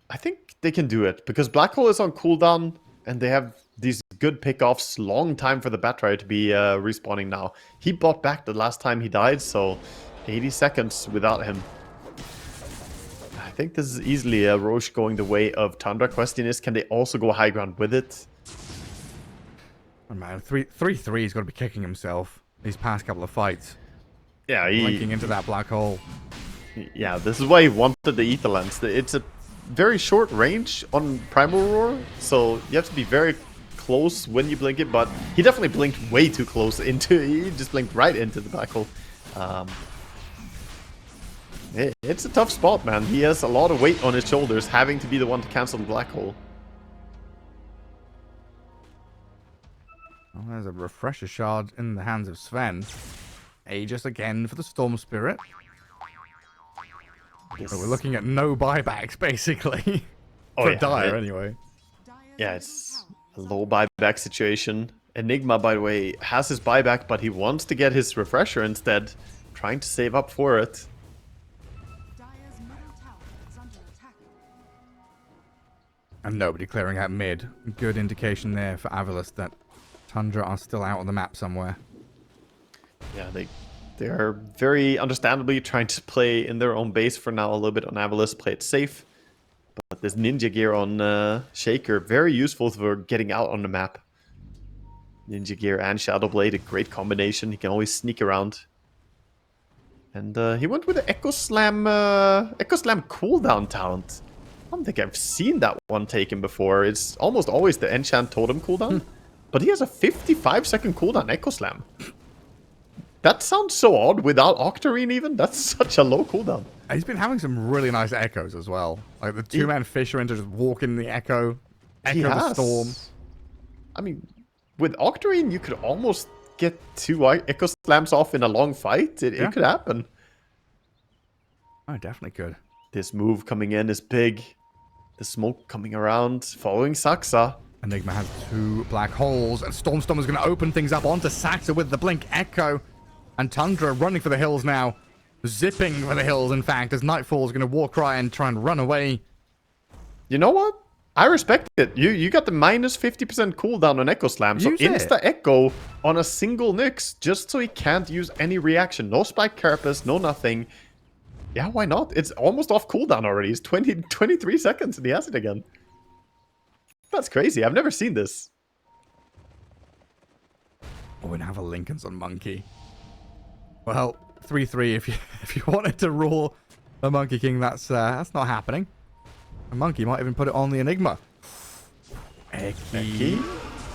I think they can do it, because Black Hole is on cooldown, and they have these good pickoffs. Long time for the Batrider to be respawning now. He bought back the last time he died, so 80 seconds without him. I think this is easily a Roche going the way of Tundra. Question is, can they also go high ground with it? Oh man, 3-3 he's got to be kicking himself these past couple of fights. Yeah, linking into that black hole. Yeah, this is why he wanted the Ether Lens. It's a very short range on Primal Roar, so you have to be very close when you blink it, but he definitely blinked way too close into it. He just blinked right into the black hole. It's a tough spot, man. He has a lot of weight on his shoulders, having to be the one to cancel the black hole. Oh, there's a refresher shard in the hands of Sven. Aegis again for the Storm Spirit. So we're looking at no buybacks, basically. For Dire, anyway. Yeah, it's a low buyback situation. Enigma, by the way, has his buyback, but he wants to get his refresher instead, trying to save up for it. And nobody clearing out mid. Good indication there for Avulus that Tundra are still out on the map somewhere. Yeah, they are very understandably trying to play in their own base for now, a little bit on Avulus, play it safe. But this ninja gear on Shaker, very useful for getting out on the map. Ninja gear and Shadow Blade, a great combination. He can always sneak around. And he went with the Echo Slam cooldown talent. I don't think I've seen that one taken before. It's almost always the Enchant Totem cooldown. But he has a 55-second cooldown Echo Slam. That sounds so odd without Octarine even. That's such a low cooldown. He's been having some really nice echoes as well. Like the two-man Fisherman to just walk in the echo the storm. I mean, with Octarine, you could almost get 2 Echo Slams off in a long fight. It could happen. Oh, definitely could. This move coming in is big. The smoke coming around, following Saxa. Enigma has 2 black holes, and Stormstorm is going to open things up onto Saxa with the Blink Echo. And Tundra running for the hills now. Zipping for the hills, in fact, as Nightfall is going to war cry and try and run away. You know what? I respect it. You got the minus 50% cooldown on Echo Slam, so insta Echo on a single Nyx, just so he can't use any reaction. No Spike Carapace, no nothing. Yeah, why not? It's almost off cooldown already. It's 23 seconds and he has it again. That's crazy. I've never seen this. Oh, and have a Lincoln's on Monkey. Well, 3-3 if you wanted to rule the Monkey King, that's not happening. A Monkey might even put it on the Enigma. Eki.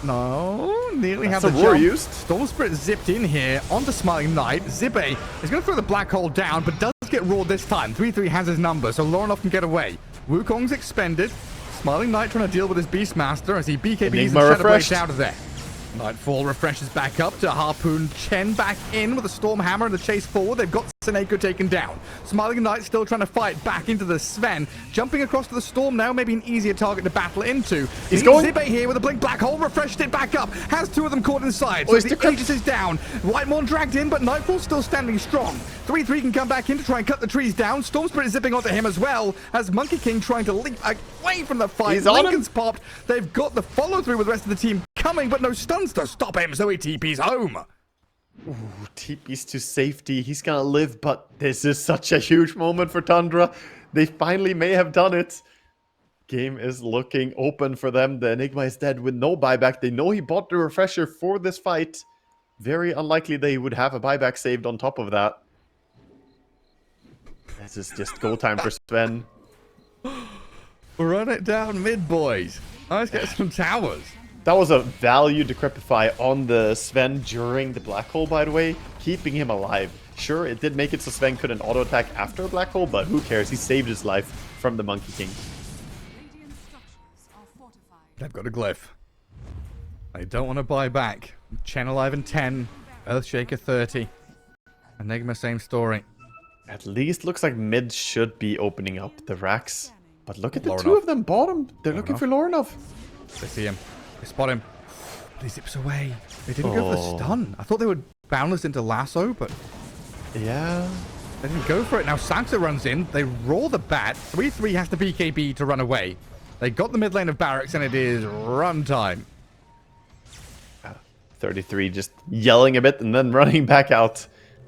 No, nearly had the war jump. used. Storm Spirit zipped in here onto Smiling Knight. Zippe is going to throw the black hole down, but does get roared this time. 3-3 has his number, so Lorinov can get away. Wukong's expended. Smiling Knight trying to deal with his Beastmaster as he BKBs and Shadow Blades out of there. Nightfall refreshes back up to Harpoon Chen back in with a Storm Hammer and the chase forward. They've got Seneko taken down. Smiling Knight still trying to fight back into the Sven. Jumping across to the Storm now, maybe an easier target to battle into. He's going. Zippe here with a Blink Black Hole, refreshed it back up. Has 2 of them caught inside. So the Aegis is down. Whitemorn dragged in, but Nightfall's still standing strong. 3-3 can come back in to try and cut the trees down. Storm Spirit is zipping onto him as well, as Monkey King trying to leap away from the fight. Lincoln's popped. They've got the follow-through with the rest of the team coming, but no stuns to stop him, so he TP's home. Ooh, TP's to safety. He's gonna live, but this is such a huge moment for Tundra. They finally may have done it. Game is looking open for them. The Enigma is dead with no buyback. They know he bought the refresher for this fight. Very unlikely they would have a buyback saved on top of that. This is just go time for Sven. Run it down mid, boys. Let's get some towers. That was a value Decrepify on the Sven during the black hole, by the way, keeping him alive. Sure, it did make it so Sven couldn't auto-attack after a black hole, but who cares? He saved his life from the Monkey King. They've got a glyph. They don't want to buy back. Chen alive in 10. Earthshaker 30. Enigma, same story. At least looks like mid should be opening up the racks. But look at the Lorinov. 2 of them bottom. They're looking for Lorinov. They see him. They spot him. But he zips away. They didn't go for the stun. I thought they would boundless into lasso, but yeah, they didn't go for it. Now Saxa runs in. They roll the bat. 3-3 has to BKB to run away. They got the mid lane of barracks, and it is run time. 33 just yelling a bit and then running back out.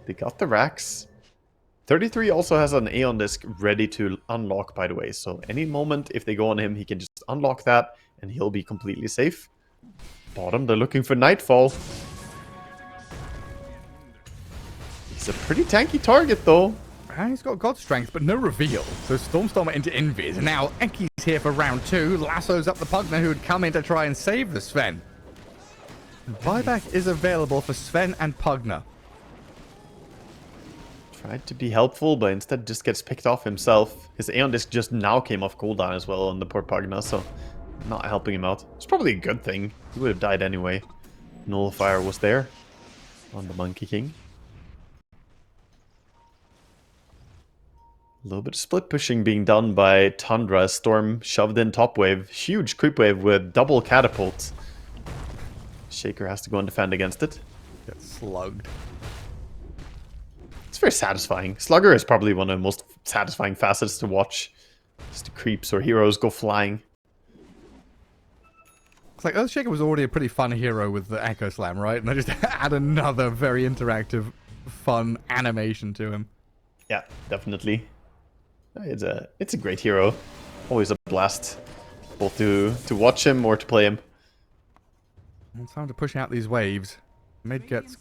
They got the racks. 33 also has an Aeon Disc ready to unlock, by the way. So any moment, if they go on him, he can just unlock that, and he'll be completely safe. Bottom, they're looking for Nightfall. He's a pretty tanky target, though. He's got God Strength, but no reveal. So Stormstormer into Invis. And now Eki's here for round 2. Lassos up the Pugner, who would come in to try and save the Sven. Buyback is available for Sven and Pugner. Tried to be helpful, but instead just gets picked off himself. His Aeon Disc just now came off cooldown as well on the poor Pugna, so not helping him out. It's probably a good thing. He would have died anyway. Nullifier was there on the Monkey King. A little bit of split pushing being done by Tundra. Storm shoved in top wave. Huge creep wave with double catapult. Shaker has to go and defend against it. Get slugged. It's very satisfying. Slugger is probably one of the most satisfying facets to watch. Just the creeps or heroes go flying. It's like Earthshaker was already a pretty fun hero with the Echo Slam, right? And they just add another very interactive, fun animation to him. Yeah, definitely. It's a great hero. Always a blast, both to watch him or to play him. It's time to push out these waves. Mid gets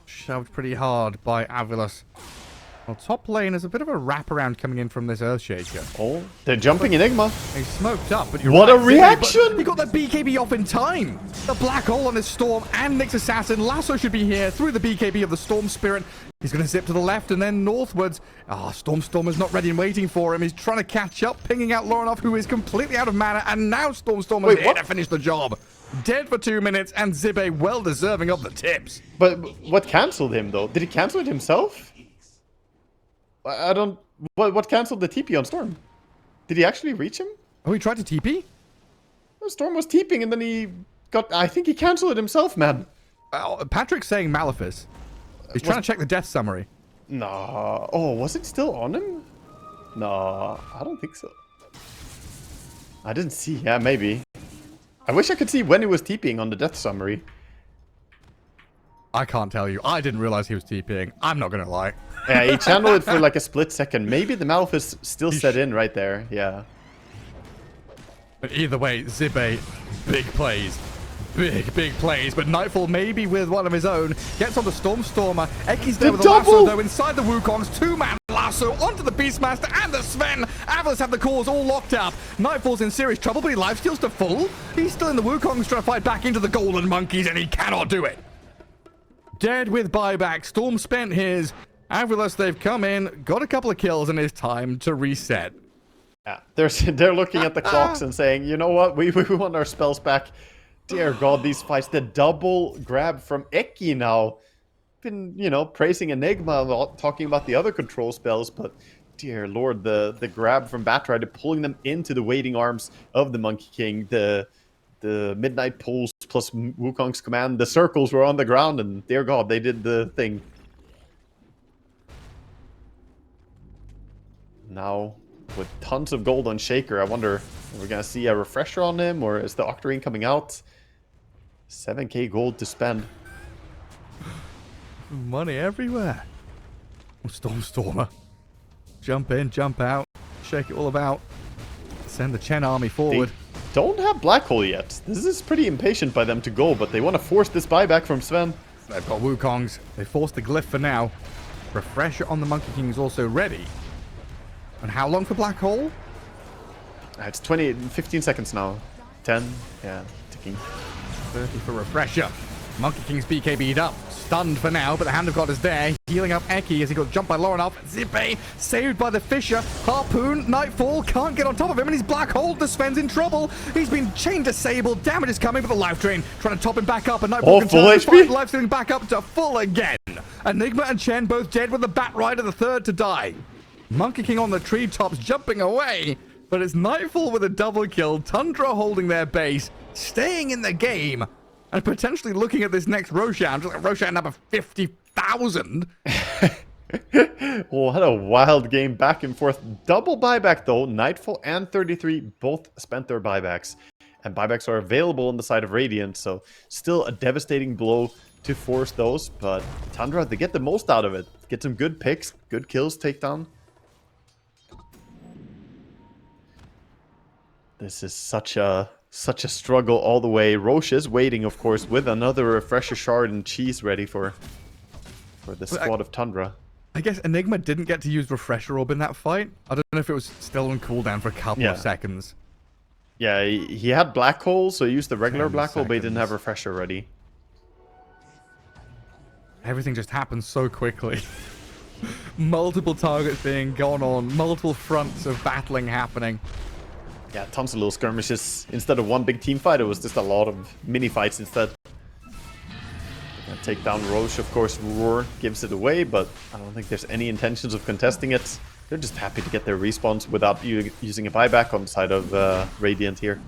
shoved pretty hard by Avulus. Well, top lane is a bit of a wraparound coming in from this Earthshaker. Oh, they're jumping Enigma. He's smoked up, but you're What right, a reaction! He got the BKB off in time. The black hole on his Storm and Nyx Assassin. Lasso should be here through the BKB of the Storm Spirit. He's going to zip to the left and then northwards. Storm's not ready and waiting for him. He's trying to catch up, pinging out Lorinov, who is completely out of mana. And now Storm's here to finish the job. Dead for 2 minutes, and Zibe well deserving of the tips. But what cancelled him, though? Did he cancel it himself? I don't... What cancelled the TP on Storm? Did he actually reach him? Oh, he tried to TP? Storm was TPing and then he got... I think he cancelled it himself, man. Patrick's saying Malefice. He's trying to check the death summary. Nah. Oh, was it still on him? No, I don't think so. I didn't see. Yeah, maybe. I wish I could see when he was TPing on the death summary. I can't tell you. I didn't realize he was TPing. I'm not going to lie. Yeah, he channeled it for like a split second. Maybe the Malefice still set in right there. Yeah. But either way, Zibe, big plays. Big plays. But Nightfall, maybe with one of his own, gets on the Stormer. Eki's there with the lasso, though, inside the Wukong's. Two-man lasso onto the Beastmaster and the Sven. Avulus have the cores all locked up. Nightfall's in serious trouble, but he lifesteals to full. He's still in the Wukong's trying to fight back into the Golden Monkeys, and he cannot do it. Dead with buyback. Storm spent his. Avulus, they've come in, got a couple of kills, and it's time to reset. Yeah, they're looking at the clocks and saying, you know what, we want our spells back. Dear God, these fights. The double grab from Eki now. Been, you know, praising Enigma, talking about the other control spells, but dear Lord, the grab from Batrider, pulling them into the waiting arms of the Monkey King, the Midnight Pulse plus Wukong's command, the circles were on the ground, and dear God, they did the thing. Now, with tons of gold on Shaker, I wonder if we're going to see a refresher on him, or is the Octarine coming out? 7k gold to spend. Money everywhere. Stormer. Jump in, jump out, shake it all about. Send the Chen army forward. They don't have Black Hole yet. This is pretty impatient by them to go, but they want to force this buyback from Sven. They've got Wukongs. They forced the glyph for now. Refresher on the Monkey King is also ready. And how long for Black Hole? It's 15 seconds now. 10, yeah, ticking. 30 for Refresher. Monkey King's BKB'd up. Stunned for now, but the Hand of God is there. Healing up Eki as he got jumped by Lorinov. Zibe saved by the Fisher. Harpoon, Nightfall, can't get on top of him, and he's Black Hole. The Sven's in trouble. He's been chain disabled. Damage is coming, but the Life Drain trying to top him back up, and Nightfall can turn the fight. Life stealing back up to full again. Enigma and Chen both dead with the Bat Rider, the third to die. Monkey King on the treetops, jumping away. But it's Nightfall with a double kill. Tundra holding their base, staying in the game, and potentially looking at this next Roshan. Just like Roshan number 50,000. What a wild game, back and forth. Double buyback though. Nightfall and 33 both spent their buybacks. And buybacks are available on the side of Radiant, so still a devastating blow to force those. But Tundra, they get the most out of it. Get some good picks, good kills, takedown. This is such a struggle all the way. Roche is waiting, of course, with another Refresher Shard and Cheese ready for the squad of Tundra. I guess Enigma didn't get to use Refresher Orb in that fight. I don't know if it was still on cooldown for a couple of seconds. Yeah, he had Black Hole, so he used the regular Black Hole, but he didn't have Refresher ready. Everything just happened so quickly. Multiple targets being gone on, multiple fronts of battling happening. Yeah, tons of little skirmishes. Instead of one big team fight, it was just a lot of mini fights instead. Take down Roche, of course. Roar gives it away, but I don't think there's any intentions of contesting it. They're just happy to get their respawns without using a buyback on the side of Radiant here.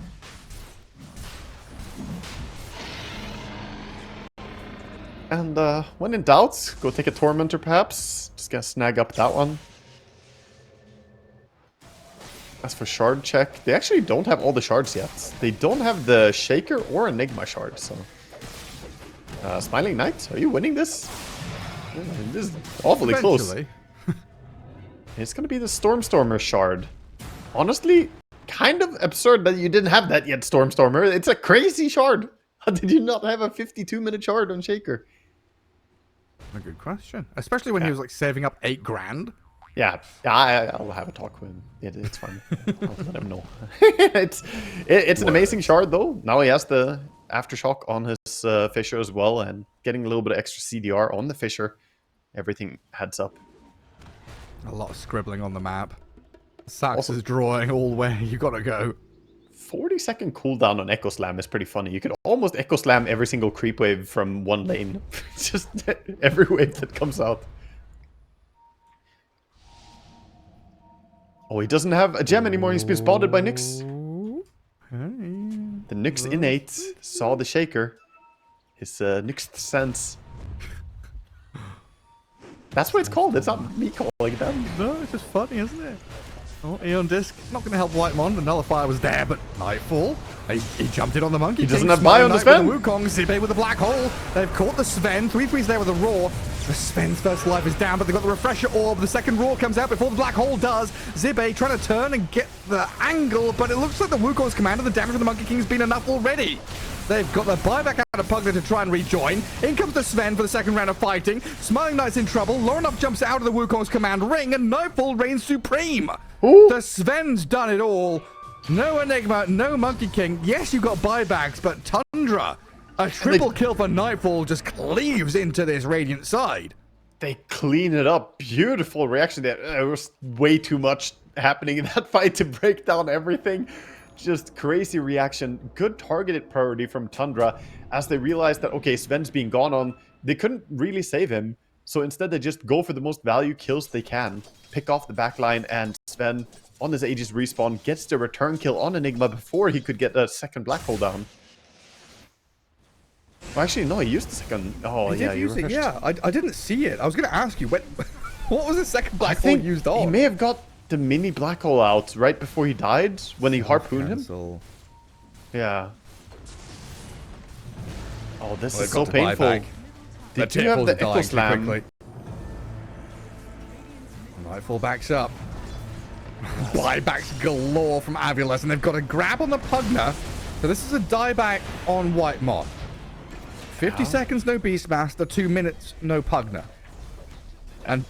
And when in doubt, go take a Tormentor perhaps. Just gonna snag up that one. As for shard check, they actually don't have all the shards yet. They don't have the Shaker or Enigma shard, so... Smiling Knight, are you winning this? This is awfully close. It's gonna be the Stormstormer shard. Honestly, kind of absurd that you didn't have that yet, Stormstormer. It's a crazy shard. How did you not have a 52-minute shard on Shaker? A good question. Especially when he was like saving up 8 grand. Yeah, I'll have a talk with him. It's fine. I'll let him know. it's an amazing shard though. Now he has the Aftershock on his Fisher as well, and getting a little bit of extra CDR on the Fisher. Everything heads up. A lot of scribbling on the map. Sax is drawing all the way. You gotta go. 40-second cooldown on Echo Slam is pretty funny. You could almost Echo Slam every single creep wave from one lane. Just every wave that comes out. Oh, he doesn't have a gem anymore. He's been spotted by Nyx. The Nyx innate saw the Shaker. His Nyx sense. That's what it's called. It's not me calling it that. No, it's just funny, isn't it? Oh, Aeon Disc. Not going to help Whitemon. The Nullifier was there, but Nightfall. He jumped in on the Monkey He King. doesn't have buy on the Sven. With the Wukong. Zibe with the Black Hole. They've caught the Sven. 3-3's there with a Roar. The Sven's first life is down, but they've got the Refresher Orb. The second Roar comes out before the Black Hole does. Zibe trying to turn and get the angle, but it looks like the Wukong's command of the damage from the Monkey King's been enough already. They've got the buyback out of Pugler to try and rejoin. In comes the Sven for the second round of fighting. Smiling Knight's in trouble. Lorenup jumps out of the Wukong's command ring, and Nightfall reigns supreme. Ooh. The Sven's done it all. No Enigma, no Monkey King. Yes, you got buybacks, but Tundra, a triple kill for Nightfall, just cleaves into this Radiant side. They clean it up. Beautiful reaction there. There was way too much happening in that fight to break down everything. Just crazy reaction. Good targeted priority from Tundra as they realized that, okay, Sven's being gone on. They couldn't really save him. So instead they just go for the most value kills they can. Pick off the backline, and Sven on his Aegis respawn gets the return kill on Enigma before he could get a second Black Hole down. Well, actually, no, he used the second. Oh, yeah, you used it. Yeah, I didn't see it. I was going to ask you, what was the second Black Hole used on? He may have got the mini Black Hole out right before he died when he harpooned him. Yeah. Oh, this is so painful. Did you have the Echo Slam? Nightfall backs up. Buybacks galore from Avulus, and they've got a grab on the Pugner. So this is a dieback on Whitemon. 50 seconds, no Beastmaster. 2 minutes, no Pugner. And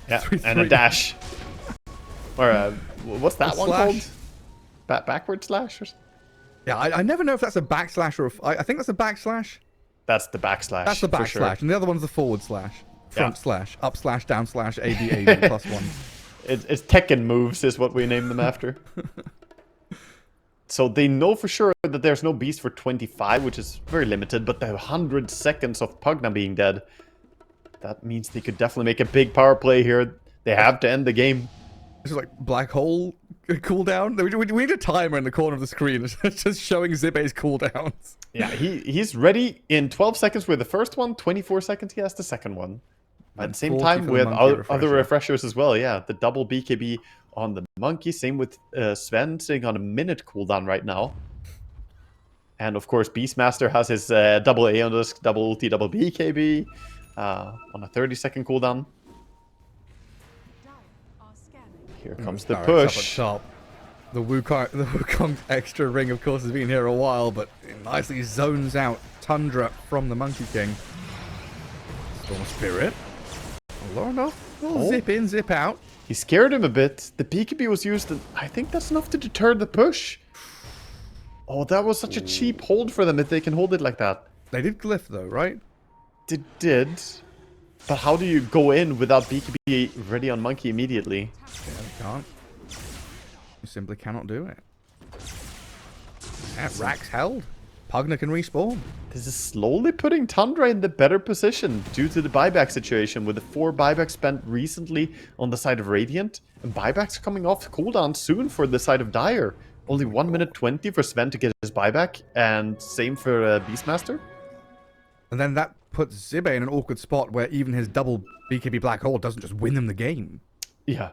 and a dash. Or what's that one called? Backward slash? Or... Yeah, I never know if that's a backslash or I think that's a backslash. That's the backslash. That's the backslash, sure. And the other one's the forward slash. Front slash, up slash, down slash, AB +1. It's Tekken moves is what we name them after. So they know for sure that there's no beast for 25, which is very limited, but the 100 seconds of Pugna being dead, that means they could definitely make a big power play here. They have to end the game. This is like Black Hole cooldown. We need a timer in the corner of the screen. It's just showing Zibe's cooldowns. Yeah, he's ready in 12 seconds with the first one, 24 seconds he has the second one. At the same time with other refreshers as well, yeah. The double BKB on the Monkey, same with Sven sitting on a minute cooldown right now. And of course Beastmaster has his double Aeon Disc, double ulti, double BKB on a 30-second cooldown. Here comes the push. Up at top. The Wukong extra ring, of course, has been here a while, but it nicely zones out Tundra from the Monkey King. Storm Spirit. Lorenup will zip in, zip out. He scared him a bit. The BKB was used, and I think that's enough to deter the push. Oh, that was such a cheap hold for them if they can hold it like that. They did glyph though, right? They did. But how do you go in without BKB ready on Monkey immediately? Yeah, they can't. You simply cannot do it. That Rack's held. Pugna can respawn. This is slowly putting Tundra in the better position due to the buyback situation, with the 4 buybacks spent recently on the side of Radiant, and buybacks coming off cooldown soon for the side of Dire. Only 1 minute 20 for Sven to get his buyback, and same for Beastmaster. And then that puts Zibe in an awkward spot where even his double BKB Black Hole doesn't just win them the game. Yeah.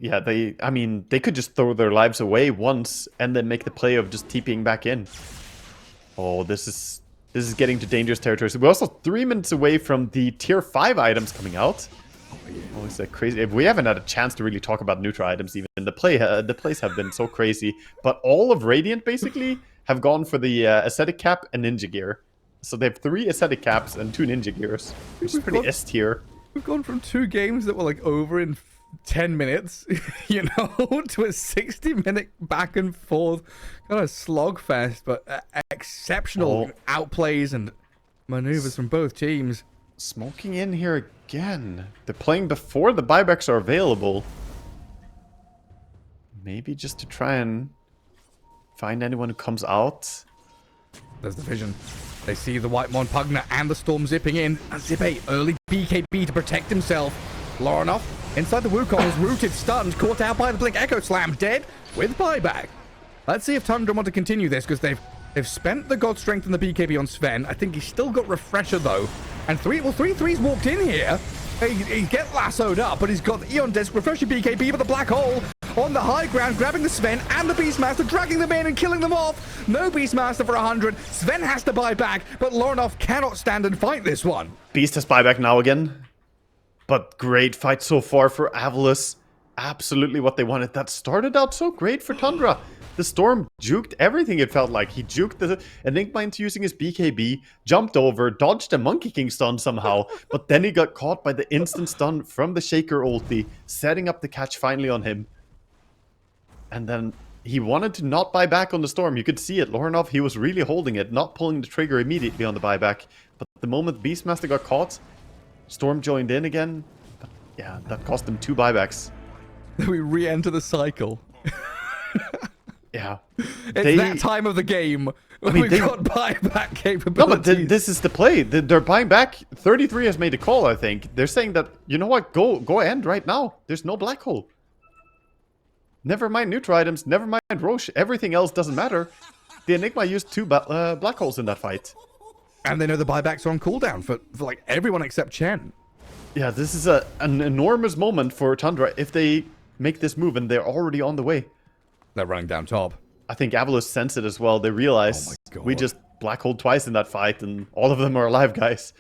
Yeah, they could just throw their lives away once and then make the play of just TPing back in. Oh, this is getting to dangerous territory. So we're also 3 minutes away from the tier 5 items coming out. Oh, it's like crazy. We haven't had a chance to really talk about neutral items even. The plays have been so crazy. But all of Radiant basically have gone for the Ascetic Cap and Ninja Gear. So they have 3 Ascetic Caps and 2 Ninja Gears, which is pretty S tier. We've gone from 2 games that were like over in 10 minutes, you know, to a 60-minute back and forth kind of slogfest, but exceptional outplays and maneuvers from both teams. Smoking in here again. They're playing before the buybacks are available. Maybe just to try and find anyone who comes out. There's the vision. They see the Whitemon Pugna and the Storm zipping in. And Zippe, early BKB to protect himself. Lorinov inside the Wukong is rooted, stunned, caught out by the Blink Echo Slam, dead with buyback. Let's see if Tundra want to continue this, because they've spent the God Strength and the BKB on Sven. I think he's still got Refresher though. And 3-3's walked in here. He get lassoed up, but he's got the Eon Disc, Refresher BKB, but the Black Hole on the high ground, grabbing the Sven and the Beastmaster, dragging them in and killing them off. No Beastmaster for 100. Sven has to buy back, but Lorinov cannot stand and fight this one. Beast has buyback now again. But great fight so far for Avulus. Absolutely what they wanted. That started out so great for Tundra. The Storm juked everything, it felt like. He juked the Enigma into using his BKB, jumped over, dodged a Monkey King stun somehow, but then he got caught by the instant stun from the Shaker ulti, setting up the catch finally on him. And then he wanted to not buy back on the Storm. You could see it. Lorinov, he was really holding it, not pulling the trigger immediately on the buyback. But the moment Beastmaster got caught, Storm joined in again. But yeah, that cost him 2 buybacks. We re-enter the cycle. Yeah. It's that time of the game. I mean, We've got buyback capabilities. No, but this is the play. They're buying back. 33 has made a call, I think. They're saying that, you know what, go end right now. There's no black hole. Never mind neutral items, never mind Roche. Everything else doesn't matter. The Enigma used 2 black holes in that fight. And they know the buybacks are on cooldown for like everyone except Chen. Yeah, this is an enormous moment for Tundra if they make this move, and they're already on the way. They're running down top. I think Avulus sense it as well. They realize we just black holed twice in that fight, and all of them are alive, guys.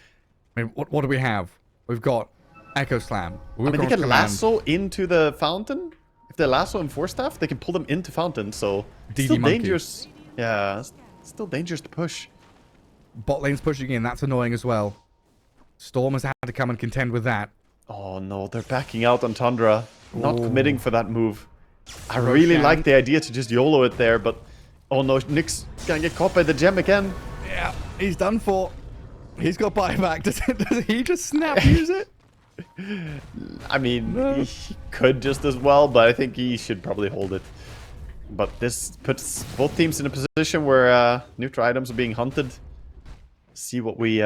I mean, what do we have? We've got Echo Slam. I mean, they can lasso into the fountain. If they lasso and Force Staff, they can pull them into fountain, so it's still dangerous. Yeah, still dangerous to push. Bot lane's pushing in, that's annoying as well. Storm has had to come and contend with that. Oh no, they're backing out on Tundra. Not committing for that move. I Roshan. really like the idea to just YOLO it there, but oh no, Nick's gonna get caught by the gem again. Yeah, he's done for. He's got buyback. Does he just snap use it? I mean, he could just as well, but I think he should probably hold it. But this puts both teams in a position where neutral items are being hunted. See what we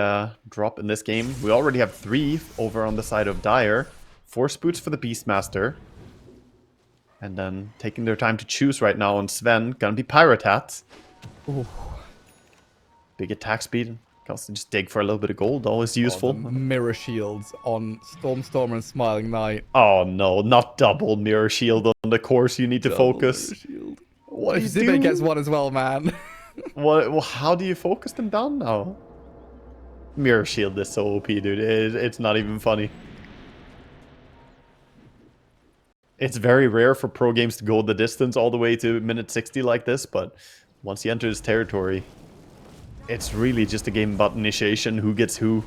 drop in this game. We already have 3 over on the side of Dire. 4 Spoots for the Beastmaster. And then taking their time to choose right now on Sven. Gonna be Pirate Hat. Ooh. Big attack speed. Can also just dig for a little bit of gold. Always useful. Mirror shields on Storm and Smiling Knight. Oh no, not double mirror shield on the course. You need to focus. Shield. What if Zibe gets one as well, man? What? Well, how do you focus them down now? Mirror shield is so OP, dude. It's not even funny. It's very rare for pro games to go the distance all the way to minute 60 like this, but once you enter this territory, it's really just a game about initiation, who gets who.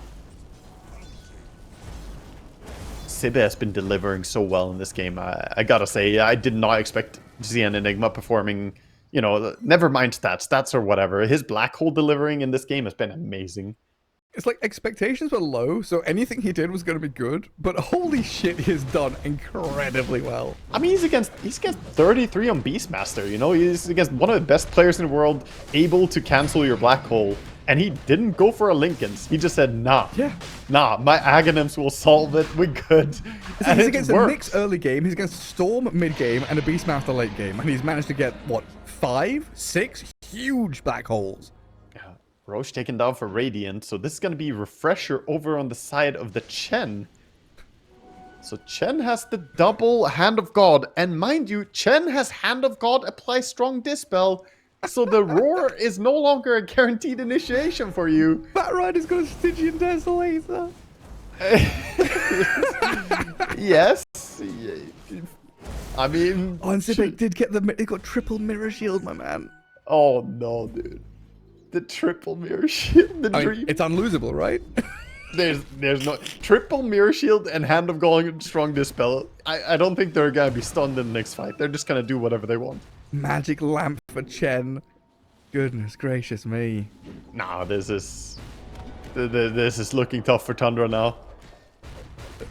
Zibe has been delivering so well in this game. I gotta say, I did not expect to see an Enigma performing, you know, never mind stats or whatever. His black hole delivering in this game has been amazing. It's like expectations were low, so anything he did was going to be good. But holy shit, he has done incredibly well. I mean, he's against 33 on Beastmaster, you know? He's against one of the best players in the world, able to cancel your black hole. And he didn't go for a Lincoln's. He just said, nah. Yeah. Nah, my Aghanims will solve it. We're good. And he's it against works. a Nyx early game, he's against Storm mid game, and a Beastmaster late game. And he's managed to get, what, 5, 6 huge black holes. Roche taken down for Radiant, so this is going to be Refresher over on the side of the Chen. So Chen has the double Hand of God, and mind you, Chen has Hand of God apply Strong Dispel, so the Roar is no longer a guaranteed initiation for you. Bat Rider's got a Stygian Desolator. Yes. I mean... Oh, and Zibek did get he got triple mirror shield, my man. Oh no, dude. The triple mirror shield, the dream. It's unlosable, right? There's no triple mirror shield and Hand of God and Strong Dispel. I don't think they're gonna be stunned in the next fight. They're just gonna do whatever they want. Magic lamp for Chen. Goodness gracious me. Nah, this is looking tough for Tundra now.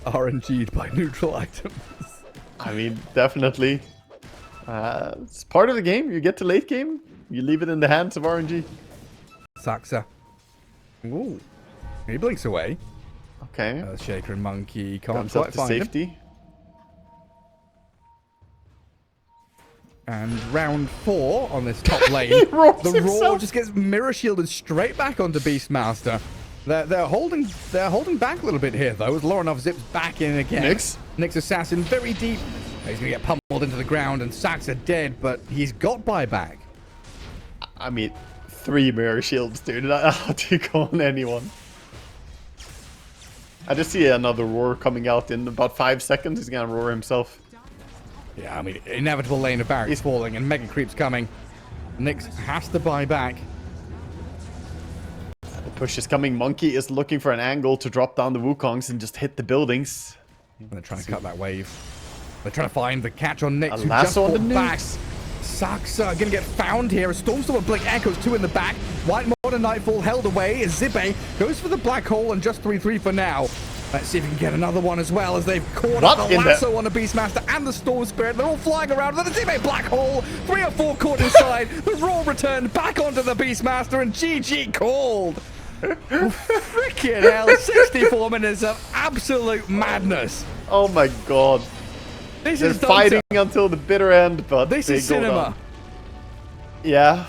RNG'd by neutral items. I mean, definitely. It's part of the game. You get to late game, you leave it in the hands of RNG. Saxa. Ooh. He blinks away. Okay. Shaker and Monkey can't Comes up quite to find him. safety. And round 4 on this top lane. He roars the himself. Roar just gets mirror shielded straight back onto Beastmaster. They're holding back a little bit here though, as Lorinov zips back in again. Nyx Assassin very deep. He's gonna get pummeled into the ground, and Saxa dead, but he's got buyback. I mean, 3 mirror shields, dude. How do you go on anyone? I just see another roar coming out in about 5 seconds. He's gonna roar himself. Yeah, I mean, inevitable lane of barracks falling and Mega Creep's coming. Nyx has to buy back. The push is coming. Monkey is looking for an angle to drop down the Wukongs and just hit the buildings. They're trying to cut that wave. They're trying to find the catch on Nyx, A who just lasso on the fought back. Nyx. Saxa gonna get found here. A Stormstorm and Blink Echoes 2 in the back. White Modern Nightfall held away as Zibe goes for the black hole and just 3-3 for now. Let's see if we can get another one as well, as they've caught up the lasso on the Beastmaster and the Storm Spirit. They're all flying around. Then the Zibe black hole. 3 or 4 caught inside. The Roar returned back onto the Beastmaster, and GG called. Freaking hell. 64 minutes of absolute madness. Oh my god. This They're is fighting until the bitter end, but this they is go cinema. down. Yeah.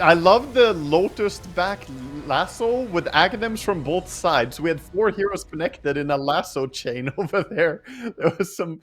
I love the Lotus back lasso with Aghanims from both sides. We had 4 heroes connected in a lasso chain over there. There was some